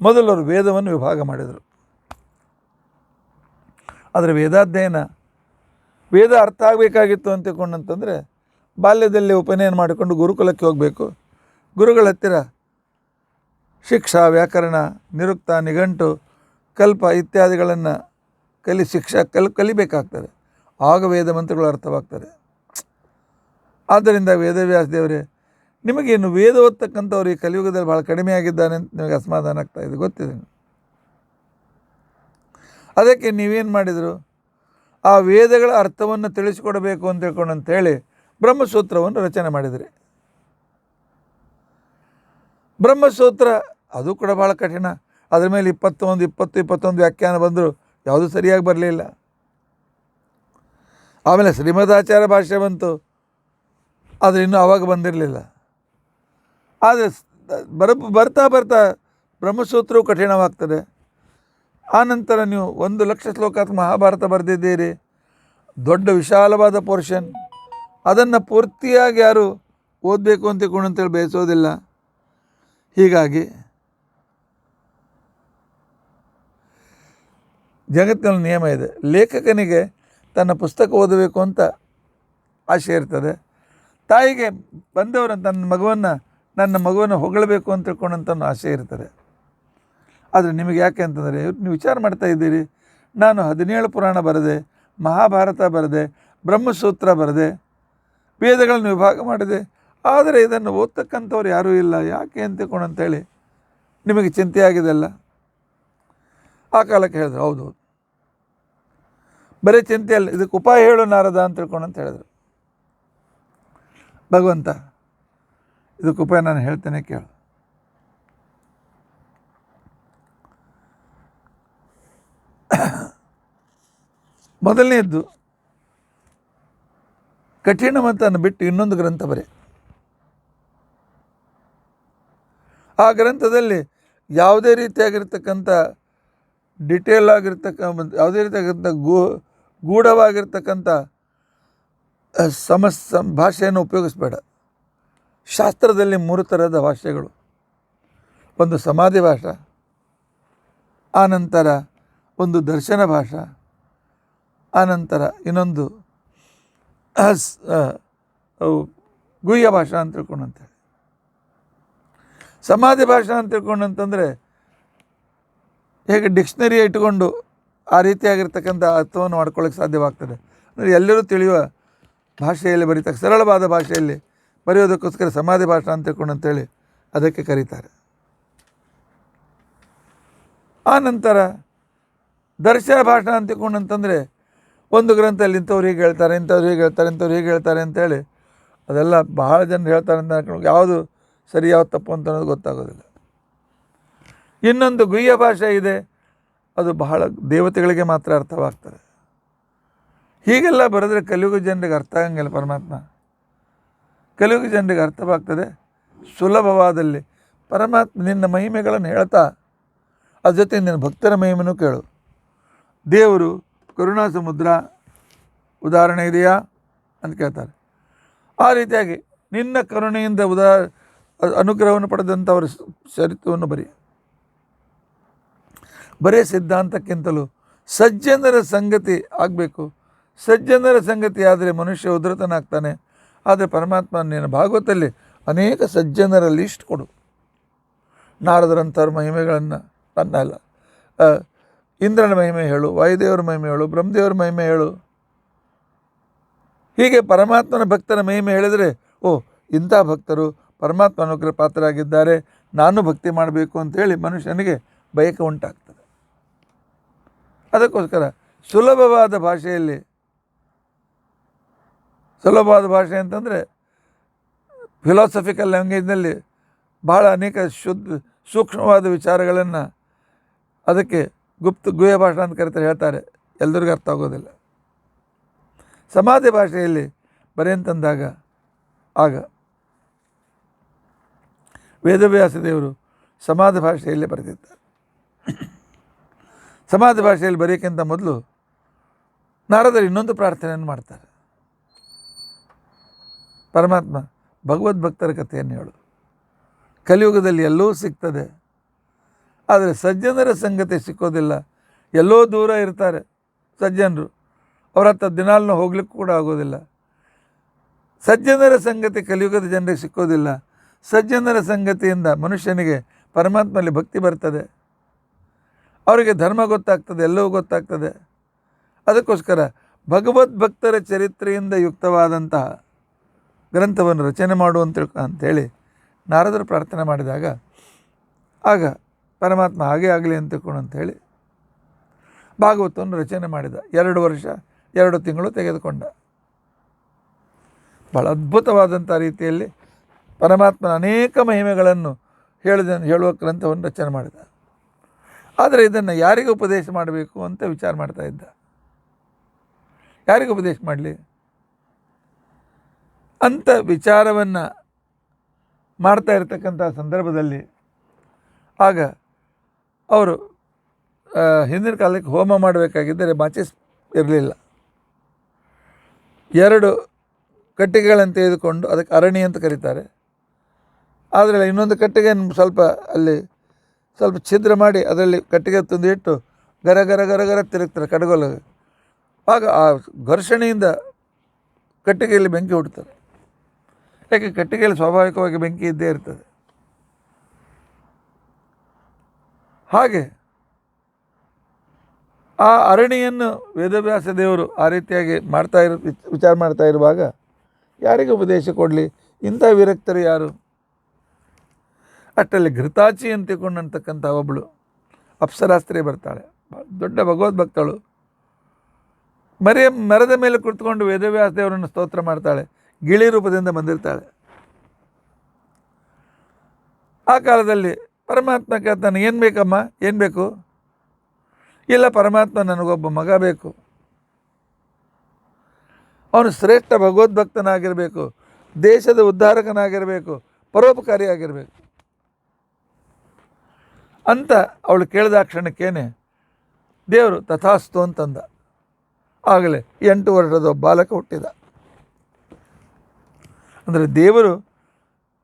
ಮೊದಲವರು ವೇದವನ್ನು ವಿಭಾಗ ಮಾಡಿದರು. ಆದರೆ ವೇದಾಧ್ಯಯನ, ವೇದ ಅರ್ಥ ಆಗಬೇಕಾಗಿತ್ತು ಅಂತ ತಿಳ್ಕೊಂಡಂತಂದರೆ ಬಾಲ್ಯದಲ್ಲಿ ಉಪನಯನ ಮಾಡಿಕೊಂಡು ಗುರುಕುಲಕ್ಕೆ ಹೋಗಬೇಕು. ಗುರುಗಳ ಹತ್ತಿರ ಶಿಕ್ಷಾ, ವ್ಯಾಕರಣ, ನಿರುಕ್ತ, ನಿಘಂಟು, ಕಲ್ಪ ಇತ್ಯಾದಿಗಳನ್ನು ಕಲಿಬೇಕಾಗ್ತದೆ. ಆಗ ವೇದ ಮಂತ್ರಗಳು ಅರ್ಥವಾಗ್ತದೆ. ಆದ್ದರಿಂದ ವೇದವ್ಯಾಸ ದೇವರೇ, ನಿಮಗೇನು ವೇದ ಓದ್ತಕ್ಕಂಥವ್ರು ಈ ಕಲಿಯುಗದಲ್ಲಿ ಭಾಳ ಕಡಿಮೆ ಆಗಿದ್ದಾನೆ ಅಂತ ನಿಮಗೆ ಅಸಮಾಧಾನ ಆಗ್ತಾಯಿದೆ, ಗೊತ್ತಿದೆ. ಅದಕ್ಕೆ ನೀವೇನು ಮಾಡಿದರು? ಆ ವೇದಗಳ ಅರ್ಥವನ್ನು ತಿಳಿಸಿಕೊಡಬೇಕು ಅಂತ ತಿಳ್ಕೊಂಡು ಅಂತೇಳಿ ಬ್ರಹ್ಮಸೂತ್ರವನ್ನು ರಚನೆ ಮಾಡಿದ್ರಿ. ಬ್ರಹ್ಮಸೂತ್ರ ಅದು ಕೂಡ ಭಾಳ ಕಠಿಣ. ಅದ್ರ ಮೇಲೆ 21 ವ್ಯಾಖ್ಯಾನ ಬಂದರು, ಯಾವುದೂ ಸರಿಯಾಗಿ ಬರಲಿಲ್ಲ. ಆಮೇಲೆ ಶ್ರೀಮದಾಚಾರ್ಯ ಭಾಷೆ ಬಂತು, ಆದರೆ ಇನ್ನೂ ಆವಾಗ ಬಂದಿರಲಿಲ್ಲ. ಆದರೆ ಬರ್ತಾ ಬ್ರಹ್ಮಸೂತ್ರವು ಕಠಿಣವಾಗ್ತದೆ. ಆನಂತರ ನೀವು 1,00,000 ಶ್ಲೋಕಾತ್ಮಕ ಮಹಾಭಾರತ ಬರೆದಿದ್ದೀರಿ, ದೊಡ್ಡ ವಿಶಾಲವಾದ ಪೋರ್ಷನ್. ಅದನ್ನು ಪೂರ್ತಿಯಾಗಿ ಯಾರು ಓದಬೇಕು ಅಂತೇಳಿ ಬಯಸೋದಿಲ್ಲ. ಹೀಗಾಗಿ ಜಗತ್ತಿನಲ್ಲಿ ನಿಯಮ ಇದೆ, ಲೇಖಕನಿಗೆ ತನ್ನ ಪುಸ್ತಕ ಓದಬೇಕು ಅಂತ ಆಸೆ ಇರ್ತದೆ. ತಾಯಿಗೆ ಬಂದವರು ನನ್ನ ಮಗುವನ್ನು ಹೊಗಳಬೇಕು ಅಂತ ತಿಳ್ಕೊಂಡಂತ ಆಸೆ ಇರ್ತದೆ. ಆದರೆ ನಿಮಗೆ ಯಾಕೆ ಅಂತಂದರೆ, ನೀವು ವಿಚಾರ ಮಾಡ್ತಾ ಇದ್ದೀರಿ, ನಾನು 17 ಪುರಾಣ ಬರೆದೆ, ಮಹಾಭಾರತ ಬರೆದೆ, ಬ್ರಹ್ಮಸೂತ್ರ ಬರೆದೆ, ವೇದಗಳನ್ನು ವಿಭಾಗ ಮಾಡಿದೆ, ಆದರೆ ಇದನ್ನು ಓದ್ತಕ್ಕಂಥವ್ರು ಯಾರೂ ಇಲ್ಲ, ಯಾಕೆ ಅಂತ ತಿಳ್ಕೊಂಡಂತೇಳಿ ನಿಮಗೆ ಚಿಂತೆ ಆಗಿದೆಲ್ಲ. ಆ ಕಾಲಕ್ಕೆ ಹೇಳಿದ್ರು, ಹೌದು ಬರೀ ಚಿಂತೆ ಅಲ್ಲ, ಇದಕ್ಕೆ ಉಪಾಯ ಹೇಳು ನಾರದ ಅಂತ ತಿಳ್ಕೊಂಡಂತ ಹೇಳಿದ್ರು. ಭಗವಂತ, ಇದಕ್ಕೆ ಉಪಾಯ ನಾನು ಹೇಳ್ತೇನೆ ಕೇಳು. ಮೊದಲನೇದ್ದು, ಕಠಿಣ ಮಂತ್ರವನ್ನು ಬಿಟ್ಟು ಇನ್ನೊಂದು ಗ್ರಂಥ ಬರೆ. ಆ ಗ್ರಂಥದಲ್ಲಿ ಯಾವುದೇ ರೀತಿಯಾಗಿರ್ತಕ್ಕಂಥ ಡಿಟೇಲ್ ಆಗಿರ್ತಕ್ಕಂಥ, ಯಾವುದೇ ರೀತಿಯಾಗಿರ್ತಕ್ಕ ಗೂಢವಾಗಿರ್ತಕ್ಕಂಥ ಭಾಷೆಯನ್ನು ಉಪಯೋಗಿಸಬೇಡ. ಶಾಸ್ತ್ರದಲ್ಲಿ 3 ಥರದ ಭಾಷೆಗಳು. ಒಂದು ಸಮಾಧಿ ಭಾಷಾ, ಆನಂತರ ಒಂದು ದರ್ಶನ ಭಾಷಾ, ಆನಂತರ ಇನ್ನೊಂದು ಗುಹ್ಯ ಭಾಷಾ ಅಂತ ತಿಳ್ಕೊಂಡಂತೇಳಿ. ಸಮಾಧಿ ಭಾಷಾ ಅಂತ ತಿಳ್ಕೊಂಡಂತಂದರೆ ಹೇಗೆ ಡಿಕ್ಷನರಿ ಇಟ್ಕೊಂಡು ಆ ರೀತಿಯಾಗಿರ್ತಕ್ಕಂಥ ಅರ್ಥವನ್ನು ಮಾಡ್ಕೊಳ್ಳೋಕ್ಕೆ ಸಾಧ್ಯವಾಗ್ತದೆ. ಅಂದರೆ ಎಲ್ಲರೂ ತಿಳಿಯುವ ಭಾಷೆಯಲ್ಲಿ ಬರೀತಕ್ಕ ಸರಳವಾದ ಭಾಷೆಯಲ್ಲಿ ಬರೆಯೋದಕ್ಕೋಸ್ಕರ ಸಮಾಧಿ ಭಾಷಾ ಅಂತ ತಿಳ್ಕೊಂಡಂತೇಳಿ ಅದಕ್ಕೆ ಕರೀತಾರೆ. ಆನಂತರ ದರ್ಶನ ಭಾಷಾ ಅಂತ ತಿಳ್ಕೊಂಡಂತಂದರೆ ಒಂದು ಗ್ರಂಥದಲ್ಲಿ ಇಂಥವ್ರು ಹೀಗೆ ಹೇಳ್ತಾರೆ, ಇಂಥವ್ರು ಹೀಗೆ ಹೇಳ್ತಾರೆ, ಇಂಥವ್ರು ಹೀಗೆ ಹೇಳ್ತಾರೆ ಅಂತೇಳಿ ಅದೆಲ್ಲ ಬಹಳ ಜನರು ಹೇಳ್ತಾರೆ ಅಂತ ಯಾವುದು ಸರಿ ಯಾವುದು ತಪ್ಪು ಅಂತ ಅನ್ನೋದು ಗೊತ್ತಾಗೋದಿಲ್ಲ. ಇನ್ನೊಂದು ಗುಹ್ಯ ಭಾಷೆ ಇದೆ, ಅದು ಬಹಳ ದೇವತೆಗಳಿಗೆ ಮಾತ್ರ ಅರ್ಥವಾಗ್ತದೆ. ಹೀಗೆಲ್ಲ ಬರೆದ್ರೆ ಕಲಿಯುಗ ಜನರಿಗೆ ಅರ್ಥ ಆಗಂಗಿಲ್ಲ. ಪರಮಾತ್ಮ ಕಲಿಯುಗ ಜನರಿಗೆ ಅರ್ಥವಾಗ್ತದೆ ಸುಲಭವಾದಲ್ಲಿ. ಪರಮಾತ್ಮ ನಿನ್ನ ಮಹಿಮೆಗಳನ್ನು ಹೇಳ್ತಾ ಅದ್ರ ಜೊತೆ ನಿನ್ನ ಭಕ್ತರ ಮಹಿಮೆನೂ ಕೇಳು. ದೇವರು ಕರುಣಾ ಸಮುದ್ರ ಉದಾಹರಣೆ ಇದೆಯಾ ಅಂತ ಕೇಳ್ತಾರೆ. ಆ ರೀತಿಯಾಗಿ ನಿನ್ನ ಕರುಣೆಯಿಂದ ಅನುಗ್ರಹವನ್ನು ಪಡೆದಂಥವರ ಚರಿತ್ರವನ್ನು ಬರೀ ಸಿದ್ಧಾಂತಕ್ಕಿಂತಲೂ ಸಜ್ಜನರ ಸಂಗತಿ ಆಗಬೇಕು. ಸಜ್ಜನರ ಸಂಗತಿ ಆದರೆ ಮನುಷ್ಯ ಉದ್ಧತನಾಗ್ತಾನೆ. ಆದರೆ ಪರಮಾತ್ಮ ನಿನ್ನ ಭಾಗವತಲ್ಲಿ ಅನೇಕ ಸಜ್ಜನರ ಲಿಸ್ಟ್ ಕೊಡು. ನಾರದರಂಥವ್ರ ಮಹಿಮೆಗಳನ್ನು ಅನ್ನಲ್ಲ, ಇಂದ್ರನ ಮಹಿಮೆ ಹೇಳು, ವಾಯುದೇವರ ಮಹಿಮೆ ಹೇಳು, ಬ್ರಹ್ಮದೇವರ ಮಹಿಮೆ ಹೇಳು. ಹೀಗೆ ಪರಮಾತ್ಮನ ಭಕ್ತರ ಮಹಿಮೆ ಹೇಳಿದರೆ, ಓ ಇಂಥ ಭಕ್ತರು ಪರಮಾತ್ಮ ಅನುಗ್ರಹ ಪಾತ್ರರಾಗಿದ್ದಾರೆ, ನಾನು ಭಕ್ತಿ ಮಾಡಬೇಕು ಅಂಥೇಳಿ ಮನುಷ್ಯನಿಗೆ ಬಯಕೆ ಉಂಟಾಗ್ತದೆ. ಅದಕ್ಕೋಸ್ಕರ ಸುಲಭವಾದ ಭಾಷೆಯಲ್ಲಿ, ಸುಲಭವಾದ ಭಾಷೆ ಅಂತಂದರೆ ಫಿಲಾಸಫಿಕಲ್ ಲ್ಯಾಂಗ್ವೇಜ್ನಲ್ಲಿ ಬಹಳ ಅನೇಕ ಸೂಕ್ಷ್ಮವಾದ ವಿಚಾರಗಳನ್ನು ಅದಕ್ಕೆ ಗುಹ್ಯ ಭಾಷೆ ಅಂತ ಕರೀತಾರೆ, ಹೇಳ್ತಾರೆ, ಎಲ್ಲರಿಗೂ ಅರ್ಥ ಆಗೋದಿಲ್ಲ. ಸಮಾಧಿ ಭಾಷೆಯಲ್ಲಿ ಬರೆ ಅಂತಂದಾಗ ಆಗ ವೇದವ್ಯಾಸ ದೇವರು ಸಮಾಧಿ ಭಾಷೆಯಲ್ಲೇ ಬರೆದಿದ್ದಾರೆ. ಸಮಾಧಿ ಭಾಷೆಯಲ್ಲಿ ಬರೆಯೋಕ್ಕಿಂತ ಮೊದಲು ನಾರದರು ಇನ್ನೊಂದು ಪ್ರಾರ್ಥನೆಯನ್ನು ಮಾಡ್ತಾರೆ. ಪರಮಾತ್ಮ ಭಗವದ್ಭಕ್ತರ ಕಥೆಯನ್ನು ಹೇಳು, ಕಲಿಯುಗದಲ್ಲಿ ಎಲ್ಲವೂ ಸಿಗ್ತದೆ, ಆದರೆ ಸಜ್ಜನರ ಸಂಗತಿ ಸಿಕ್ಕೋದಿಲ್ಲ. ಎಲ್ಲೋ ದೂರ ಇರ್ತಾರೆ ಸಜ್ಜನರು, ಅವ್ರ ಹತ್ರ ದಿನಾಲೂ ಹೋಗ್ಲಿಕ್ಕೆ ಕೂಡ ಆಗೋದಿಲ್ಲ. ಸಜ್ಜನರ ಸಂಗತಿ ಕಲಿಯುಗದ ಜನರಿಗೆ ಸಿಕ್ಕೋದಿಲ್ಲ. ಸಜ್ಜನರ ಸಂಗತಿಯಿಂದ ಮನುಷ್ಯನಿಗೆ ಪರಮಾತ್ಮನಲ್ಲಿ ಭಕ್ತಿ ಬರ್ತದೆ, ಅವರಿಗೆ ಧರ್ಮ ಗೊತ್ತಾಗ್ತದೆ, ಎಲ್ಲವೂ ಗೊತ್ತಾಗ್ತದೆ. ಅದಕ್ಕೋಸ್ಕರ ಭಗವದ್ಭಕ್ತರ ಚರಿತ್ರೆಯಿಂದ ಯುಕ್ತವಾದಂತಹ ಗ್ರಂಥವನ್ನು ರಚನೆ ಅಂಥೇಳಿ ನಾರದರು ಪ್ರಾರ್ಥನೆ ಮಾಡಿದಾಗ ಆಗ ಪರಮಾತ್ಮ ಹಾಗೇ ಆಗಲಿ ಅಂತ ತಿಳ್ಕೊಂಡು ಅಂಥೇಳಿ ಭಾಗವತವನ್ನು ರಚನೆ ಮಾಡಿದ. 2 ವರ್ಷ 2 ತಿಂಗಳು ತೆಗೆದುಕೊಂಡ. ಭಾಳ ಅದ್ಭುತವಾದಂಥ ರೀತಿಯಲ್ಲಿ ಪರಮಾತ್ಮನ ಅನೇಕ ಮಹಿಮೆಗಳನ್ನು ಹೇಳುವ ಗ್ರಂಥವನ್ನು ರಚನೆ ಮಾಡಿದ. ಆದರೆ ಇದನ್ನು ಯಾರಿಗೆ ಉಪದೇಶ ಮಾಡಬೇಕು ಅಂತ ವಿಚಾರ ಮಾಡ್ತಾ ಇದ್ದ. ಯಾರಿಗೆ ಉಪದೇಶ ಮಾಡಲಿ ಅಂಥ ವಿಚಾರವನ್ನು ಮಾಡ್ತಾ ಇರತಕ್ಕಂಥ ಸಂದರ್ಭದಲ್ಲಿ ಆಗ ಅವರು ಹಿಂದಿನ ಕಾಲಕ್ಕೆ ಹೋಮ ಮಾಡಬೇಕಾಗಿದ್ದರೆ ಮಾಚಿಸ್ ಇರಲಿಲ್ಲ. 2 ಕಟ್ಟಿಗೆಗಳನ್ನು ತೆಗೆದುಕೊಂಡು, ಅದಕ್ಕೆ ಅರಣಿ ಅಂತ ಕರೀತಾರೆ, ಆದರೆ ಇನ್ನೊಂದು ಕಟ್ಟಿಗೆಯನ್ನು ಸ್ವಲ್ಪ ಛಿದ್ರ ಮಾಡಿ ಅದರಲ್ಲಿ ಕಟ್ಟಿಗೆ ತುಂದಿಟ್ಟು ಗರ ಗರ ಗರ ಗರ ತಿರುಗ್ತಾರೆ ಕಡಗೋಲಾಗ. ಆಗ ಆ ಘರ್ಷಣೆಯಿಂದ ಕಟ್ಟಿಗೆಯಲ್ಲಿ ಬೆಂಕಿ ಹುಡ್ತಾರೆ. ಯಾಕೆ ಕಟ್ಟಿಗೆಯಲ್ಲಿ ಸ್ವಾಭಾವಿಕವಾಗಿ ಬೆಂಕಿ ಇದ್ದೇ ಇರ್ತದೆ. ಹಾಗೆ ಆ ಅರಣಿಯನ್ನು ವೇದವ್ಯಾಸ ದೇವರು ಆ ರೀತಿಯಾಗಿ ವಿಚಾರ ಮಾಡ್ತಾ ಇರುವಾಗ ಯಾರಿಗೆ ಉಪದೇಶ ಕೊಡಲಿ? ಇಂಥ ವಿರಕ್ತರು ಯಾರು? ಅಷ್ಟರಲ್ಲಿ ಘೃತಾಚಿ ಅಂತ ತಿಳ್ಕೊಂಡಂತಕ್ಕಂಥ ಒಬ್ಬಳು ಅಪ್ಸರಾಸ್ತ್ರೀ ಬರ್ತಾಳೆ, ದೊಡ್ಡ ಭಗವದ್ಭಕ್ತಳು. ಮರದ ಮೇಲೆ ಕುಳಿತುಕೊಂಡು ವೇದವ್ಯಾಸ ದೇವರನ್ನು ಸ್ತೋತ್ರ ಮಾಡ್ತಾಳೆ. ಗಿಳಿ ರೂಪದಿಂದ ಬಂದಿರ್ತಾಳೆ. ಆ ಕಾಲದಲ್ಲಿ ಪರಮಾತ್ಮ ಕೇಳ್ತಾನೆ, ಏನು ಬೇಕಮ್ಮ, ಏನು ಬೇಕು? ಇಲ್ಲ, ಪರಮಾತ್ಮ ನನಗೊಬ್ಬ ಮಗ ಬೇಕು, ಅವನು ಶ್ರೇಷ್ಠ ಭಗವದ್ಭಕ್ತನಾಗಿರಬೇಕು, ದೇಶದ ಉದ್ಧಾರಕನಾಗಿರಬೇಕು, ಪರೋಪಕಾರಿಯಾಗಿರಬೇಕು ಅಂತ ಅವಳು ಕೇಳಿದ ಕ್ಷಣಕ್ಕೇನೆ ದೇವರು ತಥಾಸ್ತು ಅಂತಂದ. ಆಗಲೇ 8 ವರ್ಷದ ಬಾಲಕ ಹುಟ್ಟಿದ. ಅಂದರೆ ದೇವರು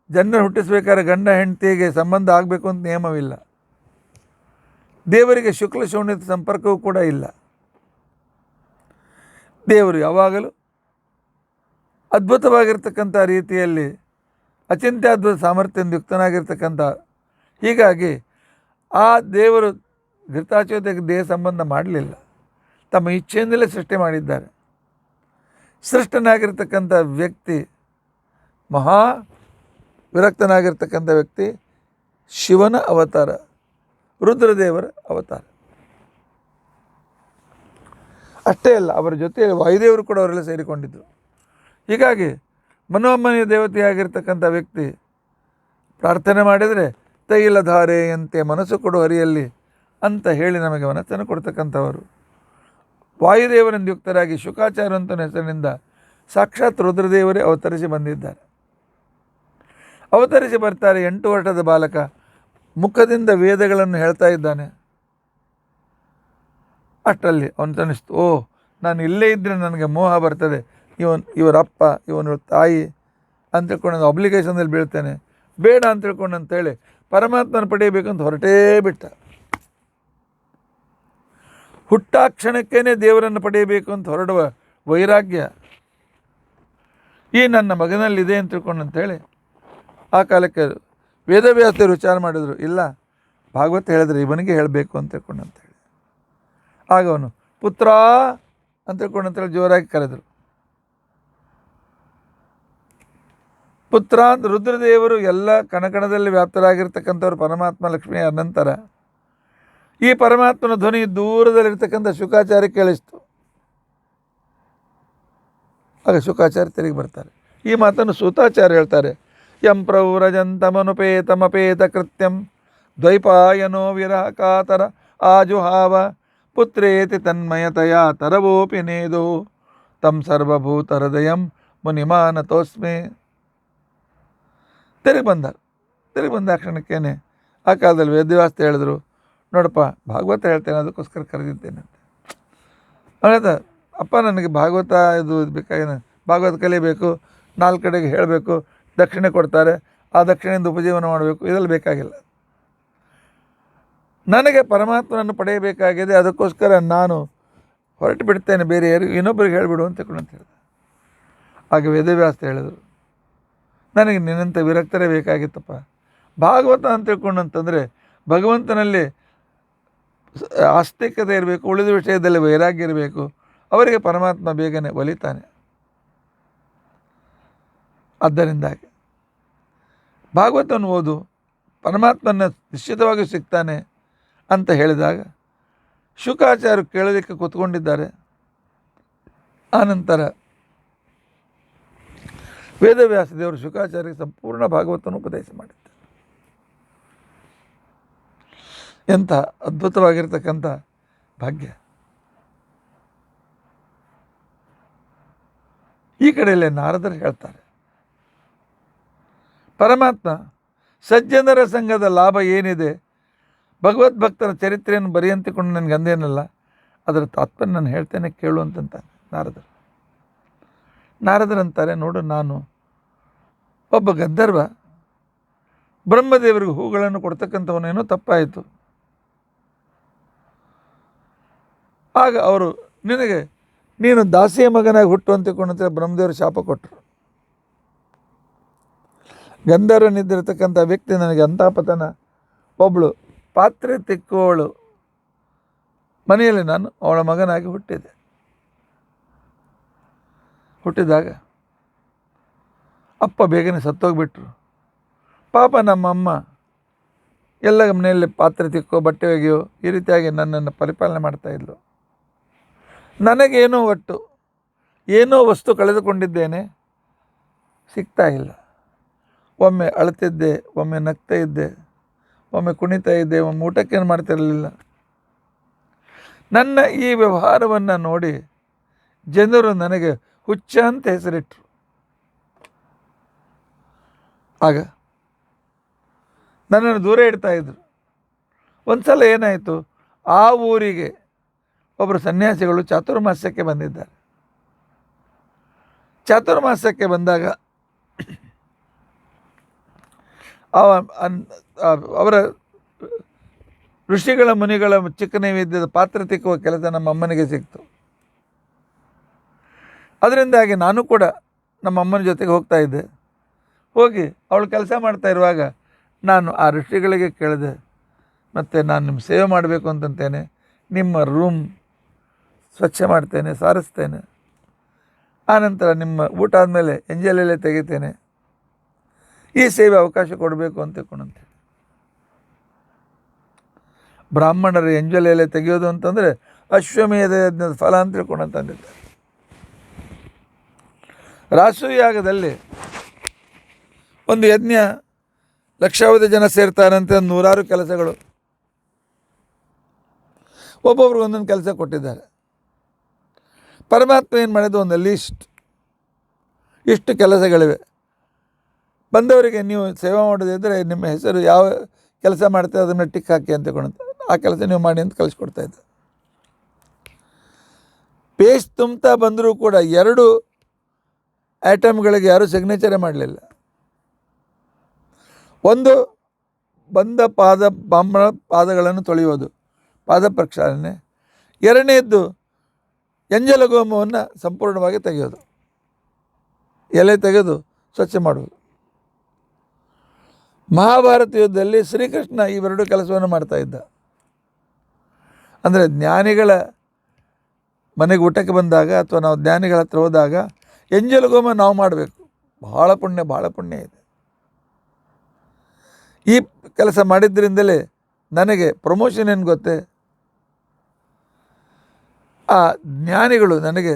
ಜನರನ್ನು ಹುಟ್ಟಿಸ್ಬೇಕಾದ್ರೆ ಗಂಡ ಹೆಂಡತಿಗೆ ಸಂಬಂಧ ಆಗಬೇಕು ಅಂತ ನಿಯಮವಿಲ್ಲ. ದೇವರಿಗೆ ಶುಕ್ಲ ಶೂನ್ಯದ ಸಂಪರ್ಕವೂ ಕೂಡ ಇಲ್ಲ. ದೇವರು ಯಾವಾಗಲೂ ಅದ್ಭುತವಾಗಿರ್ತಕ್ಕಂಥ ರೀತಿಯಲ್ಲಿ ಅಚಿಂತ್ಯದ್ಭುತ ಸಾಮರ್ಥ್ಯದಿಂದ ಯುಕ್ತನಾಗಿರ್ತಕ್ಕಂಥ, ಹೀಗಾಗಿ ಆ ದೇವರು ಘೃತಾಚೋದಕ್ಕೆ ದೇಹ ಸಂಬಂಧ ಮಾಡಲಿಲ್ಲ, ತಮ್ಮ ಇಚ್ಛೆಯಿಂದಲೇ ಸೃಷ್ಟಿ ಮಾಡಿದ್ದಾರೆ. ಸೃಷ್ಟನಾಗಿರ್ತಕ್ಕಂಥ ವ್ಯಕ್ತಿ, ಮಹಾ ವಿರಕ್ತನಾಗಿರ್ತಕ್ಕಂಥ ವ್ಯಕ್ತಿ ಶಿವನ ಅವತಾರ, ರುದ್ರದೇವರ ಅವತಾರ. ಅಷ್ಟೇ ಅಲ್ಲ, ಅವರ ಜೊತೆ ವಾಯುದೇವರು ಕೂಡ ಅವರೆಲ್ಲ ಸೇರಿಕೊಂಡಿದ್ದರು. ಹೀಗಾಗಿ ಮನೋಮಯ ದೇವತೆಯಾಗಿರ್ತಕ್ಕಂಥ ವ್ಯಕ್ತಿ ಪ್ರಾರ್ಥನೆ ಮಾಡಿದರೆ ತೈಲಧಾರೆಯಂತೆ ಮನಸ್ಸು ಕೊಡು ಹರಿಯಲ್ಲಿ ಅಂತ ಹೇಳಿ ನಮಗೆ ಮನಸ್ಸನ್ನು ಕೊಡ್ತಕ್ಕಂಥವರು. ವಾಯುದೇವರಿಂದ ಯುಕ್ತರಾಗಿ ಶುಕಾಚಾರ ಅಂತ ಹೆಸರಿನಿಂದ ಸಾಕ್ಷಾತ್ ರುದ್ರದೇವರೇ ಅವತರಿಸಿ ಬಂದಿದ್ದಾರೆ. ಅವತರಿಸಿ ಬರ್ತಾರೆ. 8 ವರ್ಷದ ಬಾಲಕ ಮುಖದಿಂದ ವೇದಗಳನ್ನು ಹೇಳ್ತಾ ಇದ್ದಾನೆ. ಅಷ್ಟರಲ್ಲಿ ಅವನಿಸ್ತು, ಓಹ್, ನಾನು ಇಲ್ಲೇ ಇದ್ದರೆ ನನಗೆ ಮೋಹ ಬರ್ತದೆ, ಇವರಪ್ಪ ಇವನ ತಾಯಿ ಅಂತ ತಿಳ್ಕೊಂಡು ಅಬ್ಲಿಕೇಶನ್ದಲ್ಲಿ ಬೀಳ್ತೇನೆ, ಬೇಡ ಅಂತ ತಿಳ್ಕೊಂಡು ಅಂತೇಳಿ ಪರಮಾತ್ಮನ ಪಡೆಯಬೇಕಂತ ಹೊರಟೇ ಬಿಟ್ಟ. ಹುಟ್ಟಾಕ್ಷಣಕ್ಕೇ ದೇವರನ್ನು ಪಡೆಯಬೇಕು ಅಂತ ಹೊರಡುವ ವೈರಾಗ್ಯ ಈ ನನ್ನ ಮಗನಲ್ಲಿದೆ ಅಂತ ತಿಳ್ಕೊಂಡು ಅಂತೇಳಿ ಆ ಕಾಲಕ್ಕೆ ವೇದವ್ಯಾಸರು ವಿಚಾರ ಮಾಡಿದರು. ಇಲ್ಲ, ಭಾಗವತ ಹೇಳಿದ್ರೆ ಇವನಿಗೆ ಹೇಳಬೇಕು ಅಂತ ತಿಳ್ಕೊಂಡು ಅಂತೇಳಿ ಆಗ ಅವನು ಪುತ್ರ ಅಂತ ತಿಳ್ಕೊಂಡು ಅಂತೇಳಿ ಜೋರಾಗಿ ಕರೆದರು. ಪುತ್ರ ರುದ್ರದೇವರು ಎಲ್ಲ ಕಣಕಣದಲ್ಲಿ ವ್ಯಾಪ್ತರಾಗಿರ್ತಕ್ಕಂಥವ್ರು ಪರಮಾತ್ಮ ಲಕ್ಷ್ಮಿ ನಂತರ ಈ ಪರಮಾತ್ಮನ ಧ್ವನಿ ದೂರದಲ್ಲಿರ್ತಕ್ಕಂಥ ಶುಕಾಚಾರ್ಯ ಕೇಳಿಸ್ತು. ಆಗ ಶುಕಾಚಾರ್ಯ ತಿರುಗಿ ಬರ್ತಾರೆ. ಈ ಮಾತನ್ನು ಸೂತಾಚಾರ್ಯ ಹೇಳ್ತಾರೆ. ಯಂ ಪ್ರವ್ರಜಂತಮನುಪೇತಮಪೇತ ಕೃತ್ಯಂ ದ್ವೈಪಾಯನೋ ವಿರಹ ಕಾತರ ಆಜುಹಾವ ಪುತ್ರೇತಿ ತನ್ಮಯತಯ ತರವೋಪಿ ನೇದು ತಂ ಸರ್ವಭೂತ ಹೃದಯಂ ಮುನಿಮಾನತೋಸ್ಮೆ. ತಿರುಗಿ ಬಂದ ಕ್ಷಣಕ್ಕೇನೆ ಆ ಕಾಲದಲ್ಲಿ ವೇದವ್ಯಾಸ ಹೇಳಿದ್ರು, ನೋಡಪ್ಪ ಭಾಗವತ ಹೇಳ್ತೇನೆ, ಅದಕ್ಕೋಸ್ಕರ ಕರೆದಿದ್ದೇನೆ ಅಂತ ಹೇಳ್ದ. ಅಪ್ಪ ನನಗೆ ಭಾಗವತ ಇದು ಬೇಕಾಗಿನ, ಭಾಗವತ ಕಲಿಬೇಕು, 4 ಕಡೆಗೆ ಹೇಳಬೇಕು, ದಕ್ಷಿಣೆ ಕೊಡ್ತಾರೆ, ಆ ದಕ್ಷಿಣೆಯಿಂದ ಉಪಜೀವನ ಮಾಡಬೇಕು, ಇದೆಲ್ಲ ಬೇಕಾಗಿಲ್ಲ. ನನಗೆ ಪರಮಾತ್ಮನನ್ನು ಪಡೆಯಬೇಕಾಗಿದೆ, ಅದಕ್ಕೋಸ್ಕರ ನಾನು ಹೊರಟು ಬಿಡ್ತೇನೆ, ಬೇರೆ ಯಾರು ಇನ್ನೊಬ್ಬರಿಗೆ ಹೇಳಿಬಿಡು ಅಂತ ಹೇಳಿದೆ. ಆಗ ವೇದವ್ಯಾಸ ಹೇಳಿದರು, ನನಗೆ ನಿನ್ನಂಥ ವಿರಕ್ತರೇ ಬೇಕಾಗಿತ್ತಪ್ಪ. ಭಾಗವತ ಅಂತ ತಿಳ್ಕೊಂಡಂತಂದರೆ ಭಗವಂತನಲ್ಲಿ ಆಸ್ತಿಕತೆ ಇರಬೇಕು, ಉಳಿದ ವಿಷಯದಲ್ಲಿ ವೈರಾಗ್ಯ ಇರಬೇಕು, ಅವರಿಗೆ ಪರಮಾತ್ಮ ಬೇಗನೆ ಒಲಿತಾನೆ. ಆದ್ದರಿಂದಾಗಿ ಭಾಗವತವನ್ನು ಓದು, ಪರಮಾತ್ಮನ ನಿಶ್ಚಿತವಾಗಿ ಸಿಗ್ತಾನೆ ಅಂತ ಹೇಳಿದಾಗ ಶುಕಾಚಾರ್ಯರು ಕೇಳಲಿಕ್ಕೆ ಕೂತ್ಕೊಂಡಿದ್ದಾರೆ. ಆನಂತರ ವೇದವ್ಯಾಸ ದೇವರು ಶುಕಾಚಾರ್ಯರಿಗೆ ಸಂಪೂರ್ಣ ಭಾಗವತನ ಉಪದೇಶ ಮಾಡಿದ್ದಾರೆ. ಎಂಥ ಅದ್ಭುತವಾಗಿರ್ತಕ್ಕಂಥ ಭಾಗ್ಯ. ಈ ಕಡೆಯಲ್ಲೇ ನಾರದರು ಹೇಳ್ತಾರೆ, ಪರಮಾತ್ಮ ಸಜ್ಜನರ ಸಂಘದ ಲಾಭ ಏನಿದೆ, ಭಗವದ್ಭಕ್ತರ ಚರಿತ್ರೆಯನ್ನು ಬರೆಯಂತಿಕೊಂಡು ನನಗೆ ಅಂದೇನಲ್ಲ, ಅದರ ತಾತ್ಪರ್ಯ ನಾನು ಹೇಳ್ತೇನೆ ಕೇಳು ಅಂತಂತಾನೆ ನಾರದರಂತಾರೆ, ನೋಡು, ನಾನು ಒಬ್ಬ ಗಂಧರ್ವ, ಬ್ರಹ್ಮದೇವರಿಗೆ ಹೂಗಳನ್ನು ಕೊಡ್ತಕ್ಕಂಥವನೇನೋ ತಪ್ಪಾಯಿತು. ಆಗ ಅವರು ನಿನಗೆ ನೀನು ದಾಸಿಯ ಮಗನಾಗಿ ಹುಟ್ಟು ಅಂತಿಕೊಂಡಂತೆ ಬ್ರಹ್ಮದೇವರು ಶಾಪ ಕೊಟ್ಟರು. ಗಂಧರ್ವನಿದ್ದಿರತಕ್ಕಂಥ ವ್ಯಕ್ತಿ ನನಗೆ ಅಂತಾಪತನ, ಒಬ್ಬಳು ಪಾತ್ರೆ ತಿಕ್ಕುವವಳು ಮನೆಯಲ್ಲಿ ನಾನು ಅವಳ ಮಗನಾಗಿ ಹುಟ್ಟಿದಾಗ ಅಪ್ಪ ಬೇಗನೆ ಸತ್ತೋಗ್ಬಿಟ್ರು. ಪಾಪ ನಮ್ಮಮ್ಮ ಎಲ್ಲ ಮನೆಯಲ್ಲಿ ಪಾತ್ರೆ ತಿಕ್ಕೋ, ಬಟ್ಟೆ ಒಗೆಯೋ, ಈ ರೀತಿಯಾಗಿ ನನ್ನನ್ನು ಪರಿಪಾಲನೆ ಮಾಡ್ತಾಯಿದ್ಲು. ನನಗೇನೋ ಏನೋ ವಸ್ತು ಕಳೆದುಕೊಂಡಿದ್ದೇನೆ, ಸಿಗ್ತಾ ಇಲ್ಲ. ಒಮ್ಮೆ ಅಳ್ತಿದ್ದೆ, ಒಮ್ಮೆ ನಗ್ತಾ ಇದ್ದೆ, ಒಮ್ಮೆ ಕುಣಿತಾ ಇದ್ದೆ, ಒಮ್ಮೆ ಊಟಕ್ಕೇನು ಮಾಡ್ತಿರಲಿಲ್ಲ. ನನ್ನ ಈ ವ್ಯವಹಾರವನ್ನು ನೋಡಿ ಜನರು ನನಗೆ ಹುಚ್ಚ ಅಂತ ಹೆಸರಿಟ್ಟರು. ಆಗ ನನ್ನನ್ನು ದೂರ ಇಡ್ತಾಯಿದ್ರು. ಒಂದು ಸಲ ಏನಾಯಿತು, ಆ ಊರಿಗೆ ಒಬ್ಬರು ಸನ್ಯಾಸಿಗಳು ಚಾತುರ್ಮಾಸ್ಯಕ್ಕೆ ಬಂದಿದ್ದಾರೆ. ಚಾತುರ್ಮಾಸ್ಯಕ್ಕೆ ಬಂದಾಗ ಅವರ ಋಷಿಗಳ ಮುನಿಗಳ ಚಿಕ್ಕ ನೈವೇದ್ಯದ ಪಾತ್ರೆ ತಿಕ್ಕುವ ಕೆಲಸ ನಮ್ಮ ಅಮ್ಮನಿಗೆ ಸಿಕ್ತು. ಅದರಿಂದಾಗಿ ನಾನು ಕೂಡ ನಮ್ಮ ಅಮ್ಮನ ಜೊತೆಗೆ ಹೋಗ್ತಾ ಇದ್ದೆ. ಹೋಗಿ ಅವಳು ಕೆಲಸ ಮಾಡ್ತಾ ಇರುವಾಗ ನಾನು ಆ ಋಷಿಗಳಿಗೆ ಕೇಳಿದೆ, ಮತ್ತು ನಾನು ನಿಮ್ಮ ಸೇವೆ ಮಾಡಬೇಕು ಅಂತಂತೇನೆ, ನಿಮ್ಮ ರೂಮ್ ಸ್ವಚ್ಛ ಮಾಡ್ತೇನೆ, ಸಾರಿಸ್ತೇನೆ, ಆನಂತರ ನಿಮ್ಮ ಊಟ ಆದಮೇಲೆ ಎಂಜಲೆಲೆ ತೆಗಿತೇನೆ, ಈ ಸೇವೆ ಅವಕಾಶ ಕೊಡಬೇಕು ಅಂತ ತಿಳ್ಕೊಂಡಂತೆ. ಬ್ರಾಹ್ಮಣರ ಎಂಜಲೆಲೆ ತೆಗೆಯೋದು ಅಂತಂದರೆ ಅಶ್ವಮೇಧ ಯಜ್ಞದ ಫಲ ಅಂತ ತಿಳ್ಕೊಂಡಂತಂದಿದ್ದಾರೆ. ರಾಸಯಾಗದಲ್ಲಿ ಒಂದು ಯಜ್ಞ, ಲಕ್ಷಾವಧಿ ಜನ ಸೇರ್ತಾರಂತೆ, 100 ಕೆಲಸಗಳು, ಒಬ್ಬೊಬ್ರಿಗೆ ಒಂದೊಂದು ಕೆಲಸ ಕೊಟ್ಟಿದ್ದಾರೆ. ಪರಮಾತ್ಮ ಏನು ಮಾಡಿದ್ದು, ಒಂದು ಲಿಸ್ಟ್, ಇಷ್ಟು ಕೆಲಸಗಳಿವೆ, ಬಂದವರಿಗೆ ನೀವು ಸೇವೆ ಮಾಡೋದಿದ್ದರೆ ನಿಮ್ಮ ಹೆಸರು ಯಾವ ಕೆಲಸ ಮಾಡ್ತಾರೆ ಅದನ್ನು ಟಿಕ್ ಹಾಕಿ ಅಂತ ತಿಳ್ಕೊಂಡಂತ, ಆ ಕೆಲಸ ನೀವು ಮಾಡಿ ಅಂತ ಕಳಿಸ್ಕೊಡ್ತಾಯಿದ್ದೆ. ಪೇಜ್ ತುಂಬ್ತಾ ಬಂದರೂ ಕೂಡ 2 ಐಟಮ್ಗಳಿಗೆ ಯಾರೂ ಸಿಗ್ನೇಚರೇ ಮಾಡಲಿಲ್ಲ. ಒಂದು ಬಂದ ಬ್ರಾಹ್ಮಣ ಪಾದಗಳನ್ನು ತೊಳೆಯೋದು, ಪಾದ ಪ್ರಕ್ಷಾಲನೆ. 2ನೇದ್ದು ಎಂಜಲಗೋಮವನ್ನು ಸಂಪೂರ್ಣವಾಗಿ ತೆಗೆಯೋದು, ಎಲೆ ತೆಗೆದು ಸ್ವಚ್ಛ ಮಾಡುವುದು. ಮಹಾಭಾರತ ಯುದ್ಧದಲ್ಲಿ ಶ್ರೀಕೃಷ್ಣ ಈ 2 ಕೆಲಸವನ್ನು ಮಾಡ್ತಾಯಿದ್ದ. ಅಂದರೆ ಜ್ಞಾನಿಗಳ ಮನೆಗೆ ಊಟಕ್ಕೆ ಬಂದಾಗ ಅಥವಾ ನಾವು ಜ್ಞಾನಿಗಳ ಹತ್ರ ಹೋದಾಗ ಎಂಜಲಗೋಮ ನಾವು ಮಾಡಬೇಕು, ಭಾಳ ಪುಣ್ಯ ಇದೆ. ಈ ಕೆಲಸ ಮಾಡಿದ್ದರಿಂದಲೇ ನನಗೆ ಪ್ರಮೋಷನ್ ಏನು ಗೊತ್ತೇ, ಆ ಜ್ಞಾನಿಗಳು ನನಗೆ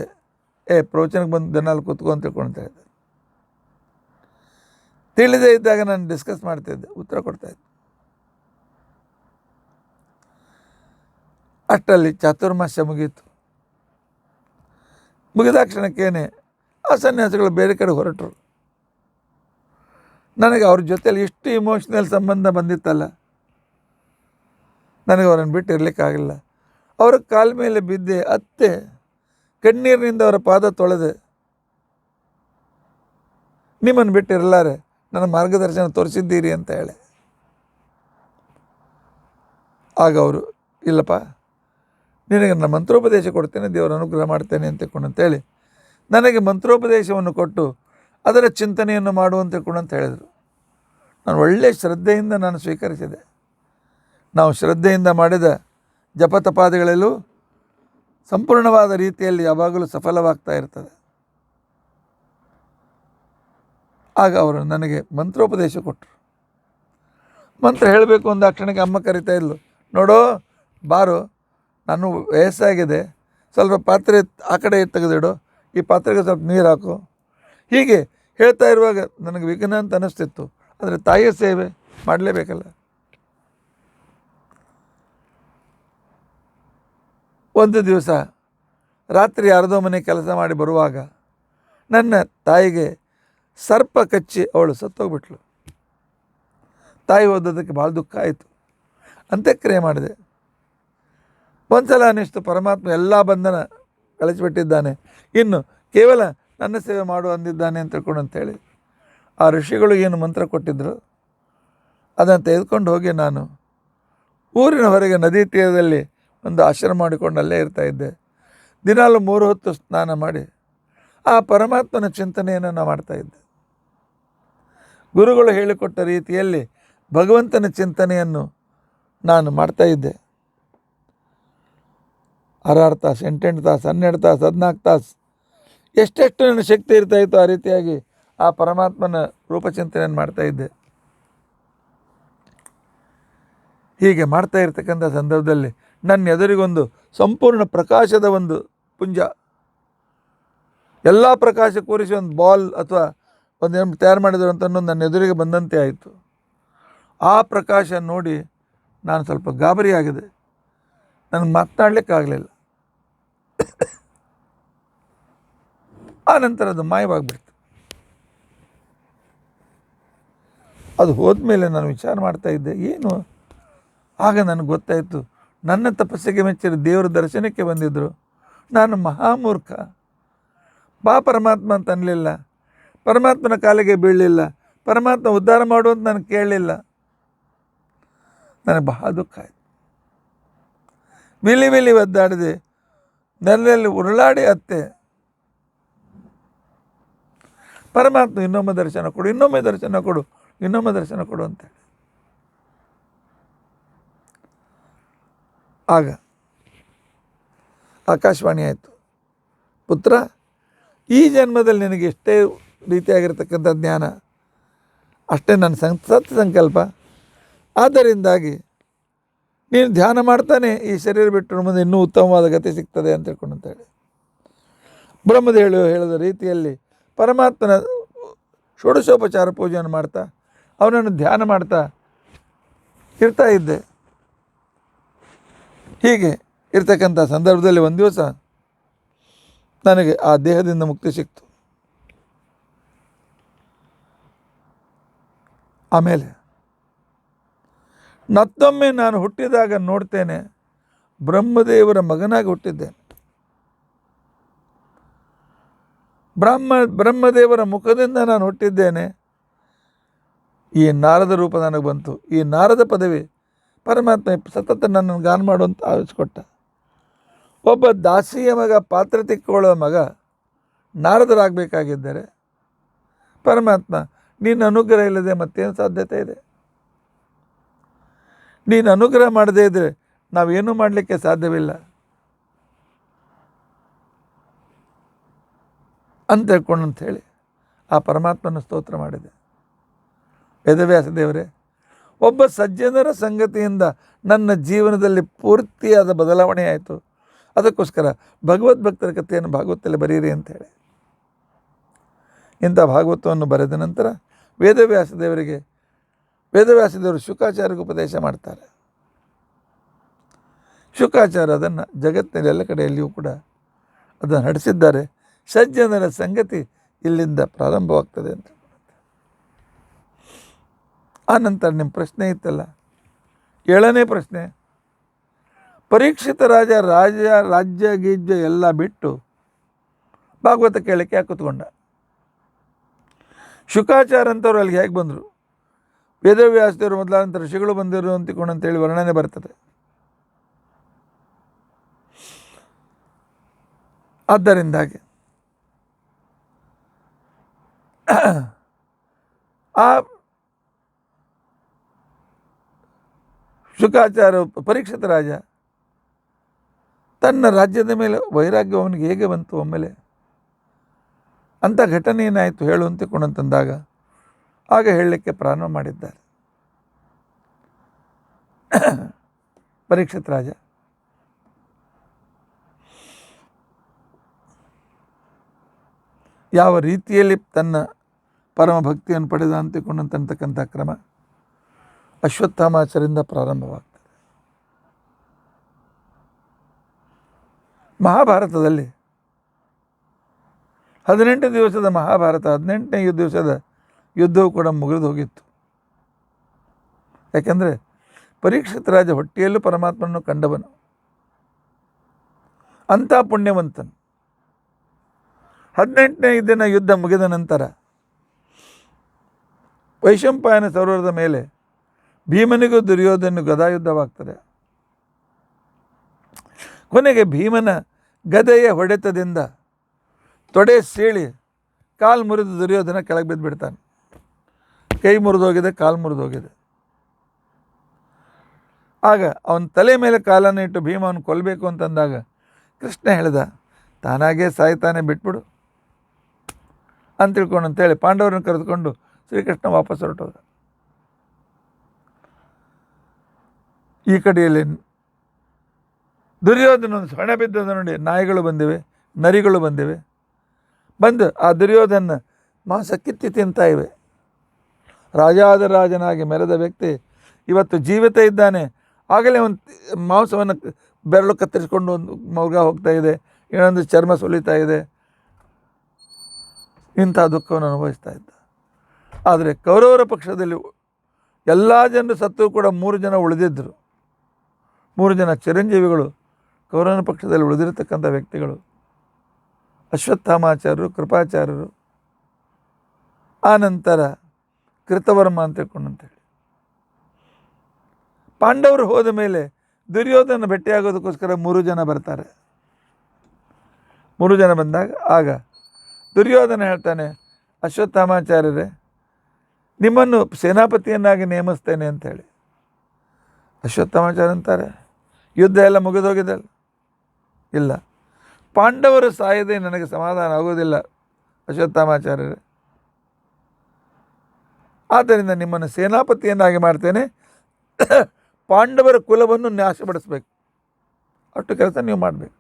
ಪ್ರವಚನಕ್ಕೆ ಬಂದು ದಿನಾಲು ಕೂತ್ಕೊ ಅಂತ ತಿಳ್ಕೊಳ್ತಾ ಇದ್ದೆ. ತಿಳಿದೇ ಇದ್ದಾಗ ನಾನು ಡಿಸ್ಕಸ್ ಮಾಡ್ತಾಯಿದ್ದೆ, ಉತ್ತರ ಕೊಡ್ತಾಯಿದ್ದೆ. ಅಷ್ಟರಲ್ಲಿ ಚಾತುರ್ಮಾಸ್ಯ ಮುಗೀತು. ಮುಗಿದ ಕ್ಷಣಕ್ಕೇನೆ ಆ ಸನ್ಯಾಸಿಗಳು ಬೇರೆ ಕಡೆ ಹೊರಟರು. ನನಗೆ ಅವ್ರ ಜೊತೆಯಲ್ಲಿ ಇಷ್ಟು ಇಮೋಷ್ನಲ್ ಸಂಬಂಧ ಬಂದಿತ್ತಲ್ಲ, ನನಗೆ ಅವರನ್ನು ಬಿಟ್ಟು ಇರಲಿಕ್ಕಾಗಲಿಲ್ಲ. ಅವರ ಕಾಲ ಮೇಲೆ ಬಿದ್ದೆ, ಅತ್ತೆ ಕಣ್ಣೀರಿನಿಂದ ಅವರ ಪಾದ ತೊಳೆದೆ. ನಿಮ್ಮನ್ನು ಬಿಟ್ಟು ಇರಲಾರೆ, ನನ್ನ ಮಾರ್ಗದರ್ಶನ ತೋರಿಸಿದ್ದೀರಿ ಅಂತ ಹೇಳಿ. ಆಗ ಅವರು, ಇಲ್ಲಪ್ಪ, ನಿನಗೆ ನಾನು ಮಂತ್ರೋಪದೇಶ ಕೊಡ್ತೇನೆ, ದೇವರ ಅನುಗ್ರಹ ಮಾಡ್ತೇನೆ ಅಂತೇಳಿ ನನಗೆ ಮಂತ್ರೋಪದೇಶವನ್ನು ಕೊಟ್ಟು ಅದರ ಚಿಂತನೆಯನ್ನು ಮಾಡುವಂತೆ ಅಂತ ಹೇಳಿದರು. ನಾನು ಒಳ್ಳೆಯ ಶ್ರದ್ಧೆಯಿಂದ ನಾನು ಸ್ವೀಕರಿಸಿದೆ. ನಾವು ಶ್ರದ್ಧೆಯಿಂದ ಮಾಡಿದ ಜಪತಪಾದಿಗಳಲ್ಲೂ ಸಂಪೂರ್ಣವಾದ ರೀತಿಯಲ್ಲಿ ಯಾವಾಗಲೂ ಸಫಲವಾಗ್ತಾ ಇರ್ತದೆ. ಆಗ ಅವರು ನನಗೆ ಮಂತ್ರೋಪದೇಶ ಕೊಟ್ಟರು. ಮಂತ್ರ ಹೇಳಬೇಕು ಅಂದ ಕ್ಷಣಕ್ಕೆ ಅಮ್ಮ ಕರಿತಾ ಇದ್ಲು, ನೋಡೋ ಬಾರು, ನಾನು ವಯಸ್ಸಾಗಿದೆ, ಸ್ವಲ್ಪ ಪಾತ್ರೆ ಆ ಕಡೆ ತೆಗೆದಿಡು, ಈ ಪಾತ್ರೆಗೆ ಸ್ವಲ್ಪ ನೀರು ಹಾಕು. ಹೀಗೆ ಹೇಳ್ತಾ ಇರುವಾಗ ನನಗೆ ವಿಘ್ನ ಅಂತ ಅನ್ನಿಸ್ತಿತ್ತು. ಆದರೆ ತಾಯಿಯ ಸೇವೆ ಮಾಡಲೇಬೇಕಲ್ಲ. ಒಂದು ದಿವಸ ರಾತ್ರಿ ಯಾರದೋ ಮನೆ ಕೆಲಸ ಮಾಡಿ ಬರುವಾಗ ನನ್ನ ತಾಯಿಗೆ ಸರ್ಪ ಕಚ್ಚಿ ಅವಳು ಸತ್ತೋಗ್ಬಿಟ್ಲು. ತಾಯಿ ಓದೋದಕ್ಕೆ ಭಾಳ ದುಃಖ ಆಯಿತು. ಅಂತ್ಯಕ್ರಿಯೆ ಮಾಡಿದೆ. ಒಂದ್ಸಲ ಅನ್ನಿಸ್ತು, ಪರಮಾತ್ಮ ಎಲ್ಲ ಬಂಧನ ಕಳಿಸಿಬಿಟ್ಟಿದ್ದಾನೆ, ಇನ್ನು ಕೇವಲ ನನ್ನ ಸೇವೆ ಮಾಡು ಅಂದಿದ್ದಾನೆ ಅಂತ ಅಂತೇಳಿ ಆ ಋಷಿಗಳು ಏನು ಮಂತ್ರ ಕೊಟ್ಟಿದ್ದರು ಅದನ್ನು ತೆಗೆದುಕೊಂಡು ಹೋಗಿ ನಾನು ಊರಿನ ಹೊರಗೆ ನದಿ ತೀರದಲ್ಲಿ ಒಂದು ಆಶ್ರಮ ಮಾಡಿಕೊಂಡು ಅಲ್ಲೇ ಇರ್ತಾಯಿದ್ದೆ. ದಿನಾಲು 3 ಹೊತ್ತು ಸ್ನಾನ ಮಾಡಿ ಆ ಪರಮಾತ್ಮನ ಚಿಂತನೆಯನ್ನು ನಾನು ಮಾಡ್ತಾಯಿದ್ದೆ. ಗುರುಗಳು ಹೇಳಿಕೊಟ್ಟ ರೀತಿಯಲ್ಲಿ ಭಗವಂತನ ಚಿಂತನೆಯನ್ನು ನಾನು ಮಾಡ್ತಾಯಿದ್ದೆ. 6 ತಾಸು, 8 ತಾಸು, 12 ತಾಸು, 14 ತಾಸು, ಎಷ್ಟೆಷ್ಟು ನನ್ನ ಶಕ್ತಿ ಇರ್ತಾಯಿತ್ತು ಆ ರೀತಿಯಾಗಿ ಆ ಪರಮಾತ್ಮನ ರೂಪಚಿಂತನೆಯನ್ನು ಮಾಡ್ತಾಯಿದ್ದೆ. ಹೀಗೆ ಮಾಡ್ತಾ ಇರ್ತಕ್ಕಂಥ ಸಂದರ್ಭದಲ್ಲಿ ನನ್ನ ಎದುರಿಗೊಂದು ಸಂಪೂರ್ಣ ಪ್ರಕಾಶದ ಒಂದು ಪುಂಜ, ಎಲ್ಲ ಪ್ರಕಾಶ ಕೂರಿಸಿ ಒಂದು ಬಾಲ್ ಅಥವಾ ಒಂದು ತಯಾರು ಮಾಡಿದ್ರು ಅಂತ ಅನ್ನೋದು ನನ್ನ ಎದುರಿಗೆ ಬಂದಂತೆ ಆಯಿತು. ಆ ಪ್ರಕಾಶ ನೋಡಿ ನಾನು ಸ್ವಲ್ಪ ಗಾಬರಿಯಾಗಿದೆ. ನನಗೆ ಮಾತನಾಡಲಿಕ್ಕಾಗಲಿಲ್ಲ. ಆ ನಂತರ ಅದು ಮಾಯವಾಗಿಬಿಡ್ತು. ಅದು ಹೋದ್ಮೇಲೆ ನಾನು ವಿಚಾರ ಮಾಡ್ತಾ ಇದ್ದೆ, ಏನು. ಆಗ ನನಗೆ ಗೊತ್ತಾಯಿತು, ನನ್ನ ತಪಸ್ಸಿಗೆ ಮೆಚ್ಚಿದ ದೇವರ ದರ್ಶನಕ್ಕೆ ಬಂದಿದ್ದರು. ನಾನು ಮಹಾಮೂರ್ಖ. ಬಾ ಪರಮಾತ್ಮ ಅಂತ ಅನ್ನಲಿಲ್ಲ, ಪರಮಾತ್ಮನ ಕಾಲಿಗೆ ಬೀಳಲಿಲ್ಲ, ಪರಮಾತ್ಮ ಉದ್ಧಾರ ಮಾಡುವಂತ ನಾನು ಕೇಳಲಿಲ್ಲ. ನನಗೆ ಬಹಳ ದುಃಖ ಆಯಿತು. ವಿಲಿ ಒದ್ದಾಡಿದೆ, ನೆಲದಲ್ಲಿ ಉರುಳಾಡಿ ಅತ್ತೆ, ಪರಮಾತ್ಮ ಇನ್ನೊಮ್ಮೆ ದರ್ಶನ ಕೊಡು, ಇನ್ನೊಮ್ಮೆ ದರ್ಶನ ಕೊಡು, ಇನ್ನೊಮ್ಮೆ ದರ್ಶನ ಕೊಡು ಅಂತೇಳಿ. ಆಗ ಆಕಾಶವಾಣಿ ಆಯಿತು, ಪುತ್ರ, ಈ ಜನ್ಮದಲ್ಲಿ ನಿನಗೆ ಎಷ್ಟೇ ರೀತಿಯಾಗಿರ್ತಕ್ಕಂಥ ಜ್ಞಾನ, ಅಷ್ಟೇ ನನ್ನ ಸತ್ ಸಂಕಲ್ಪ. ಆದ್ದರಿಂದಾಗಿ ನೀನು ಧ್ಯಾನ ಮಾಡ್ತಾನೆ ಈ ಶರೀರ ಬಿಟ್ಟರು ಮುಂದೆ ಇನ್ನೂ ಉತ್ತಮವಾದ ಗತಿ ಸಿಗ್ತದೆ ಅಂತ ಹೇಳಿ ಬ್ರಹ್ಮದೇವರು ಹೇಳಿದ ರೀತಿಯಲ್ಲಿ ಪರಮಾತ್ಮನ ಷೋಡಶೋಪಚಾರ ಪೂಜೆಯನ್ನು ಮಾಡ್ತಾ ಅವನನ್ನು ಧ್ಯಾನ ಮಾಡ್ತಾ ಇರ್ತಾ ಇದ್ದೆ. ಹೀಗೆ ಇರ್ತಕ್ಕಂಥ ಸಂದರ್ಭದಲ್ಲಿ ಒಂದು ದಿವಸ ನನಗೆ ಆ ದೇಹದಿಂದ ಮುಕ್ತಿ ಸಿಕ್ತು. ಆಮೇಲೆ ಮತ್ತೊಮ್ಮೆ ನಾನು ಹುಟ್ಟಿದಾಗ ನೋಡ್ತೇನೆ, ಬ್ರಹ್ಮದೇವರ ಮಗನಾಗಿ ಹುಟ್ಟಿದ್ದೇನೆ. ಬ್ರಹ್ಮದೇವರ ಮುಖದಿಂದ ನಾನು ಹುಟ್ಟಿದ್ದೇನೆ. ಈ ನಾರದ ರೂಪ ನನಗೆ ಬಂತು. ಈ ನಾರದ ಪದವಿ ಪರಮಾತ್ಮ ಸತತ ನನ್ನನ್ನು ಗಾನ ಮಾಡುವಂತ ಆವಿಸ್ಕೊಟ್ಟ. ಒಬ್ಬ ದಾಸಿಯ ಮಗ, ಪಾತ್ರ ತಿಕ್ಕೊಳ್ಳೋ ಮಗ ನಾರದರಾಗಬೇಕಾಗಿದ್ದರೆ ಪರಮಾತ್ಮ ನೀನು ಅನುಗ್ರಹ ಇಲ್ಲದೆ ಮತ್ತೇನು ಸಾಧ್ಯತೆ ಇದೆ? ನೀನು ಅನುಗ್ರಹ ಮಾಡದೇ ಇದ್ದರೆ ನಾವೇನೂ ಮಾಡಲಿಕ್ಕೆ ಸಾಧ್ಯವಿಲ್ಲ ಅಂತ ಹೇಳಿ ಆ ಪರಮಾತ್ಮನ ಸ್ತೋತ್ರ ಮಾಡಿದೆ. ವೇದವ್ಯಾಸ ದೇವರೇ, ಒಬ್ಬ ಸಜ್ಜನರ ಸಂಗತಿಯಿಂದ ನನ್ನ ಜೀವನದಲ್ಲಿ ಪೂರ್ತಿಯಾದ ಬದಲಾವಣೆ ಆಯಿತು. ಅದಕ್ಕೋಸ್ಕರ ಭಗವದ್ಭಕ್ತರ ಕಥೆಯನ್ನು ಭಾಗವತದಲ್ಲಿ ಬರೀರಿ ಅಂತೇಳಿ ಇಂಥ ಭಾಗವತವನ್ನು ಬರೆದ ನಂತರ ವೇದವ್ಯಾಸದೇವರು ಶುಕಾಚಾರ್ಯರಿಗೆ ಉಪದೇಶ ಮಾಡ್ತಾರೆ. ಶುಕಾಚಾರ್ಯ ಅದನ್ನು ಜಗತ್ತಿನ ಎಲ್ಲ ಕಡೆಯಲ್ಲಿಯೂ ಕೂಡ ಅದನ್ನು ನಡೆಸಿದ್ದಾರೆ. ಸಜ್ಜನರ ಸಂಗತಿ ಇಲ್ಲಿಂದ ಪ್ರಾರಂಭವಾಗ್ತದೆ ಅಂತ. ಆ ನಂತರ ನಿಮ್ಮ ಪ್ರಶ್ನೆ ಇತ್ತಲ್ಲ, 7ನೇ ಪ್ರಶ್ನೆ, ಪರೀಕ್ಷಿತ ರಾಜ್ಯ ಗೀಜ್ಯ ಎಲ್ಲ ಬಿಟ್ಟು ಭಾಗವತ ಕೇಳಕ್ಕೆ ಯಾಕೆ ಕೂತ್ಕೊಂಡ? ಶುಕಾಚಾರ್ಯ ಅಂತವ್ರು ಅಲ್ಲಿಗೆ ಹೇಗೆ ಬಂದರು? ವೇದವ್ಯಾಸದೇವರು ಮೊದಲಾದಂಥ ಋಷಿಗಳು ಬಂದಿರು ಅಂತೇಳಿ ವರ್ಣನೆ ಬರ್ತದೆ. ಆದ್ದರಿಂದಾಗಿ ಆ ಶುಕಾಚಾರ್ಯ ಪರೀಕ್ಷಿತ ರಾಜ ತನ್ನ ರಾಜ್ಯದ ಮೇಲೆ ವೈರಾಗ್ಯ ಅವನಿಗೆ ಹೇಗೆ ಬಂತು ಒಮ್ಮೆಲೆ? ಅಂಥ ಘಟನೆ ಏನಾಯಿತು ಹೇಳು ಅಂತಂದಾಗ ಆಗ ಹೇಳಲಿಕ್ಕೆ ಪ್ರಾರಂಭ ಮಾಡಿದ್ದಾರೆ. ಪರೀಕ್ಷಿತ ರಾಜ ಯಾವ ರೀತಿಯಲ್ಲಿ ತನ್ನ ಪರಮ ಭಕ್ತಿಯನ್ನು ಪಡೆದ ಅಂತಕ್ಕಂಥ ಕ್ರಮ ಅಶ್ವತ್ಥಾಮಾಚಾರ್ಯರಿಂದ ಪ್ರಾರಂಭವಾಗ್ತದೆ. ಮಹಾಭಾರತದಲ್ಲಿ 18 ದಿವಸದ ಮಹಾಭಾರತ 18ನೇ ದಿವಸದ ಯುದ್ಧವು ಕೂಡ ಮುಗಿದು ಹೋಗಿತ್ತು. ಯಾಕೆಂದರೆ ಪರೀಕ್ಷಿತ ರಾಜ ಹೊಟ್ಟೆಯಲ್ಲೂ ಪರಮಾತ್ಮನನ್ನು ಕಂಡವನು, ಅಂಥ ಪುಣ್ಯವಂತನು. 18ನೇ ದಿನ ಯುದ್ಧ ಮುಗಿದ ನಂತರ ವೈಶಂಪಾಯನ ಸರೋವರದ ಮೇಲೆ ಭೀಮನಿಗೂ ದುರ್ಯೋಧನಿಗೂ ಗದಾಯುದ್ಧವಾಗ್ತದೆ. ಕೊನೆಗೆ ಭೀಮನ ಗದೆಯ ಹೊಡೆತದಿಂದ ತೊಡೆ ಸೀಳಿ ಕಾಲು ಮುರಿದು ದುರ್ಯೋಧನ ಕೆಳಗೆ ಬಿದ್ದು ಬಿಡ್ತಾನೆ. ಕೈ ಮುರಿದೋಗಿದೆ, ಕಾಲು ಮುರಿದೋಗಿದೆ. ಆಗ ಅವನ ತಲೆ ಮೇಲೆ ಕಾಲನ್ನು ಇಟ್ಟು ಭೀಮ ಅವನು ಕೊಲ್ಲಬೇಕು ಅಂತಂದಾಗ ಕೃಷ್ಣ ಹೇಳಿದ, ತಾನಾಗೇ ಸಾಯ್ತಾನೆ, ಬಿಟ್ಬಿಡು ಅಂತ ತಿಳ್ಕೊಂಡಂತೇಳಿ ಪಾಂಡವರನ್ನು ಕರೆದುಕೊಂಡು ಶ್ರೀಕೃಷ್ಣ ವಾಪಸ್ ಹೊರಟೋದ. ಈ ಕಡೆಯಲ್ಲಿ ದುರ್ಯೋಧನೊಂದು ಹೊಣೆ ಬಿದ್ದದ ನೋಡಿ, ನಾಯಿಗಳು ಬಂದಿವೆ, ನರಿಗಳು ಬಂದಿವೆ, ಬಂದು ಆ ದುರ್ಯೋಧನ ಮಾಂಸ ಕಿತ್ತಿ ತಿಂತಾ ಇವೆ. ರಾಜಾದಿರಾಜನಾಗಿ ಮೆರೆದ ವ್ಯಕ್ತಿ ಇವತ್ತು ಜೀವಿತ ಇದ್ದಾನೆ, ಆಗಲೇ ಒಂದು ಮಾಂಸವನ್ನು ಬೆರಳು ಕತ್ತರಿಸ್ಕೊಂಡು ಒಂದು ಮೌಗ ಹೋಗ್ತಾ ಇದೆ, ಇನ್ನೊಂದು ಚರ್ಮ ಸುಲಿತಾ ಇದೆ. ಇಂಥ ದುಃಖವನ್ನು ಅನುಭವಿಸ್ತಾ ಇದ್ದ. ಆದರೆ ಕೌರವರ ಪಕ್ಷದಲ್ಲಿ ಎಲ್ಲ ಜನರು ಸತ್ತು ಕೂಡ 3 ಜನ ಉಳಿದಿದ್ದರು. 3 ಜನ ಚಿರಂಜೀವಿಗಳು ಕೌರವನ ಪಕ್ಷದಲ್ಲಿ ಉಳಿದಿರತಕ್ಕಂಥ ವ್ಯಕ್ತಿಗಳು ಅಶ್ವತ್ಥಾಮಾಚಾರ್ಯರು, ಕೃಪಾಚಾರ್ಯರು, ಆನಂತರ ಕೃತವರ್ಮ ಅಂತ ತಿಳ್ಕೊಂಡಂತೇಳಿ. ಪಾಂಡವರು ಹೋದ ಮೇಲೆ ದುರ್ಯೋಧನ ಭೇಟಿಯಾಗೋದಕ್ಕೋಸ್ಕರ 3 ಜನ ಬರ್ತಾರೆ. 3 ಜನ ಬಂದಾಗ ಆಗ ದುರ್ಯೋಧನ ಹೇಳ್ತಾನೆ, ಅಶ್ವತ್ಥಾಮಾಚಾರ್ಯರೇ, ನಿಮ್ಮನ್ನು ಸೇನಾಪತಿಯನ್ನಾಗಿ ನೇಮಿಸ್ತೇನೆ ಅಂಥೇಳಿ. ಅಶ್ವತ್ಥಾಮಾಚಾರ್ಯ ಅಂತಾರೆ, ಯುದ್ಧ ಎಲ್ಲ ಮುಗಿದೋಗಿದೆ, ಇಲ್ಲ, ಪಾಂಡವರು ಸಾಯದೆ ನನಗೆ ಸಮಾಧಾನ ಆಗೋದಿಲ್ಲ ಅಶ್ವತ್ಥಾಮಾಚಾರ್ಯರೇ, ಆದ್ದರಿಂದ ನಿಮ್ಮನ್ನು ಸೇನಾಪತಿಯನ್ನಾಗಿ ಮಾಡ್ತೇನೆ, ಪಾಂಡವರ ಕುಲವನ್ನು ನಾಶಪಡಿಸ್ಬೇಕು, ಅಷ್ಟು ಕೆಲಸ ನೀವು ಮಾಡಬೇಕು.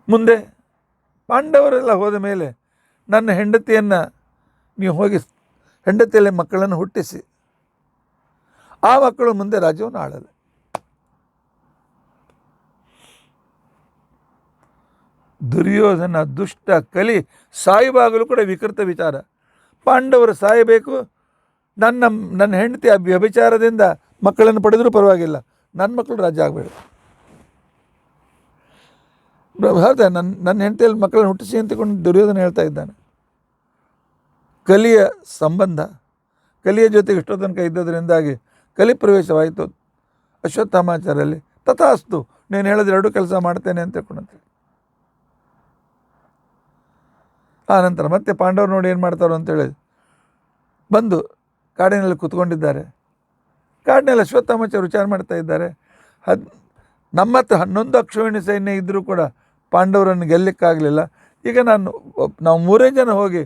ಮುಂದೆ ಪಾಂಡವರೆಲ್ಲ ಹೋದ ಮೇಲೆ ನನ್ನ ಹೆಂಡತಿಯನ್ನು ನೀವು ಹೋಗಿ ಹೆಂಡತಿಯಲ್ಲಿ ಮಕ್ಕಳನ್ನು ಹುಟ್ಟಿಸಿ ಆ ಮಕ್ಕಳು ಮುಂದೆ ರಾಜ್ಯವನ್ನು ಆಳಲು. ದುರ್ಯೋಧನ ದುಷ್ಟ ಕಲಿ ಸಾಯುವಾಗಲೂ ಕೂಡ ವಿಕೃತ ವಿಚಾರ. ಪಾಂಡವರು ಸಾಯಬೇಕು, ನನ್ನ ಹೆಂಡತಿ ವ್ಯಭಿಚಾರದಿಂದ ಮಕ್ಕಳನ್ನು ಪಡೆದರೂ ಪರವಾಗಿಲ್ಲ, ನನ್ನ ಮಕ್ಕಳು ರಾಜ್ಯ ಆಗಬೇಡ. ಹೇಳ್ತಾ ನನ್ನ ಹೆಂಡತಿಯಲ್ಲಿ ಮಕ್ಕಳನ್ನು ಹುಟ್ಟಿಸಿ ಅಂತಕೊಂಡು ದುರ್ಯೋಧನ ಹೇಳ್ತಾ ಇದ್ದಾನೆ. ಕಲಿಯ ಸಂಬಂಧ, ಕಲಿಯ ಜೊತೆಗೆ ಇಷ್ಟೋ ತನಕ ಇದ್ದದರಿಂದಾಗಿ ಕಲಿ ಪ್ರವೇಶವಾಯಿತು ಅಶ್ವತ್ಥಾಮಾಚಾರ್ಯಲ್ಲಿ. ತಥಾಸ್ತು, ನೀನು ಹೇಳಿದ್ರೆ 2 ಕೆಲಸ ಮಾಡ್ತೇನೆ ಅಂತ ತಿಳ್ಕೊಂಡಂತೆ. ಆ ನಂತರ ಮತ್ತೆ ಪಾಂಡವರು ನೋಡಿ ಏನು ಮಾಡ್ತಾರೋ ಅಂತೇಳಿ ಬಂದು ಕಾಡಿನಲ್ಲಿ ಕೂತ್ಕೊಂಡಿದ್ದಾರೆ. ಕಾಡಿನಲ್ಲಿ ಅಶ್ವತ್ಥಾಮಾಚಾರ್ಯ ವಿಚಾರ ಮಾಡ್ತಾ ಇದ್ದಾರೆ. ನಮ್ಮ ಹತ್ರ 11 ಅಕ್ಷೋಹಿಣಿ ಸೈನ್ಯ ಇದ್ದರೂ ಕೂಡ ಪಾಂಡವರನ್ನು ಗೆಲ್ಲಕ್ಕಾಗಲಿಲ್ಲ. ಈಗ ನಾವು 3 ಜನ ಹೋಗಿ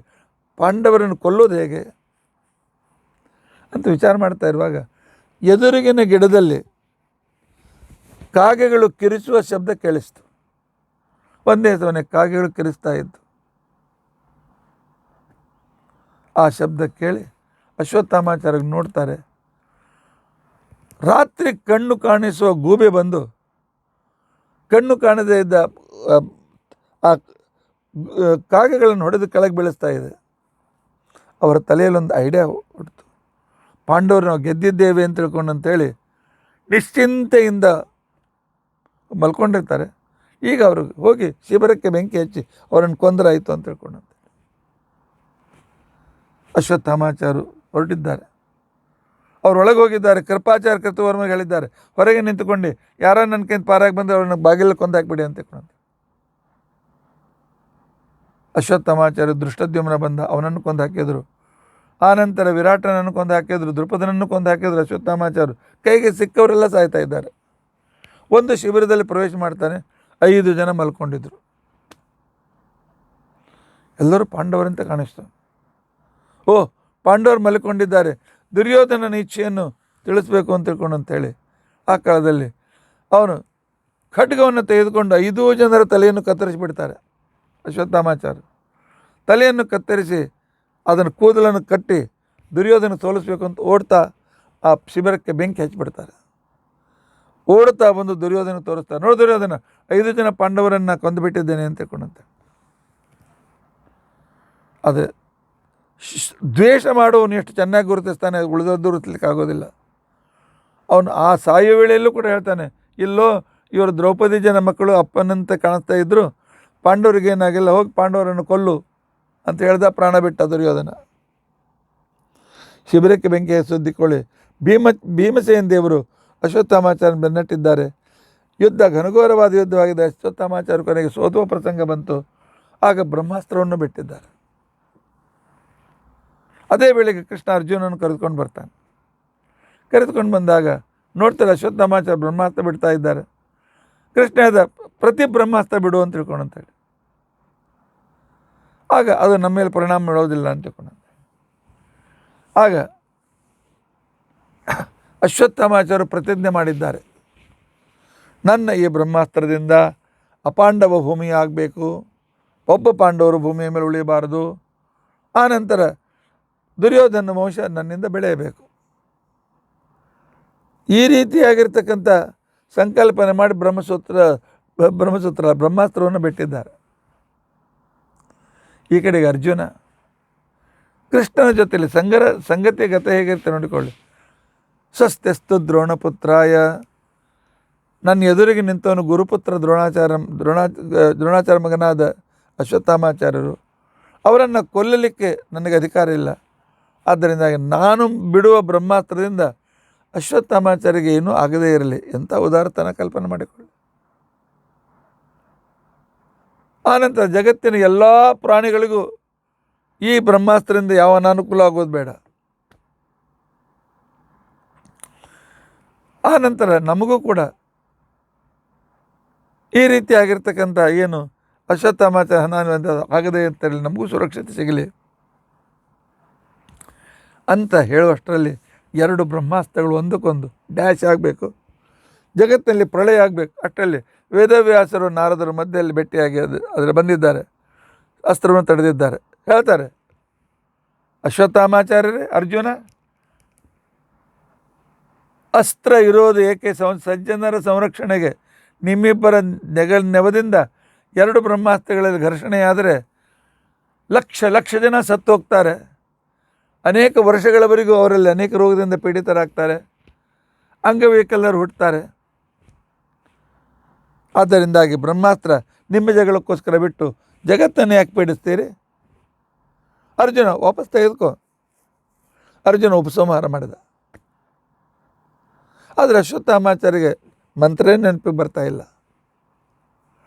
ಪಾಂಡವರನ್ನು ಕೊಲ್ಲೋದು ಹೇಗೆ? ಅಂತ ವಿಚಾರ ಮಾಡ್ತಾ ಇರುವಾಗ ಎದುರಿಗಿನ ಗಿಡದಲ್ಲಿ ಕಾಗೆಗಳು ಕಿರಿಸುವ ಶಬ್ದ ಕೇಳಿಸ್ತು. ಒಂದೇ ಸಮನೆ ಕಾಗೆಗಳು ಕಿರಿಸ್ತಾ ಇತ್ತು. ಆ ಶಬ್ದ ಕೇಳಿ ಅಶ್ವತ್ಥಾಮಾಚಾರ್ಯ ನೋಡ್ತಾರೆ. ರಾತ್ರಿ ಕಣ್ಣು ಕಾಣಿಸುವ ಗೂಬೆ ಬಂದು ಕಣ್ಣು ಕಾಣದೇ ಇದ್ದ ಆ ಕಾಗೆಗಳನ್ನು ಹೊಡೆದು ಕೆಳಗೆ ಬೀಳಿಸ್ತಾ ಇದೆ. ಅವರ ತಲೆಯಲ್ಲೊಂದು ಐಡಿಯಾ ಹೊಡ್ತು. ಪಾಂಡವರು ನಾವು ಗೆದ್ದಿದ್ದೇವೆ ಅಂತ ತಿಳ್ಕೊಂಡಂತೇಳಿ ನಿಶ್ಚಿಂತೆಯಿಂದ ಮಲ್ಕೊಂಡಿರ್ತಾರೆ. ಈಗ ಅವರು ಹೋಗಿ ಶಿಬಿರಕ್ಕೆ ಬೆಂಕಿ ಹಚ್ಚಿ ಅವರನ್ನು ಕೊಂದರಾಯಿತು ಅಂತ ತಿಳ್ಕೊಂಡಂತೆ ಅಶ್ವತ್ಥಾಮಾಚಾರ್ಯರು ಹೊರಟಿದ್ದಾರೆ. ಅವರೊಳಗೆ ಹೋಗಿದ್ದಾರೆ. ಕೃಪಾಚಾರ್ಯ ಕೃತವರ್ಮಗೆ ಹೇಳಿದ್ದಾರೆ, ಹೊರಗೆ ನಿಂತುಕೊಂಡು ಯಾರ ನನ್ನ ಕೈಯಿಂದ ಪಾರಾಗಿ ಬಂದರೆ ಅವ್ರನ್ನ ಬಾಗಿಲ ಕೊಂದಾಕ್ಬಿಡಿ ಅಂತ ತಿಳ್ಕೊಂಡಂತೆ. ಅಶ್ವತ್ಥಾಮಾಚಾರ್ಯ ದೃಷ್ಟದ್ಯುಮ್ನ ಬಂದ, ಅವನನ್ನು ಕೊಂದು ಹಾಕಿದರು. ಆನಂತರ ವಿರಾಟನನ್ನು ಕೊಂದು ಹಾಕಿದರು, ದ್ರುಪದನನ್ನು ಕೊಂದು ಹಾಕಿದರು. ಅಶ್ವತ್ಥಾಮಾಚಾರ್ಯರು ಕೈಗೆ ಸಿಕ್ಕವರೆಲ್ಲ ಸಾಯ್ತಾ ಇದ್ದಾರೆ. ಒಂದು ಶಿಬಿರದಲ್ಲಿ ಪ್ರವೇಶ ಮಾಡ್ತಾನೆ. 5 ಜನ ಮಲ್ಕೊಂಡಿದ್ರು. ಎಲ್ಲರೂ ಪಾಂಡವರಂತೆ ಕಾಣಿಸ್ತು. ಓ, ಪಾಂಡವರು ಮಲ್ಕೊಂಡಿದ್ದಾರೆ, ದುರ್ಯೋಧನನ ಇಚ್ಛೆಯನ್ನು ತಿಳಿಸ್ಬೇಕು ಅಂತ ತಿಳ್ಕೊಂಡಂತೇಳಿ ಆ ಕಾಲದಲ್ಲಿ ಅವನು ಖಡ್ಗವನ್ನು ತೆಗೆದುಕೊಂಡು 5 ಜನರ ತಲೆಯನ್ನು ಕತ್ತರಿಸಿಬಿಡ್ತಾರೆ. ಅಶ್ವತ್ಥಾಮಾಚಾರ್ಯ ತಲೆಯನ್ನು ಕತ್ತರಿಸಿ ಅದನ್ನು ಕೂದಲನ್ನು ಕಟ್ಟಿ ದುರ್ಯೋಧನ ಸೋಲಿಸ್ಬೇಕು ಅಂತ ಓಡ್ತಾ ಆ ಶಿಬಿರಕ್ಕೆ ಬೆಂಕಿ ಹಚ್ಚಿಬಿಡ್ತಾರೆ. ಓಡ್ತಾ ಬಂದು ದುರ್ಯೋಧನ ತೋರಿಸ್ತಾರೆ, ನೋಡಿ ದುರ್ಯೋಧನ 5 ಜನ ಪಾಂಡವರನ್ನು ಕೊಂದುಬಿಟ್ಟಿದ್ದೇನೆ ಅಂತ ತಿಳ್ಕೊಂಡಂತೆ. ಅದೇ ದ್ವೇಷ ಮಾಡುವವನು ಎಷ್ಟು ಚೆನ್ನಾಗಿ ಗುರುತಿಸ್ತಾನೆ, ಉಳಿದದ್ದು ಗುರುತಿಸ್ಲಿಕ್ಕಾಗೋದಿಲ್ಲ. ಅವನು ಆ ಸಾಯುವ ವೇಳೆಯಲ್ಲೂ ಕೂಡ ಹೇಳ್ತಾನೆ, ಇಲ್ಲೋ ಇವರು ದ್ರೌಪದಿ ಜನ ಮಕ್ಕಳು ಅಪ್ಪನಂತೆ ಕಾಣಿಸ್ತಾ ಇದ್ದರು, ಪಾಂಡವರಿಗೇನಾಗಿಲ್ಲ, ಹೋಗಿ ಪಾಂಡವರನ್ನು ಕೊಲ್ಲು ಅಂತ ಹೇಳ್ದ. ಪ್ರಾಣ ಬಿಟ್ಟ ದುರ್ಯೋಧನ. ಶಿಬಿರಕ್ಕೆ ಬೆಂಕಿ ಸುದ್ದಿಕೊಳ್ಳಿ ಭೀಮಸೇನ ದೇವರು ಅಶ್ವತ್ಥಾಮಾಚಾರ್ಯ ಬೆನ್ನಟ್ಟಿದ್ದಾರೆ. ಯುದ್ಧ ಘನಘೋರವಾದ ಯುದ್ಧವಾಗಿದೆ. ಅಶ್ವತ್ಥಾಮಾಚಾರ್ಯ ಕೊನೆಗೆ ಸೋತುವ ಪ್ರಸಂಗ ಬಂತು. ಆಗ ಬ್ರಹ್ಮಾಸ್ತ್ರವನ್ನು ಬಿಟ್ಟಿದ್ದಾರೆ. ಅದೇ ವೇಳೆಗೆ ಕೃಷ್ಣ ಅರ್ಜುನನ್ನು ಕರೆದುಕೊಂಡು ಬರ್ತಾನೆ. ಕರೆದುಕೊಂಡು ಬಂದಾಗ ನೋಡ್ತಾರೆ ಅಶ್ವತ್ಥಾಮಾಚಾರ್ಯ ಬ್ರಹ್ಮಾಸ್ತ್ರ ಬಿಡ್ತಾ ಇದ್ದಾರೆ. ಕೃಷ್ಣ ಹೇಳ್ದ, ಪ್ರತಿ ಬ್ರಹ್ಮಾಸ್ತ್ರ ಬಿಡು ಅಂತ ತಿಳ್ಕೊಂಡಂತೇಳಿ. ಆಗ ಅದು ನಮ್ಮ ಮೇಲೆ ಪರಿಣಾಮ ಬೀಳೋದಿಲ್ಲ ಅಂತ ತಿಳ್ಕೊಂಡಂತೆ. ಆಗ ಅಶ್ವತ್ಥಾಮಾಚಾರ್ಯರು ಪ್ರತಿಜ್ಞೆ ಮಾಡಿದ್ದಾರೆ, ನನ್ನ ಈ ಬ್ರಹ್ಮಾಸ್ತ್ರದಿಂದ ಅಪಾಂಡವ ಭೂಮಿ ಆಗಬೇಕು, ಒಬ್ಬ ಪಾಂಡವರು ಭೂಮಿಯ ಮೇಲೆ ಉಳಿಯಬಾರದು. ಆನಂತರ ದುರ್ಯೋಧನ ವಂಶ ನನ್ನಿಂದ ಬೆಳೆಯಬೇಕು. ಈ ರೀತಿಯಾಗಿರ್ತಕ್ಕಂಥ ಸಂಕಲ್ಪನೆ ಮಾಡಿ ಬ್ರಹ್ಮಾಸ್ತ್ರವನ್ನು ಬಿಟ್ಟಿದ್ದಾರೆ. ಈ ಕಡೆಗೆ ಅರ್ಜುನ ಕೃಷ್ಣನ ಜೊತೆಯಲ್ಲಿ ಸಂಗತಿಯ ಗತೆ ಹೇಗಿರುತ್ತೆ ನೋಡಿಕೊಳ್ಳಿ. ಸ್ವಸ್ತ್ಯಸ್ತು ದ್ರೋಣಪುತ್ರಾಯ, ನನ್ನ ಎದುರಿಗೆ ನಿಂತವನು ಗುರುಪುತ್ರ ದ್ರೋಣಾಚಾರ್ಯ ಮಗನಾದ ಅಶ್ವತ್ಥಾಮಾಚಾರ್ಯರು. ಅವರನ್ನು ಕೊಲ್ಲಲಿಕ್ಕೆ ನನಗೆ ಅಧಿಕಾರ ಇಲ್ಲ. ಆದ್ದರಿಂದ ನಾನು ಬಿಡುವ ಬ್ರಹ್ಮಾಸ್ತ್ರದಿಂದ ಅಶ್ವತ್ಥಾಮಾಚಾರ್ಯರಿಗೆ ಏನೂ ಆಗದೇ ಇರಲಿ. ಎಂಥ ಉದಾರತನ ಕಲ್ಪನೆ ಮಾಡಿಕೊಳ್ಳಿ. ಆನಂತರ ಜಗತ್ತಿನ ಎಲ್ಲ ಪ್ರಾಣಿಗಳಿಗೂ ಈ ಬ್ರಹ್ಮಾಸ್ತ್ರದಿಂದ ಯಾವ ಅನಾನುಕೂಲ ಆಗೋದು ಬೇಡ. ಆನಂತರ ನಮಗೂ ಕೂಡ ಈ ರೀತಿ ಆಗಿರ್ತಕ್ಕಂಥ ಏನು ಅಶ್ವತ್ಥಾಮಾಚಾರ್ಯ ಹನಾನು ಆಗದೆ ಅಂತೇಳಿ ನಮಗೂ ಸುರಕ್ಷತೆ ಸಿಗಲಿ ಅಂತ ಹೇಳುವಷ್ಟರಲ್ಲಿ 2 ಬ್ರಹ್ಮಾಸ್ತ್ರಗಳು ಒಂದಕ್ಕೊಂದು ಡ್ಯಾಶ್ ಆಗಬೇಕು. ಜಗತ್ತಿನಲ್ಲಿ ಪ್ರಳಯ ಆಗಬೇಕು. ಅಷ್ಟರಲ್ಲಿ ವೇದವ್ಯಾಸರು ನಾರದರು ಮಧ್ಯದಲ್ಲಿ ಭೇಟಿಯಾಗಿ ಅದರ ಬಂದಿದ್ದಾರೆ, ಅಸ್ತ್ರವನ್ನು ತಡೆದಿದ್ದಾರೆ. ಹೇಳ್ತಾರೆ, ಅಶ್ವತ್ಥಾಮಾಚಾರ್ಯರೇ, ಅರ್ಜುನ, ಅಸ್ತ್ರ ಇರೋದು ಏಕೆ? ಸಜ್ಜನರ ಸಂರಕ್ಷಣೆಗೆ. ನಿಮ್ಮಿಬ್ಬರ ನೆವದಿಂದ 2 ಬ್ರಹ್ಮಾಸ್ತ್ರಗಳಲ್ಲಿ ಘರ್ಷಣೆಯಾದರೆ ಲಕ್ಷ ಜನ ಸತ್ತು ಹೋಗ್ತಾರೆ. ಅನೇಕ ವರ್ಷಗಳವರೆಗೂ ಅವರಲ್ಲಿ ಅನೇಕ ರೋಗದಿಂದ ಪೀಡಿತರಾಗ್ತಾರೆ, ಅಂಗವೈಕಲ್ಯರು ಹುಟ್ಟುತ್ತಾರೆ. ಆದ್ದರಿಂದಾಗಿ ಬ್ರಹ್ಮಾಸ್ತ್ರ ನಿಮ್ಮ ಜಗಳಕ್ಕೋಸ್ಕರ ಬಿಟ್ಟು ಜಗತ್ತನ್ನು ಯಾಕೆ ಪೀಡಿಸ್ತೀರಿ? ಅರ್ಜುನ ವಾಪಸ್ ತೆಗೆದುಕೋ. ಅರ್ಜುನ ಉಪಸಂಹಾರ ಮಾಡಿದ. ಆದರೆ ಅಶ್ವತ್ಥಾಮಾಚಾರ್ಯರಿಗೆ ಮಂತ್ರೇ ನೆನಪಿಗೆ ಬರ್ತಾ ಇಲ್ಲ.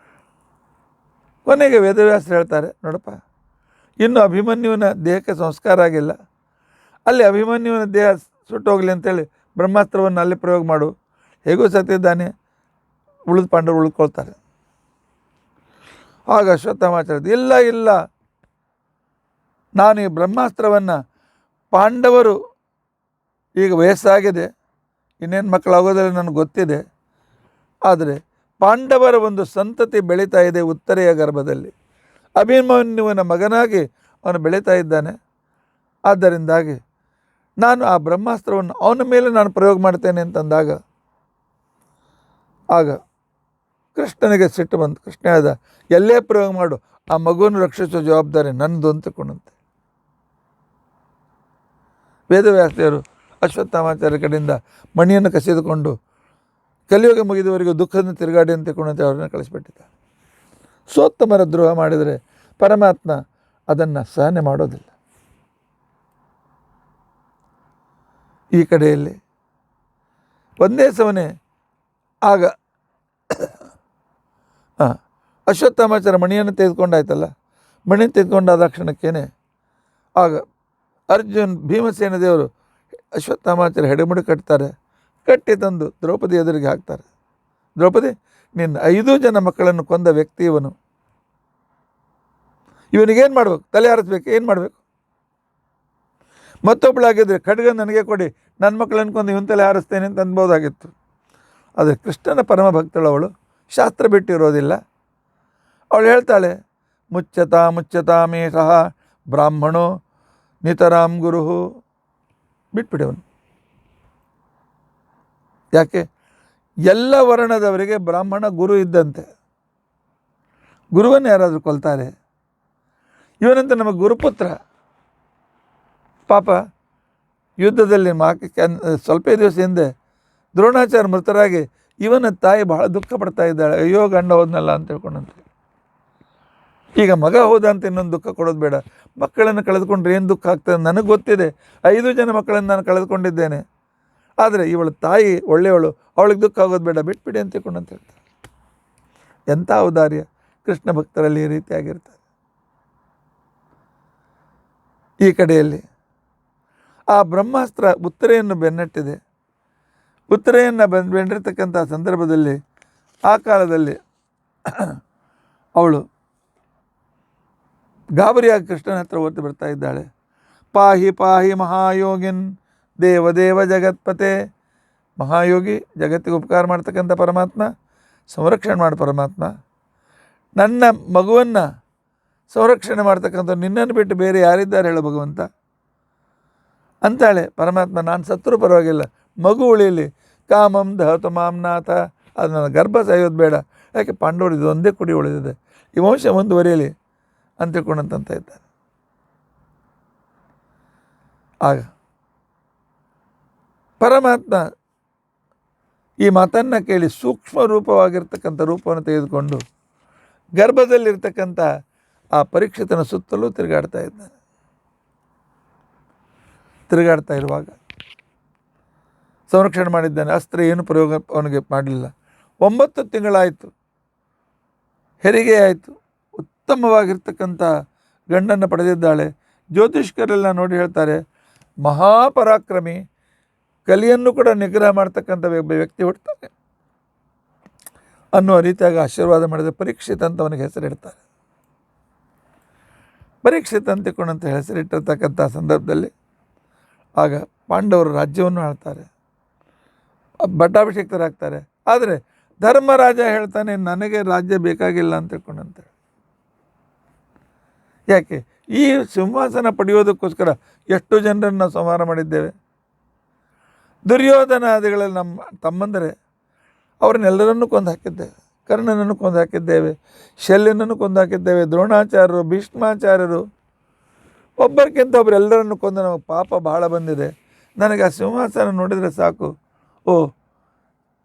ಕೊನೆಗೆ ವೇದವ್ಯಾಸರು ಹೇಳ್ತಾರೆ, ನೋಡಪ್ಪ, ಇನ್ನು ಅಭಿಮನ್ಯುವಿನ ದೇಹಕ್ಕೆ ಸಂಸ್ಕಾರ ಆಗಿಲ್ಲ, ಅಲ್ಲಿ ಅಭಿಮನ್ಯುವಿನ ದೇಹ ಸುಟ್ಟೋಗಲಿ ಅಂತೇಳಿ ಬ್ರಹ್ಮಾಸ್ತ್ರವನ್ನು ಅಲ್ಲಿ ಪ್ರಯೋಗ ಮಾಡು. ಹೇಗೂ ಸತ್ತಿದ್ದಾನೆ, ಉಳಿದ ಪಾಂಡವರು ಉಳ್ಕೊಳ್ತಾರೆ. ಆಗ ಅಶ್ವತ್ಥಾಮಾಚಾರ್ಯ, ಇಲ್ಲ, ನಾನು ಈ ಬ್ರಹ್ಮಾಸ್ತ್ರವನ್ನು ಪಾಂಡವರು ಈಗ ವಯಸ್ಸಾಗಿದೆ, ಇನ್ನೇನು ಮಕ್ಕಳಾಗೋದಿಲ್ಲ ನನಗೆ ಗೊತ್ತಿದೆ. ಆದರೆ ಪಾಂಡವರ ಒಂದು ಸಂತತಿ ಬೆಳೀತಾ ಇದೆ ಉತ್ತರೆಯ ಗರ್ಭದಲ್ಲಿ. ಅಭಿಮನ್ಯುವಿನ ಮಗನಾಗಿ ಅವನು ಬೆಳೀತಾ ಇದ್ದಾನೆ. ಆದ್ದರಿಂದಾಗಿ ನಾನು ಆ ಬ್ರಹ್ಮಾಸ್ತ್ರವನ್ನು ಅವನ ಮೇಲೆ ನಾನು ಪ್ರಯೋಗ ಮಾಡ್ತೇನೆ ಅಂತಂದಾಗ ಆಗ ಕೃಷ್ಣನಿಗೆ ಸಿಟ್ಟು ಬಂತು. ಕೃಷ್ಣ ಹೇಳ್ದ, ಎಲ್ಲೇ ಪ್ರಯೋಗ ಮಾಡು, ಆ ಮಗುವನ್ನು ರಕ್ಷಿಸುವ ಜವಾಬ್ದಾರಿ ನನ್ನದು ಅಂತಕೊಂಡಂತೆ. ವೇದವ್ಯಾಸರು ಅಶ್ವತ್ಥಾಮಾಚಾರ್ಯ ಕಡೆಯಿಂದ ಮಣಿಯನ್ನು ಕಸಿದುಕೊಂಡು ಕಲಿಯುಗ ಮುಗಿದವರೆಗೂ ದುಃಖದಿಂದ ತಿರುಗಾಡಿ ಅಂತಕೊಂಡಂತೆ ಅವ್ರನ್ನ ಕಳಿಸ್ಬಿಟ್ಟಿದ್ದ. ಸೋತ್ತಮರ ದ್ರೋಹ ಮಾಡಿದರೆ ಪರಮಾತ್ಮ ಅದನ್ನು ಸಹನೆ ಮಾಡೋದಿಲ್ಲ. ಈ ಕಡೆಯಲ್ಲಿ ಒಂದೇ ಸಮನೆ ಆಗ ಅಶ್ವತ್ಥಾಮಾಚಾರ ಮಣಿಯನ್ನು ತೆಗೆದುಕೊಂಡಾಯ್ತಲ್ಲ, ಮಣಿ ತೆಗೆದುಕೊಂಡಾದ ಕ್ಷಣಕ್ಕೇನೆ ಆಗ ಅರ್ಜುನ್ ಭೀಮಸೇನ ದೇವರು ಅಶ್ವತ್ಥಾಮಾಚಾರ್ಯ ಹೆಡೆಮುಡಿ ಕಟ್ತಾರೆ. ಕಟ್ಟಿ ತಂದು ದ್ರೌಪದಿ ಎದುರಿಗೆ ಹಾಕ್ತಾರೆ. ದ್ರೌಪದಿ, ನಿನ್ನ 5 ಜನ ಮಕ್ಕಳನ್ನು ಕೊಂದ ವ್ಯಕ್ತಿ ಇವನು. ಇವನಿಗೇನು ಮಾಡಬೇಕು? ತಲೆ ಹಾರಿಸ್ಬೇಕು. ಏನು ಮಾಡಬೇಕು? ಮತ್ತೊಬ್ಬಳಾಗಿದ್ದರೆ ಖಡ್ಗ ನನಗೆ ಕೊಡಿ, ನನ್ನ ಮಕ್ಕಳನ್ನು ಕೊಂದು ಇವನ ತಲೆ ಹಾರಿಸ್ತೇನೆ ಅಂತ ಅನ್ಬೋದಾಗಿತ್ತು. ಆದರೆ ಕೃಷ್ಣನ ಪರಮ ಭಕ್ತಳವಳು, ಶಾಸ್ತ್ರ ಬಿಟ್ಟಿರೋದಿಲ್ಲ. ಅವಳು ಹೇಳ್ತಾಳೆ, ಮುಚ್ಚತಾಮೇ ಸಹ ಬ್ರಾಹ್ಮಣೋ ನಿತರಾಂ ಗುರು. ಬಿಟ್ಬಿಡವನು. ಯಾಕೆ? ಎಲ್ಲ ವರ್ಣದವರಿಗೆ ಬ್ರಾಹ್ಮಣ ಗುರು ಇದ್ದಂತೆ. ಗುರುವನ್ನು ಯಾರಾದರೂ ಕೊಲ್ತಾರೆ? ಇವನಂತ ನಮಗೆ ಗುರುಪುತ್ರ. ಪಾಪ ಯುದ್ಧದಲ್ಲಿ ಸ್ವಲ್ಪ ದಿವಸ ಹಿಂದೆ ದ್ರೋಣಾಚಾರ್ಯ ಮೃತರಾಗಿ ಇವನ ತಾಯಿ ಬಹಳ ದುಃಖ ಪಡ್ತಾ ಇದ್ದಾಳೆ. ಅಯ್ಯೋ, ಗಂಡ ಹೋದ್ನಲ್ಲ ಅಂತ ಹೇಳ್ಕೊಂಡಂತೆ. ಈಗ ಮಗ ಹೋದ ಅಂತ ಇನ್ನೊಂದು ದುಃಖ ಕೊಡೋದು ಬೇಡ. ಮಕ್ಕಳನ್ನು ಕಳೆದುಕೊಂಡ್ರೆ ಏನು ದುಃಖ ಆಗ್ತದೆ ನನಗೆ ಗೊತ್ತಿದೆ. 5 ಜನ ಮಕ್ಕಳನ್ನು ನಾನು ಕಳೆದುಕೊಂಡಿದ್ದೇನೆ. ಆದರೆ ಇವಳು ತಾಯಿ ಒಳ್ಳೆಯವಳು, ಅವಳಿಗೆ ದುಃಖ ಆಗೋದು ಬೇಡ, ಬಿಟ್ಬಿಡಿ ಅಂತ ತಿಳ್ಕೊಂಡಂತ ಹೇಳ್ತಾರೆ. ಎಂಥ ಔದಾರ್ಯ ಕೃಷ್ಣ ಭಕ್ತರಲ್ಲಿ ಈ ರೀತಿಯಾಗಿರ್ತಾರೆ. ಈ ಕಡೆಯಲ್ಲಿ ಆ ಬ್ರಹ್ಮಾಸ್ತ್ರ ಉತ್ತರೆಯನ್ನು ಬೆನ್ನಟ್ಟಿದೆ. ಉತ್ತರೆಯನ್ನು ಬೆನ್ನಟ್ಟಿರ್ತಕ್ಕಂಥ ಸಂದರ್ಭದಲ್ಲಿ ಆ ಕಾಲದಲ್ಲಿ ಅವಳು ಗಾಬರಿಯಾಗಿ ಕೃಷ್ಣನ ಹತ್ರ ಓದಿ ಬರ್ತಾ ಇದ್ದಾಳೆ. ಪಾಹಿ ಪಾಹಿ ಮಹಾಯೋಗಿನ್ ದೇವದೇವ ಜಗತ್ಪತೆ. ಮಹಾಯೋಗಿ, ಜಗತ್ತಿಗೆ ಉಪಕಾರ ಮಾಡ್ತಕ್ಕಂಥ ಪರಮಾತ್ಮ, ಸಂರಕ್ಷಣೆ ಮಾಡಿ ಪರಮಾತ್ಮ. ನನ್ನ ಮಗುವನ್ನು ಸಂರಕ್ಷಣೆ ಮಾಡ್ತಕ್ಕಂಥ ನಿನ್ನನ್ನು ಬಿಟ್ಟು ಬೇರೆ ಯಾರಿದ್ದಾರೆ ಹೇಳೋ ಭಗವಂತ ಅಂತಾಳೆ. ಪರಮಾತ್ಮ, ನಾನು ಸತ್ತರೂ ಪರವಾಗಿಲ್ಲ, ಮಗು ಉಳಿಯಲಿ. ಕಾಮಂ ದಹತು ಮಾಂನಾಥ. ಅದು ನನ್ನ ಗರ್ಭ ಸಾಯೋದು ಬೇಡ. ಯಾಕೆ? ಪಾಂಡವರು ಇದು ಒಂದೇ ಕುಡಿ ಉಳಿದಿದೆ, ಈ ವಂಶ ಮುಂದುವರಿಯಲಿ ಅಂತ ತಿಳ್ಕೊಂಡಂತ ಇದ್ದಾರೆ. ಆಗ ಪರಮಾತ್ಮ ಈ ಮಾತನ್ನು ಕೇಳಿ ಸೂಕ್ಷ್ಮ ರೂಪವಾಗಿರ್ತಕ್ಕಂಥ ರೂಪವನ್ನು ತೆಗೆದುಕೊಂಡು ಗರ್ಭದಲ್ಲಿರ್ತಕ್ಕಂಥ ಆ ಪರೀಕ್ಷಿತನ ಸುತ್ತಲೂ ತಿರುಗಾಡ್ತಾ ಇದ್ದಾನೆ. ತಿರುಗಾಡ್ತಾ ಇರುವಾಗ ಸಂರಕ್ಷಣೆ ಮಾಡಿದ್ದಾನೆ. ಅಸ್ತ್ರ ಏನು ಪ್ರಯೋಗ ಅವನಿಗೆ ಮಾಡಲಿಲ್ಲ. 9 ತಿಂಗಳಾಯಿತು, ಹೆರಿಗೆ ಆಯಿತು. ಉತ್ತಮವಾಗಿರ್ತಕ್ಕಂಥ ಗಂಡನ್ನು ಪಡೆದಿದ್ದಾಳೆ. ಜ್ಯೋತಿಷ್ಕರೆಲ್ಲ ನೋಡಿ ಹೇಳ್ತಾರೆ, ಮಹಾಪರಾಕ್ರಮಿ, ಕಲಿಯನ್ನು ಕೂಡ ನಿಗ್ರಹ ಮಾಡ್ತಕ್ಕಂಥ ವ್ಯಕ್ತಿ ಹುಡ್ತಾನೆ ಅನ್ನುವ ರೀತಿಯಾಗಿ ಆಶೀರ್ವಾದ ಮಾಡಿದ. ಪರೀಕ್ಷಿತ್ ಅಂತ ಅವನಿಗೆ ಹೆಸರಿಡ್ತಾರೆ. ಪರೀಕ್ಷಿತ್ ಅಂತಿಕೊಂಡಂತ ಹೆಸರಿಟ್ಟಿರ್ತಕ್ಕಂಥ ಸಂದರ್ಭದಲ್ಲಿ ಆಗ ಪಾಂಡವರು ರಾಜ್ಯವನ್ನು ಆಳ್ತಾರೆ, ಭಟ್ಟಾಭಿಷೇಕ್ತರಾಗ್ತಾರೆ. ಆದರೆ ಧರ್ಮರಾಜ ಹೇಳ್ತಾನೆ, ನನಗೆ ರಾಜ್ಯ ಬೇಕಾಗಿಲ್ಲ ಅಂತ ತಿಳ್ಕೊಂಡಂತೆ. ಯಾಕೆ? ಈ ಸಿಂಹಾಸನ ಪಡೆಯೋದಕ್ಕೋಸ್ಕರ ಎಷ್ಟು ಜನರನ್ನು ನಾವು ಸಂಹಾರ ಮಾಡಿದ್ದೇವೆ. ದುರ್ಯೋಧನಾದಿಗಳಲ್ಲಿ ನಮ್ಮ ತಮ್ಮಂದರೆ ಅವ್ರನ್ನೆಲ್ಲರನ್ನೂ ಕೊಂದು ಹಾಕಿದ್ದೇವೆ. ಕರ್ಣನನ್ನು ಕೊಂದು ಹಾಕಿದ್ದೇವೆ, ಶಲ್ಯನನ್ನು ಕೊಂದು ಹಾಕಿದ್ದೇವೆ, ದ್ರೋಣಾಚಾರ್ಯರು, ಭೀಷ್ಮಾಚಾರ್ಯರು, ಒಬ್ಬರಿಗಿಂತ ಒಬ್ಬರು ಎಲ್ಲರನ್ನು ಕೊಂದು ನಮಗೆ ಪಾಪ ಬಹಳ ಬಂದಿದೆ. ನನಗೆ ಆ ಸಿಂಹಾಸನ ನೋಡಿದರೆ ಸಾಕು, ಓ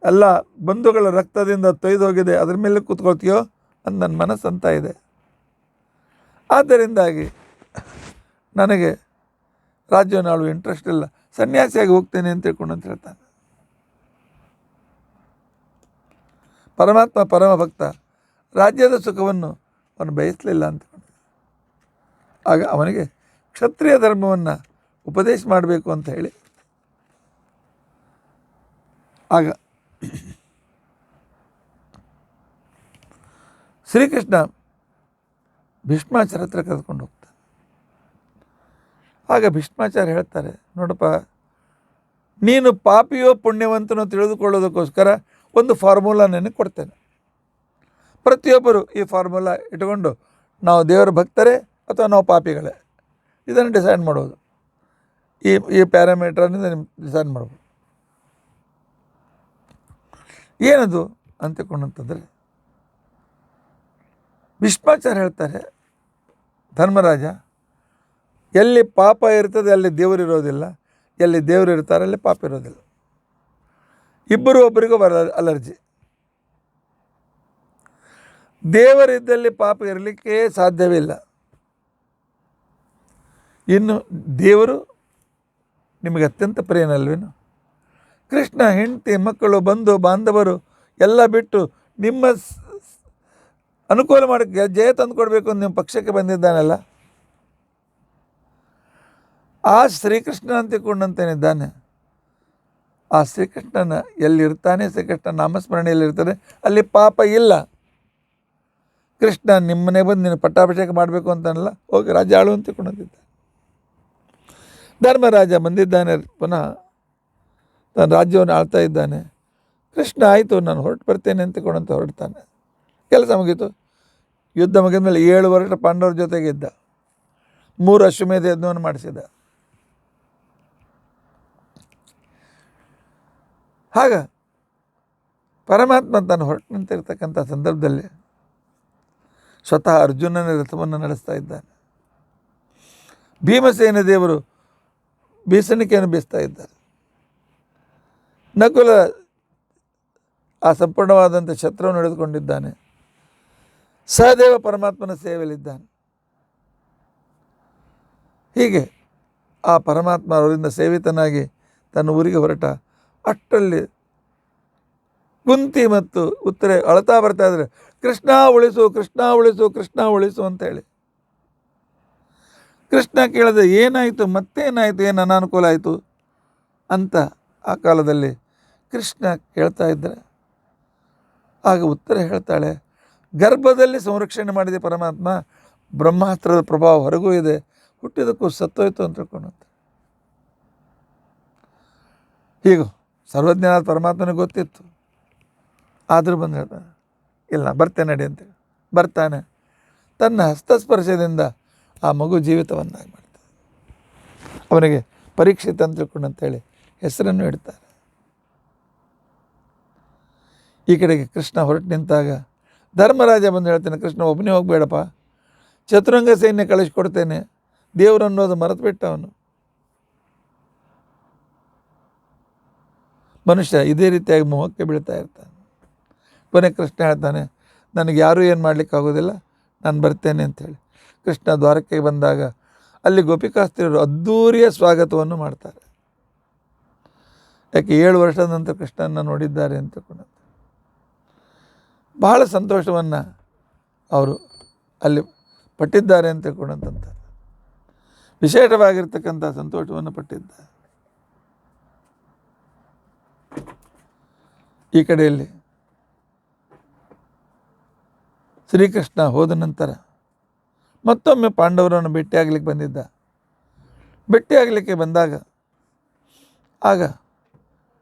ಎಲ್ಲ ಬಂಧುಗಳ ರಕ್ತದಿಂದ ತೊಯ್ದು ಹೋಗಿದೆ, ಅದ್ರ ಮೇಲೆ ಕೂತ್ಕೊಳ್ತೀಯೋ ಅಂತ ನನ್ನ ಮನಸ್ಸಂತ ಇದೆ. ಆದ್ದರಿಂದಾಗಿ ನನಗೆ ರಾಜ್ಯವನ್ನು ಆಳುವ ಇಂಟ್ರೆಸ್ಟ್ ಇಲ್ಲ, ಸನ್ಯಾಸಿಯಾಗಿ ಹೋಗ್ತೇನೆ ಅಂತ ತಿಳ್ಕೊಂಡು ಅಂತ ಹೇಳ್ತಾನೆ. ಪರಮಾತ್ಮ ಪರಮ ಭಕ್ತ, ರಾಜ್ಯದ ಸುಖವನ್ನು ಅವನು ಬಯಸಲಿಲ್ಲ ಅಂತಕೊಂಡು ಆಗ ಅವನಿಗೆ ಕ್ಷತ್ರಿಯ ಧರ್ಮವನ್ನು ಉಪದೇಶ ಮಾಡಬೇಕು ಅಂತ ಹೇಳಿ ಆಗ ಶ್ರೀಕೃಷ್ಣ ಭೀಷ್ಮಾಚಾರ್ಯ ಹತ್ರ ಕರೆದುಕೊಂಡು ಹೋಗ್ತಾನೆ. ಆಗ ಭೀಷ್ಮಾಚಾರ್ಯ ಹೇಳ್ತಾರೆ, ನೋಡಪ್ಪ, ನೀನು ಪಾಪಿಯೋ ಪುಣ್ಯವಂತನೋ ತಿಳಿದುಕೊಳ್ಳೋದಕ್ಕೋಸ್ಕರ ಒಂದು ಫಾರ್ಮುಲಾ ನಿನಗೆ ಕೊಡ್ತೇನೆ. ಪ್ರತಿಯೊಬ್ಬರು ಈ ಫಾರ್ಮುಲಾ ಇಟ್ಕೊಂಡು ನಾವು ದೇವರ ಭಕ್ತರೇ ಅಥವಾ ನಾವು ಪಾಪಿಗಳೇ ಇದನ್ನು ಡಿಸೈಡ್ ಮಾಡೋದು. ಈ ಪ್ಯಾರಾಮೀಟ್ರನಿಂದ ನಿಮ್ಮ ಡಿಸೈಡ್ ಮಾಡ್ಬೋದು. ಏನದು ಅಂತಕೊಂಡಂತಂದರೆ ಭೀಷ್ಮಾಚಾರ್ಯ ಹೇಳ್ತಾರೆ, ಧರ್ಮರಾಜ, ಎಲ್ಲಿ ಪಾಪ ಇರ್ತದೆ ಅಲ್ಲಿ ದೇವರು ಇರೋದಿಲ್ಲ, ಎಲ್ಲಿ ದೇವರು ಇರ್ತಾರೆ ಅಲ್ಲಿ ಪಾಪ ಇರೋದಿಲ್ಲ. ಇಬ್ಬರು ಒಬ್ಬರಿಗೂ ಅಲರ್ಜಿ. ದೇವರಿದ್ದಲ್ಲಿ ಪಾಪ ಇರಲಿಕ್ಕೆ ಸಾಧ್ಯವಿಲ್ಲ. ಇನ್ನು ದೇವರು ನಿಮಗೆ ಅತ್ಯಂತ ಪ್ರಿಯನಲ್ವೇನು? ಕೃಷ್ಣ ಹೆಂಡತಿ ಮಕ್ಕಳು ಬಂಧು ಬಾಂಧವರು ಎಲ್ಲ ಬಿಟ್ಟು ನಿಮ್ಮ ಅನುಕೂಲ ಮಾಡೋಕ್ಕೆ ಜಯ ತಂದುಕೊಡ್ಬೇಕು ಅಂತ ನಿಮ್ಮ ಪಕ್ಷಕ್ಕೆ ಬಂದಿದ್ದಾನಲ್ಲ, ಆ ಶ್ರೀಕೃಷ್ಣ ಅಂತಿಕೊಂಡಂತೇನಿದ್ದಾನೆ, ಆ ಶ್ರೀಕೃಷ್ಣನ ಎಲ್ಲಿರ್ತಾನೆ, ಶ್ರೀಕೃಷ್ಣ ನಾಮಸ್ಮರಣೆಯಲ್ಲಿರ್ತಾನೆ, ಅಲ್ಲಿ ಪಾಪ ಇಲ್ಲ. ಕೃಷ್ಣ ನಿಮ್ಮನೆ ಬಂದು ನೀನು ಪಟ್ಟಾಭಿಷೇಕ ಮಾಡಬೇಕು ಅಂತಾನಲ್ಲ, ಹೋಗಿ ರಾಜ್ಯ ಆಳು ಅಂತಿಕೊಂಡಂತಿದ್ದ. ಧರ್ಮರಾಜ ಬಂದಿದ್ದಾನೆ, ಪುನಃ ತನ್ನ ರಾಜ್ಯವನ್ನು ಆಳ್ತಾ ಇದ್ದಾನೆ. ಕೃಷ್ಣ ಆಯಿತು ನಾನು ಹೊರಟು ಬರ್ತೇನೆ ಅಂತಿಕೊಂಡಂತ ಹೊರಡ್ತಾನೆ. ಕೆಲಸ ಮುಗೀತು. ಯುದ್ಧ ಮುಗಿದ ಮೇಲೆ 7 ವರ್ಷ ಪಾಂಡವರ ಜೊತೆಗೆ ಇದ್ದ. 3 ಅಶ್ವಮೇಧ ಯಜ್ಞವನ್ನು ಮಾಡಿಸಿದ. ಆಗ ಪರಮಾತ್ಮ ತಾನು ಹೊರಟು ನಿಂತಿರ್ತಕ್ಕಂಥ ಸಂದರ್ಭದಲ್ಲಿ ಸ್ವತಃ ಅರ್ಜುನನ ರಥವನ್ನು ನಡೆಸ್ತಾ ಇದ್ದಾನೆ. ಭೀಮಸೇನ ದೇವರು ಬೀಸಣಿಕೆಯನ್ನು ಬೀಸ್ತಾ ಇದ್ದಾರೆ. ನಕುಲ ಆ ಸಂಪೂರ್ಣವಾದಂಥ ಶಸ್ತ್ರವನ್ನು ಹಿಡಿದುಕೊಂಡಿದ್ದಾನೆ. ಸಹದೇವ ಪರಮಾತ್ಮನ ಸೇವೆಯಲ್ಲಿದ್ದಾನೆ. ಹೀಗೆ ಆ ಪರಮಾತ್ಮ ಅವರಿಂದ ಸೇವಿತನಾಗಿ ತನ್ನ ಊರಿಗೆ ಹೊರಟ ಅಷ್ಟರಲ್ಲಿ ಕುಂತಿ ಮತ್ತು ಉತ್ತರೆ ಅಳತಾ ಬರ್ತಾ ಇದ್ದಾರೆ, ಕೃಷ್ಣ ಉಳಿಸು, ಕೃಷ್ಣ ಉಳಿಸು, ಕೃಷ್ಣ ಉಳಿಸು ಅಂತೇಳಿ. ಕೃಷ್ಣ ಕೇಳಿದೆ, ಏನಾಯಿತು, ಮತ್ತೇನಾಯಿತು, ಏನು ಅನಾನುಕೂಲ ಆಯಿತು ಅಂತ ಆ ಕಾಲದಲ್ಲಿ ಕೃಷ್ಣ ಕೇಳ್ತಾ ಇದ್ದರೆ, ಆಗ ಉತ್ತರ ಹೇಳ್ತಾಳೆ, ಗರ್ಭದಲ್ಲಿ ಸಂರಕ್ಷಣೆ ಮಾಡಿದೆ ಪರಮಾತ್ಮ, ಬ್ರಹ್ಮಾಸ್ತ್ರದ ಪ್ರಭಾವ ಹೊರಗೂ ಇದೆ, ಹುಟ್ಟಿದಕ್ಕೂ ಸತ್ತೋಯ್ತು ಅಂತ ತಿಳ್ಕೊಂಡಂತೆ. ಹೀಗೂ ಸರ್ವಜ್ಞನಾದ ಪರಮಾತ್ಮನಿಗೆ ಗೊತ್ತಿತ್ತು. ಆದರೂ ಬಂದು ಹೇಳ್ತಾನೆ, ಇಲ್ಲ ಬರ್ತೇನೆ ನಡಿ ಅಂತೇಳಿ ಬರ್ತಾನೆ. ತನ್ನ ಹಸ್ತಸ್ಪರ್ಶದಿಂದ ಆ ಮಗು ಜೀವಿತವನ್ನಾಗಿ ಮಾಡ್ತಾನೆ. ಅವನಿಗೆ ಪರೀಕ್ಷಿತ ಅಂತ ತಿಳ್ಕೊಂಡಂತೇಳಿ ಹೆಸರನ್ನು ಇಡ್ತಾರೆ. ಈ ಕಡೆಗೆ ಕೃಷ್ಣ ಹೊರಟು ನಿಂತಾಗ ಧರ್ಮರಾಜ ಬಂದು ಹೇಳ್ತಾನೆ, ಕೃಷ್ಣ ಒಬ್ಬನೇ ಹೋಗಬೇಡಪ್ಪ, ಚತುರಂಗ ಸೈನ್ಯ ಕಳಿಸ್ಕೊಡ್ತೇನೆ. ದೇವರನ್ನೋದು ಮರೆತು ಬಿಟ್ಟ ಅವನು. ಮನುಷ್ಯ ಇದೇ ರೀತಿಯಾಗಿ ಮೋಹಕ್ಕೆ ಬೀಳ್ತಾ ಇರ್ತಾನೆ. ಕೊನೆ ಕೃಷ್ಣ ಹೇಳ್ತಾನೆ, ನನಗೆ ಯಾರೂ ಏನು ಮಾಡಲಿಕ್ಕಾಗೋದಿಲ್ಲ, ನಾನು ಬರ್ತೇನೆ ಅಂಥೇಳಿ. ಕೃಷ್ಣ ದ್ವಾರಕ್ಕೆ ಬಂದಾಗ ಅಲ್ಲಿ ಗೋಪಿಕಾಸ್ತ್ರೀಯರು ಅದ್ಧೂರಿಯ ಸ್ವಾಗತವನ್ನು ಮಾಡ್ತಾರೆ. ಯಾಕೆ 7 ವರ್ಷದ ನಂತರ ಕೃಷ್ಣನ ನೋಡಿದ್ದಾರೆ ಅಂತ ತಿಳ್ಕೊಂಡಂತೆ ಬಹಳ ಸಂತೋಷವನ್ನು ಅವರು ಅಲ್ಲಿ ಪಟ್ಟಿದ್ದಾರೆ ಅಂತ ತಿಳ್ಕೊಂಡಂತ ವಿಶೇಷವಾಗಿರ್ತಕ್ಕಂಥ ಸಂತೋಷವನ್ನು ಪಟ್ಟಿದ್ದಾರೆ. ಈ ಕಡೆಯಲ್ಲಿ ಶ್ರೀಕೃಷ್ಣ ಹೋದ ನಂತರ ಮತ್ತೊಮ್ಮೆ ಪಾಂಡವರನ್ನು ಭೇಟಿಯಾಗಲಿಕ್ಕೆ ಬಂದಿದ್ದ. ಭೇಟಿಯಾಗಲಿಕ್ಕೆ ಬಂದಾಗ ಆಗ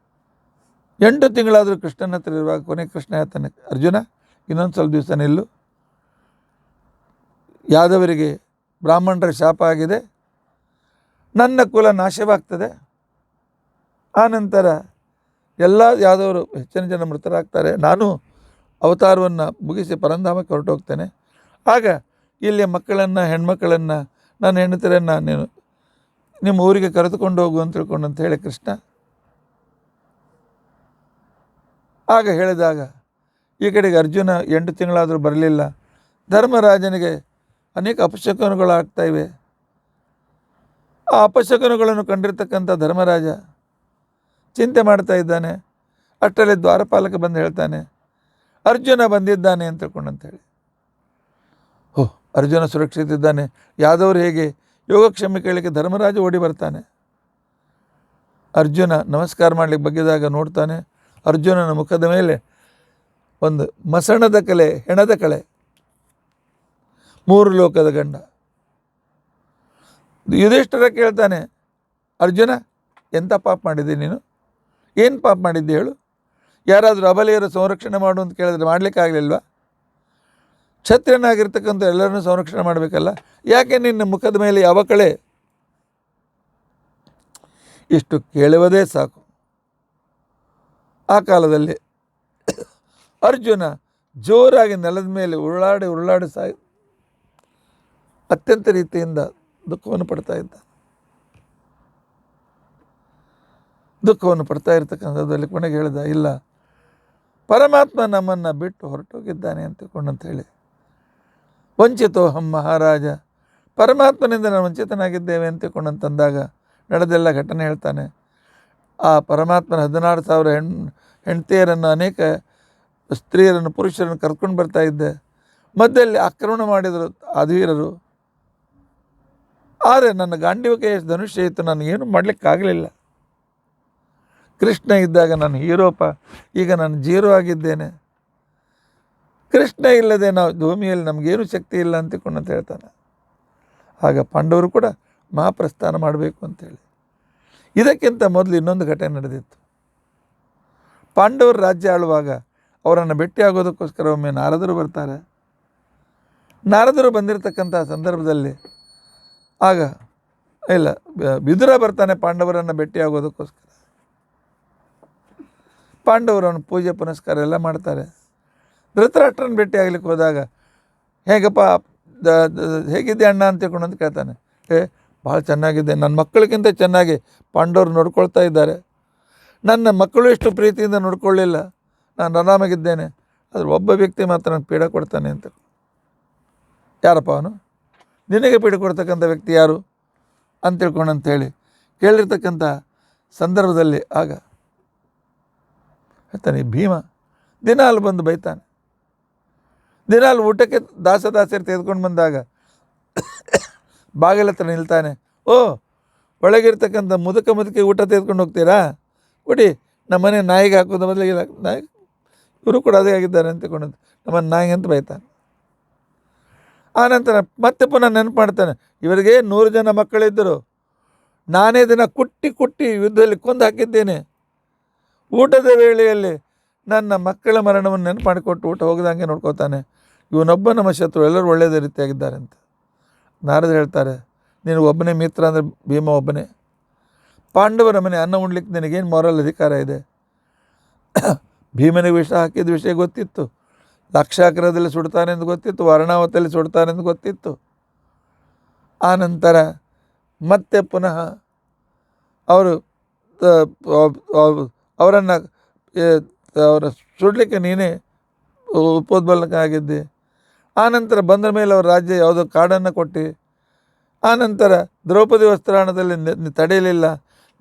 8 ತಿಂಗಳಾದರೂ ಕೃಷ್ಣನ ಹತ್ರ ಇರುವಾಗ ಕೊನೆ ಕೃಷ್ಣ ಹೇಳ್ತಾನೆ, ಅರ್ಜುನ ಇನ್ನೊಂದು ಸ್ವಲ್ಪ ದಿವಸ ನಿಲ್ಲು, ಯಾದವರಿಗೆ ಬ್ರಾಹ್ಮಣರ ಶಾಪ ಆಗಿದೆ, ನನ್ನ ಕುಲ ನಾಶವಾಗ್ತದೆ, ಆನಂತರ ಎಲ್ಲ ಯಾದವರು ಹೆಚ್ಚಿನ ಜನ ಮೃತರಾಗ್ತಾರೆ, ನಾನು ಅವತಾರವನ್ನು ಮುಗಿಸಿ ಪರಂಧಾಮಕ್ಕೆ ಹೊರಟೋಗ್ತೇನೆ. ಆಗ ಇಲ್ಲಿಯ ಮಕ್ಕಳನ್ನು ಹೆಣ್ಮಕ್ಕಳನ್ನು ನನ್ನ ಹೆಂಡತಿಯರನ್ನು ನೀನು ನಿಮ್ಮ ಊರಿಗೆ ಕರೆದುಕೊಂಡು ಹೋಗು ಅಂತ ತಿಳ್ಕೊಂಡು ಅಂತ ಹೇಳಿ ಕೃಷ್ಣ ಆಗ ಹೇಳಿದಾಗ ಈ ಕಡೆಗೆ ಅರ್ಜುನ 8 ತಿಂಗಳಾದರೂ ಬರಲಿಲ್ಲ. ಧರ್ಮರಾಜನಿಗೆ ಅನೇಕ ಅಪಶಕುನಗಳಾಗ್ತಾಯಿವೆ. ಆ ಅಪಶಕುನಗಳನ್ನು ಕಂಡಿರ್ತಕ್ಕಂಥ ಧರ್ಮರಾಜ ಚಿಂತೆ ಮಾಡ್ತಾ ಇದ್ದಾನೆ. ಅಷ್ಟರಲ್ಲಿ ದ್ವಾರಪಾಲಕ ಬಂದು ಹೇಳ್ತಾನೆ, ಅರ್ಜುನ ಬಂದಿದ್ದಾನೆ ಅಂತ ತಿಳ್ಕೊಂಡಂತೇಳಿ. ಅರ್ಜುನ ಸುರಕ್ಷಿತ ಇದ್ದಾನೆ, ಯಾದವರು ಹೇಗೆ ಯೋಗಕ್ಷೇಮ ಕೇಳಲಿಕ್ಕೆ ಧರ್ಮರಾಜ ಓಡಿ ಬರ್ತಾನೆ. ಅರ್ಜುನ ನಮಸ್ಕಾರ ಮಾಡಲಿಕ್ಕೆ ಬಗ್ಗಿದಾಗ ನೋಡ್ತಾನೆ, ಅರ್ಜುನನ ಮುಖದ ಮೇಲೆ ಒಂದು ಮಸಣದ ಕಲೆ, ಹೆಣದ ಕಳೆ, 3 ಲೋಕದ ಗಂಡ. ಯುಧಿಷ್ಠಿರ ಕೇಳ್ತಾನೆ, ಅರ್ಜುನ ಎಂಥ ಪಾಪ ಮಾಡಿದೆ ನೀನು, ಏನು ಪಾಪ ಮಾಡಿದ್ದೆ ಹೇಳು? ಯಾರಾದರೂ ಅಬಲೆಯರು ಸಂರಕ್ಷಣೆ ಮಾಡು ಅಂತ ಕೇಳಿದ್ರೆ ಮಾಡಲಿಕ್ಕಾಗಲಿಲ್ವಾ? ಕ್ಷತ್ರಿಯನಾಗಿರ್ತಕ್ಕಂಥ ಎಲ್ಲರನ್ನೂ ಸಂರಕ್ಷಣೆ ಮಾಡಬೇಕಲ್ಲ. ಯಾಕೆ ನಿನ್ನ ಮುಖದ ಮೇಲೆ ಯಾವ ಕಳೆ? ಇಷ್ಟು ಕೇಳುವುದೇ ಸಾಕು. ಆ ಕಾಲದಲ್ಲಿ ಅರ್ಜುನ ಜೋರಾಗಿ ನೆಲದ ಮೇಲೆ ಉರುಳಾಡಿ ಅತ್ಯಂತ ರೀತಿಯಿಂದ ದುಃಖವನ್ನು ಪಡ್ತಾ ಇರ್ತಕ್ಕಂಥದ್ದಲ್ಲಿ ಕೊನೆಗೆ ಹೇಳಿದ, ಇಲ್ಲ, ಪರಮಾತ್ಮ ನಮ್ಮನ್ನು ಬಿಟ್ಟು ಹೊರಟೋಗಿದ್ದಾನೆ ಅಂತ ಹೇಳಿ. ವಂಚಿತೋಹಂ ಮಹಾರಾಜ, ಪರಮಾತ್ಮನಿಂದ ನಾನು ವಂಚಿತನಾಗಿದ್ದೇವೆ ಅಂತಂದಾಗ ನಡೆದೆಲ್ಲ ಘಟನೆ ಹೇಳ್ತಾನೆ. ಆ ಪರಮಾತ್ಮನ 16,000 ಹೆಂಡತಿಯರನ್ನು, ಅನೇಕ ಸ್ತ್ರೀಯರನ್ನು, ಪುರುಷರನ್ನು ಕರ್ಕೊಂಡು ಬರ್ತಾ ಇದ್ದೆ. ಮಧ್ಯದಲ್ಲಿ ಆಕ್ರಮಣ ಮಾಡಿದರು ಅಧೀರರು. ಆದರೆ ನನ್ನ ಗಾಂಡೀವಕ್ಕೆ ಧನುಷ್ಯ ಇತ್ತು, ನಾನು ಏನು ಮಾಡಲಿಕ್ಕಾಗಲಿಲ್ಲ. ಕೃಷ್ಣ ಇದ್ದಾಗ ನಾನು ಹೀರೋಪ, ಈಗ ನಾನು ಜೀರೋ ಆಗಿದ್ದೇನೆ. ಕೃಷ್ಣ ಇಲ್ಲದೆ ನಾವು ಭೂಮಿಯಲ್ಲಿ ನಮಗೇನು ಶಕ್ತಿ ಇಲ್ಲ ಅಂತ ಹೇಳ್ತಾನೆ. ಆಗ ಪಾಂಡವರು ಕೂಡ ಮಹಾಪ್ರಸ್ಥಾನ ಮಾಡಬೇಕು ಅಂತೇಳಿ. ಇದಕ್ಕಿಂತ ಮೊದಲು ಇನ್ನೊಂದು ಘಟನೆ ನಡೆದಿತ್ತು. ಪಾಂಡವರು ರಾಜ್ಯ ಆಳುವಾಗ ಅವರನ್ನು ಭೇಟಿಯಾಗೋದಕ್ಕೋಸ್ಕರ ಒಮ್ಮೆ ನಾರದರು ಬರ್ತಾರೆ. ನಾರದರು ಬಂದಿರತಕ್ಕಂಥ ಸಂದರ್ಭದಲ್ಲಿ ಆಗ ವಿದುರ ಬರ್ತಾನೆ ಪಾಂಡವರನ್ನು ಭೇಟಿಯಾಗೋದಕ್ಕೋಸ್ಕರ. ಪಾಂಡವರನ್ನು ಪೂಜೆ ಪುನಸ್ಕಾರ ಎಲ್ಲ ಮಾಡ್ತಾರೆ. ಧೃತರಾಷ್ಟ್ರನ ಭೇಟಿ ಆಗ್ಲಿಕ್ಕೆ ಹೋದಾಗ, ಹೇಗಪ್ಪ ಹೇಗಿದ್ದೆ ಅಣ್ಣ ಅಂತ ಕೇಳ್ತಾನೆ. ಭಾಳ ಚೆನ್ನಾಗಿದೆ, ನನ್ನ ಮಕ್ಕಳಿಗಿಂತ ಚೆನ್ನಾಗಿ ಪಾಂಡವರು ನೋಡ್ಕೊಳ್ತಾ ಇದ್ದಾರೆ. ನನ್ನ ಮಕ್ಕಳು ಎಷ್ಟು ಪ್ರೀತಿಯಿಂದ ನೋಡ್ಕೊಳ್ಳಿಲ್ಲ, ನಾನು ಆರಾಮಾಗಿದ್ದೇನೆ. ಆದರೆ ಒಬ್ಬ ವ್ಯಕ್ತಿ ಮಾತ್ರ ನನಗೆ ಪೀಡ ಕೊಡ್ತಾನೆ ಅಂತ. ಯಾರಪ್ಪ ಅವನು? ನಿನಗೆ ಪೀಡ ಕೊಡ್ತಕ್ಕಂಥ ವ್ಯಕ್ತಿ ಯಾರು ಅಂತೇಳಿ ಕೇಳಿರ್ತಕ್ಕಂಥ ಸಂದರ್ಭದಲ್ಲಿ ಆಗ ಹೇಳ್ತಾನೆ, ಭೀಮ ದಿನಾಲು ಬಂದು ಬೈತಾನೆ. ದಿನಾಲು ಊಟಕ್ಕೆ ದಾಸದಾಸರು ತೆಗೆದುಕೊಂಡು ಬಂದಾಗ ಬಾಗಿಲ ಹತ್ರ ನಿಲ್ತಾನೆ. ಒಳಗಿರ್ತಕ್ಕಂಥ ಮುದುಕಿ ಊಟ ತೆಗೆದುಕೊಂಡು ಹೋಗ್ತೀರಾ? ಕೊಡಿ, ನಮ್ಮನೆ ನಾಯಿಗೆ ಹಾಕೋದು ಬದಲಿಗೆ ನಾಯಿ, ಇವರು ಕೂಡ ಅದೇ ಆಗಿದ್ದಾರೆ ಅಂತಕೊಂಡು ನಮ್ಮನ್ನು ನಾಯಿ ಅಂತ ಬೈತಾನೆ. ಆನಂತರ ಮತ್ತೆ ಪುನಃ ನೆನಪು ಮಾಡ್ತಾನೆ, ಇವರಿಗೆ 100 ಜನ ಮಕ್ಕಳಿದ್ದರು, ನಾನೇ ದಿನ ಕುಟ್ಟಿ ಯುದ್ಧದಲ್ಲಿ ಕೊಂದು ಹಾಕಿದ್ದೇನೆ. ಊಟದ ವೇಳೆಯಲ್ಲಿ ನನ್ನ ಮಕ್ಕಳ ಮರಣವನ್ನು ನೆನಪು ಮಾಡಿಕೊಟ್ಟು ಊಟ ಹೋಗದಂಗೆ ನೋಡ್ಕೋತಾನೆ. ಇವನೊಬ್ಬ ನಮ್ಮ ಶತ್ರು, ಎಲ್ಲರೂ ಒಳ್ಳೆಯದೇ ರೀತಿಯಾಗಿದ್ದಾರೆ ಅಂತ. ನಾರದರು ಹೇಳ್ತಾರೆ, ನೀನು ಒಬ್ಬನೇ ಮಿತ್ರ ಅಂದರೆ ಭೀಮ ಒಬ್ಬನೇ. ಪಾಂಡವರ ಮನೆ ಅನ್ನ ಉಣ್ಲಿಕ್ಕೆ ನಿನಗೇನು ಮಾರಲ್ ಅಧಿಕಾರ ಇದೆ? ಭೀಮನಿಗೆ ವಿಷ ಹಾಕಿದ ವಿಷಯ ಗೊತ್ತಿತ್ತು. ಲಕ್ಷಾಗ್ರಹದಲ್ಲಿ ಸುಡ್ತಾನೆ ಎಂದು ಗೊತ್ತಿತ್ತು, ವರ್ಣಾವತಿಯಲ್ಲಿ ಸುಡ್ತಾನೆ ಎಂದು ಗೊತ್ತಿತ್ತು. ಆನಂತರ ಮತ್ತೆ ಪುನಃ ಅವರನ್ನು ಸುಡಲಿಕ್ಕೆ ನೀನೇ ಉಪೋದ್ಬಲಕ ಆಗಿದ್ದೆ. ಆನಂತರ ಬಂದ ಮೇಲೆ ಅವ್ರ ರಾಜ್ಯ ಯಾವುದೋ ಕಾಡನ್ನು ಕೊಟ್ಟು, ಆನಂತರ ದ್ರೌಪದಿ ವಸ್ತ್ರಾಣದಲ್ಲಿ ತಡೆಯಲಿಲ್ಲ.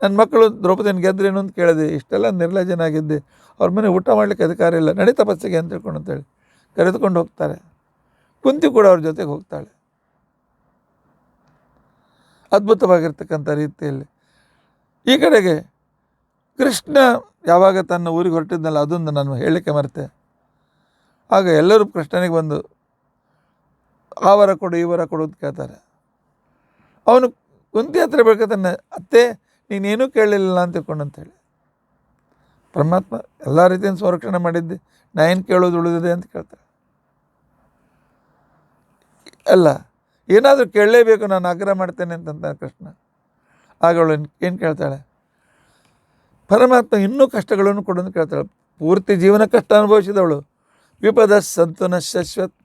ನನ್ನ ಮಕ್ಕಳು ದ್ರೌಪದಿನ ಗೆದ್ರೇನು ಅಂತ ಕೇಳಿದೆ. ಇಷ್ಟೆಲ್ಲ ನಿರ್ಲಜ್ಜನಾಗಿದ್ದೆ. ಅವ್ರ ಮನೆ ಊಟ ಮಾಡಲಿಕ್ಕೆ ಅಧಿಕಾರ ಇಲ್ಲ, ನಡಿ ತಪಸ್ಸಿಗೆ ಅಂತ ಅಂತೇಳಿ ಕರೆದುಕೊಂಡು ಹೋಗ್ತಾರೆ. ಕುಂತಿ ಕೂಡ ಅವ್ರ ಜೊತೆಗೆ ಹೋಗ್ತಾಳೆ. ಅದ್ಭುತವಾಗಿರ್ತಕ್ಕಂಥ ರೀತಿಯಲ್ಲಿ ಈ ಕಡೆಗೆ ಕೃಷ್ಣ ಯಾವಾಗ ತನ್ನ ಊರಿಗೆ ಹೊರಟಿದ್ನಲ್ಲ, ಅದೊಂದು ನಾನು ಹೇಳಲಿಕ್ಕೆ ಮರೆತೆ. ಆಗ ಎಲ್ಲರೂ ಕೃಷ್ಣನಿಗೆ ಬಂದು ಆ ವರ ಕೊಡು, ಈ ವರ ಕೊಡು ಅಂತ ಕೇಳ್ತಾರೆ. ಅವನು ಕುಂತಿ ಹತ್ರ ಬೇಕಾದ್ರೆ, ಅತ್ತೆ ನೀನೇನೂ ಕೇಳಲಿಲ್ಲ ಅಂತೇಳಿ. ಪರಮಾತ್ಮ ಎಲ್ಲ ರೀತಿಯಿಂದ ಸಂರಕ್ಷಣೆ ಮಾಡಿದ್ದೆ, ನಾ ಏನು ಕೇಳೋದು ಉಳಿದಿದೆ ಅಂತ ಕೇಳ್ತಾರೆ. ಅಲ್ಲ, ಏನಾದರೂ ಕೇಳಲೇಬೇಕು, ನಾನು ಆಗ್ರಹ ಮಾಡ್ತೇನೆ ಅಂತಂತಾನೆ ಕೃಷ್ಣ. ಆಗ ಅವಳು ಏನು ಕೇಳ್ತಾಳೆ? ಪರಮಾತ್ಮ ಇನ್ನೂ ಕಷ್ಟಗಳನ್ನು ಕೊಡು ಅಂತ ಕೇಳ್ತಾಳೆ. ಪೂರ್ತಿ ಜೀವನ ಕಷ್ಟ ಅನುಭವಿಸಿದವಳು. ವಿಪದ ಸಂತನ ಶಾಶ್ವತ್.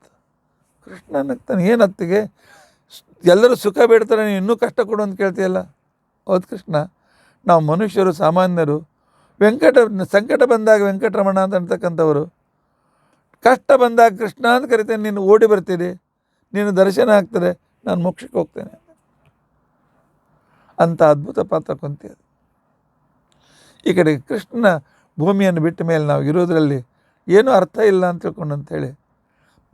ಕೃಷ್ಣ ನಗ್ತಾನೆ, ಏನು ಅತ್ತಿಗೆ ಎಲ್ಲರೂ ಸುಖ ಬೇಡ್ತಾರೆ, ನೀನು ಇನ್ನೂ ಕಷ್ಟ ಕೊಡು ಅಂತ ಕೇಳ್ತೀಯಲ್ಲ. ಹೌದು ಕೃಷ್ಣ, ನಾವು ಮನುಷ್ಯರು, ಸಾಮಾನ್ಯರು. ಸಂಕಟ ಬಂದಾಗ ವೆಂಕಟರಮಣ ಅಂತ ಅಂತಕ್ಕಂಥವರು, ಕಷ್ಟ ಬಂದಾಗ ಕೃಷ್ಣ ಅಂತ ಕರಿತೇನೆ, ನೀನು ಓಡಿ ಬರ್ತೀರಿ, ನೀನು ದರ್ಶನ ಆಗ್ತದೆ, ನಾನು ಮೋಕ್ಷಕ್ಕೆ ಹೋಗ್ತೇನೆ ಅಂತ ಅದ್ಭುತ ಪಾತ್ರ ಕುಂತಿ. ಅದು ಈ ಕಡೆ ಕೃಷ್ಣನ ಭೂಮಿಯನ್ನು ಬಿಟ್ಟ ಮೇಲೆ ನಾವು ಇರೋದರಲ್ಲಿ ಏನೂ ಅರ್ಥ ಇಲ್ಲ ಅಂತ ತಿಳ್ಕೊಂಡಂಥೇಳಿ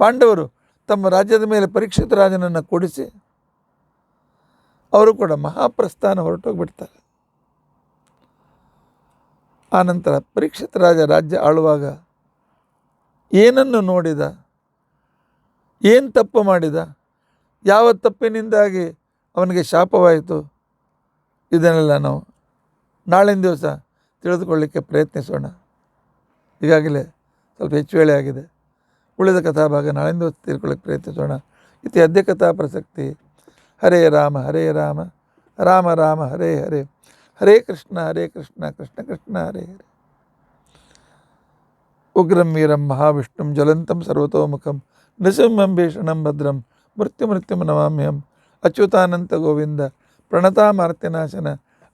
ಪಾಂಡವರು ತಮ್ಮ ರಾಜ್ಯದ ಮೇಲೆ ಪರೀಕ್ಷಿತ ರಾಜನನ್ನು ಕೊಡಿಸಿ ಅವರು ಕೂಡ ಮಹಾಪ್ರಸ್ಥಾನ ಹೊರಟೋಗ್ಬಿಡ್ತಾರೆ. ಆನಂತರ ಪರೀಕ್ಷಿತ ರಾಜ್ಯ ಆಳುವಾಗ ಏನನ್ನು ನೋಡಿದ, ಏನು ತಪ್ಪು ಮಾಡಿದ, ಯಾವ ತಪ್ಪಿನಿಂದಾಗಿ ಅವನಿಗೆ ಶಾಪವಾಯಿತು, ಇದನ್ನೆಲ್ಲ ನಾವು ನಾಳಿನ ದಿವಸ ತಿಳಿದುಕೊಳ್ಳಿಕ್ಕೆ ಪ್ರಯತ್ನಿಸೋಣ. ಈಗಾಗಲೇ ಸ್ವಲ್ಪ ಹೆಚ್ಚು ವೇಳೆ ಆಗಿದೆ. ಉಳಿದ ಕಥಾಭಾಗ ನಾಳೆಂದು ತಿಳ್ಕೊಳ್ಳಿಕ್ಕೆ ಪ್ರಯತ್ನಿಸೋಣ. ಇತಿ ಅದ್ಯ ಕಥಾ ಪ್ರಸಕ್ತಿ. ಹರೇ ರಾಮ ರಾಮ ರಾಮ ಹರೇ ಹರೇ, ಹರೇ ಕೃಷ್ಣ ಕೃಷ್ಣ ಕೃಷ್ಣ ಹರೇ ಹರೇ. ಉಗ್ರಂ ವೀರಂ ಮಹಾವಿಷ್ಣುಂ ಜ್ವಲಂತಂ ಸರ್ವತೋಮುಖಂ ನೃಸಿಂಹಂ ಭೀಷಣಂ ಭದ್ರಂ ಮೃತ್ಯುಂ ನಮಾಮ್ಯಹಂ. ಅಚ್ಯುತಾನಂತ ಗೋವಿಂದ ಪ್ರಣತಾಮಾರ್ತಿನಾಶನ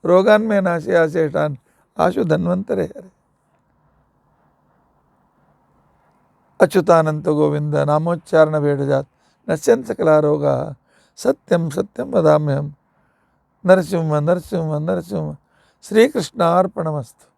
ರೋಗಾನ್ಮೇ ನಾಶಯಾಶೇಷಾನ್ ಆಶು ಧನ್ವಂತರೇ ಹರೇ. ಅಚ್ಯುತಾನಂತ ಗೋವಿಂದ ನಾಮೋಚ್ಚಾರಣ ಬೇಡಜಾತ್ ನಶ್ಯನ್ ಸಕಲಾ ರೋಗ. ಸತ್ಯಂ ವದಾಮ್ಯಹಂ. ನರಸಿಂಹ ಶ್ರೀಕೃಷ್ಣಾರ್ಪಣಮಸ್ತು.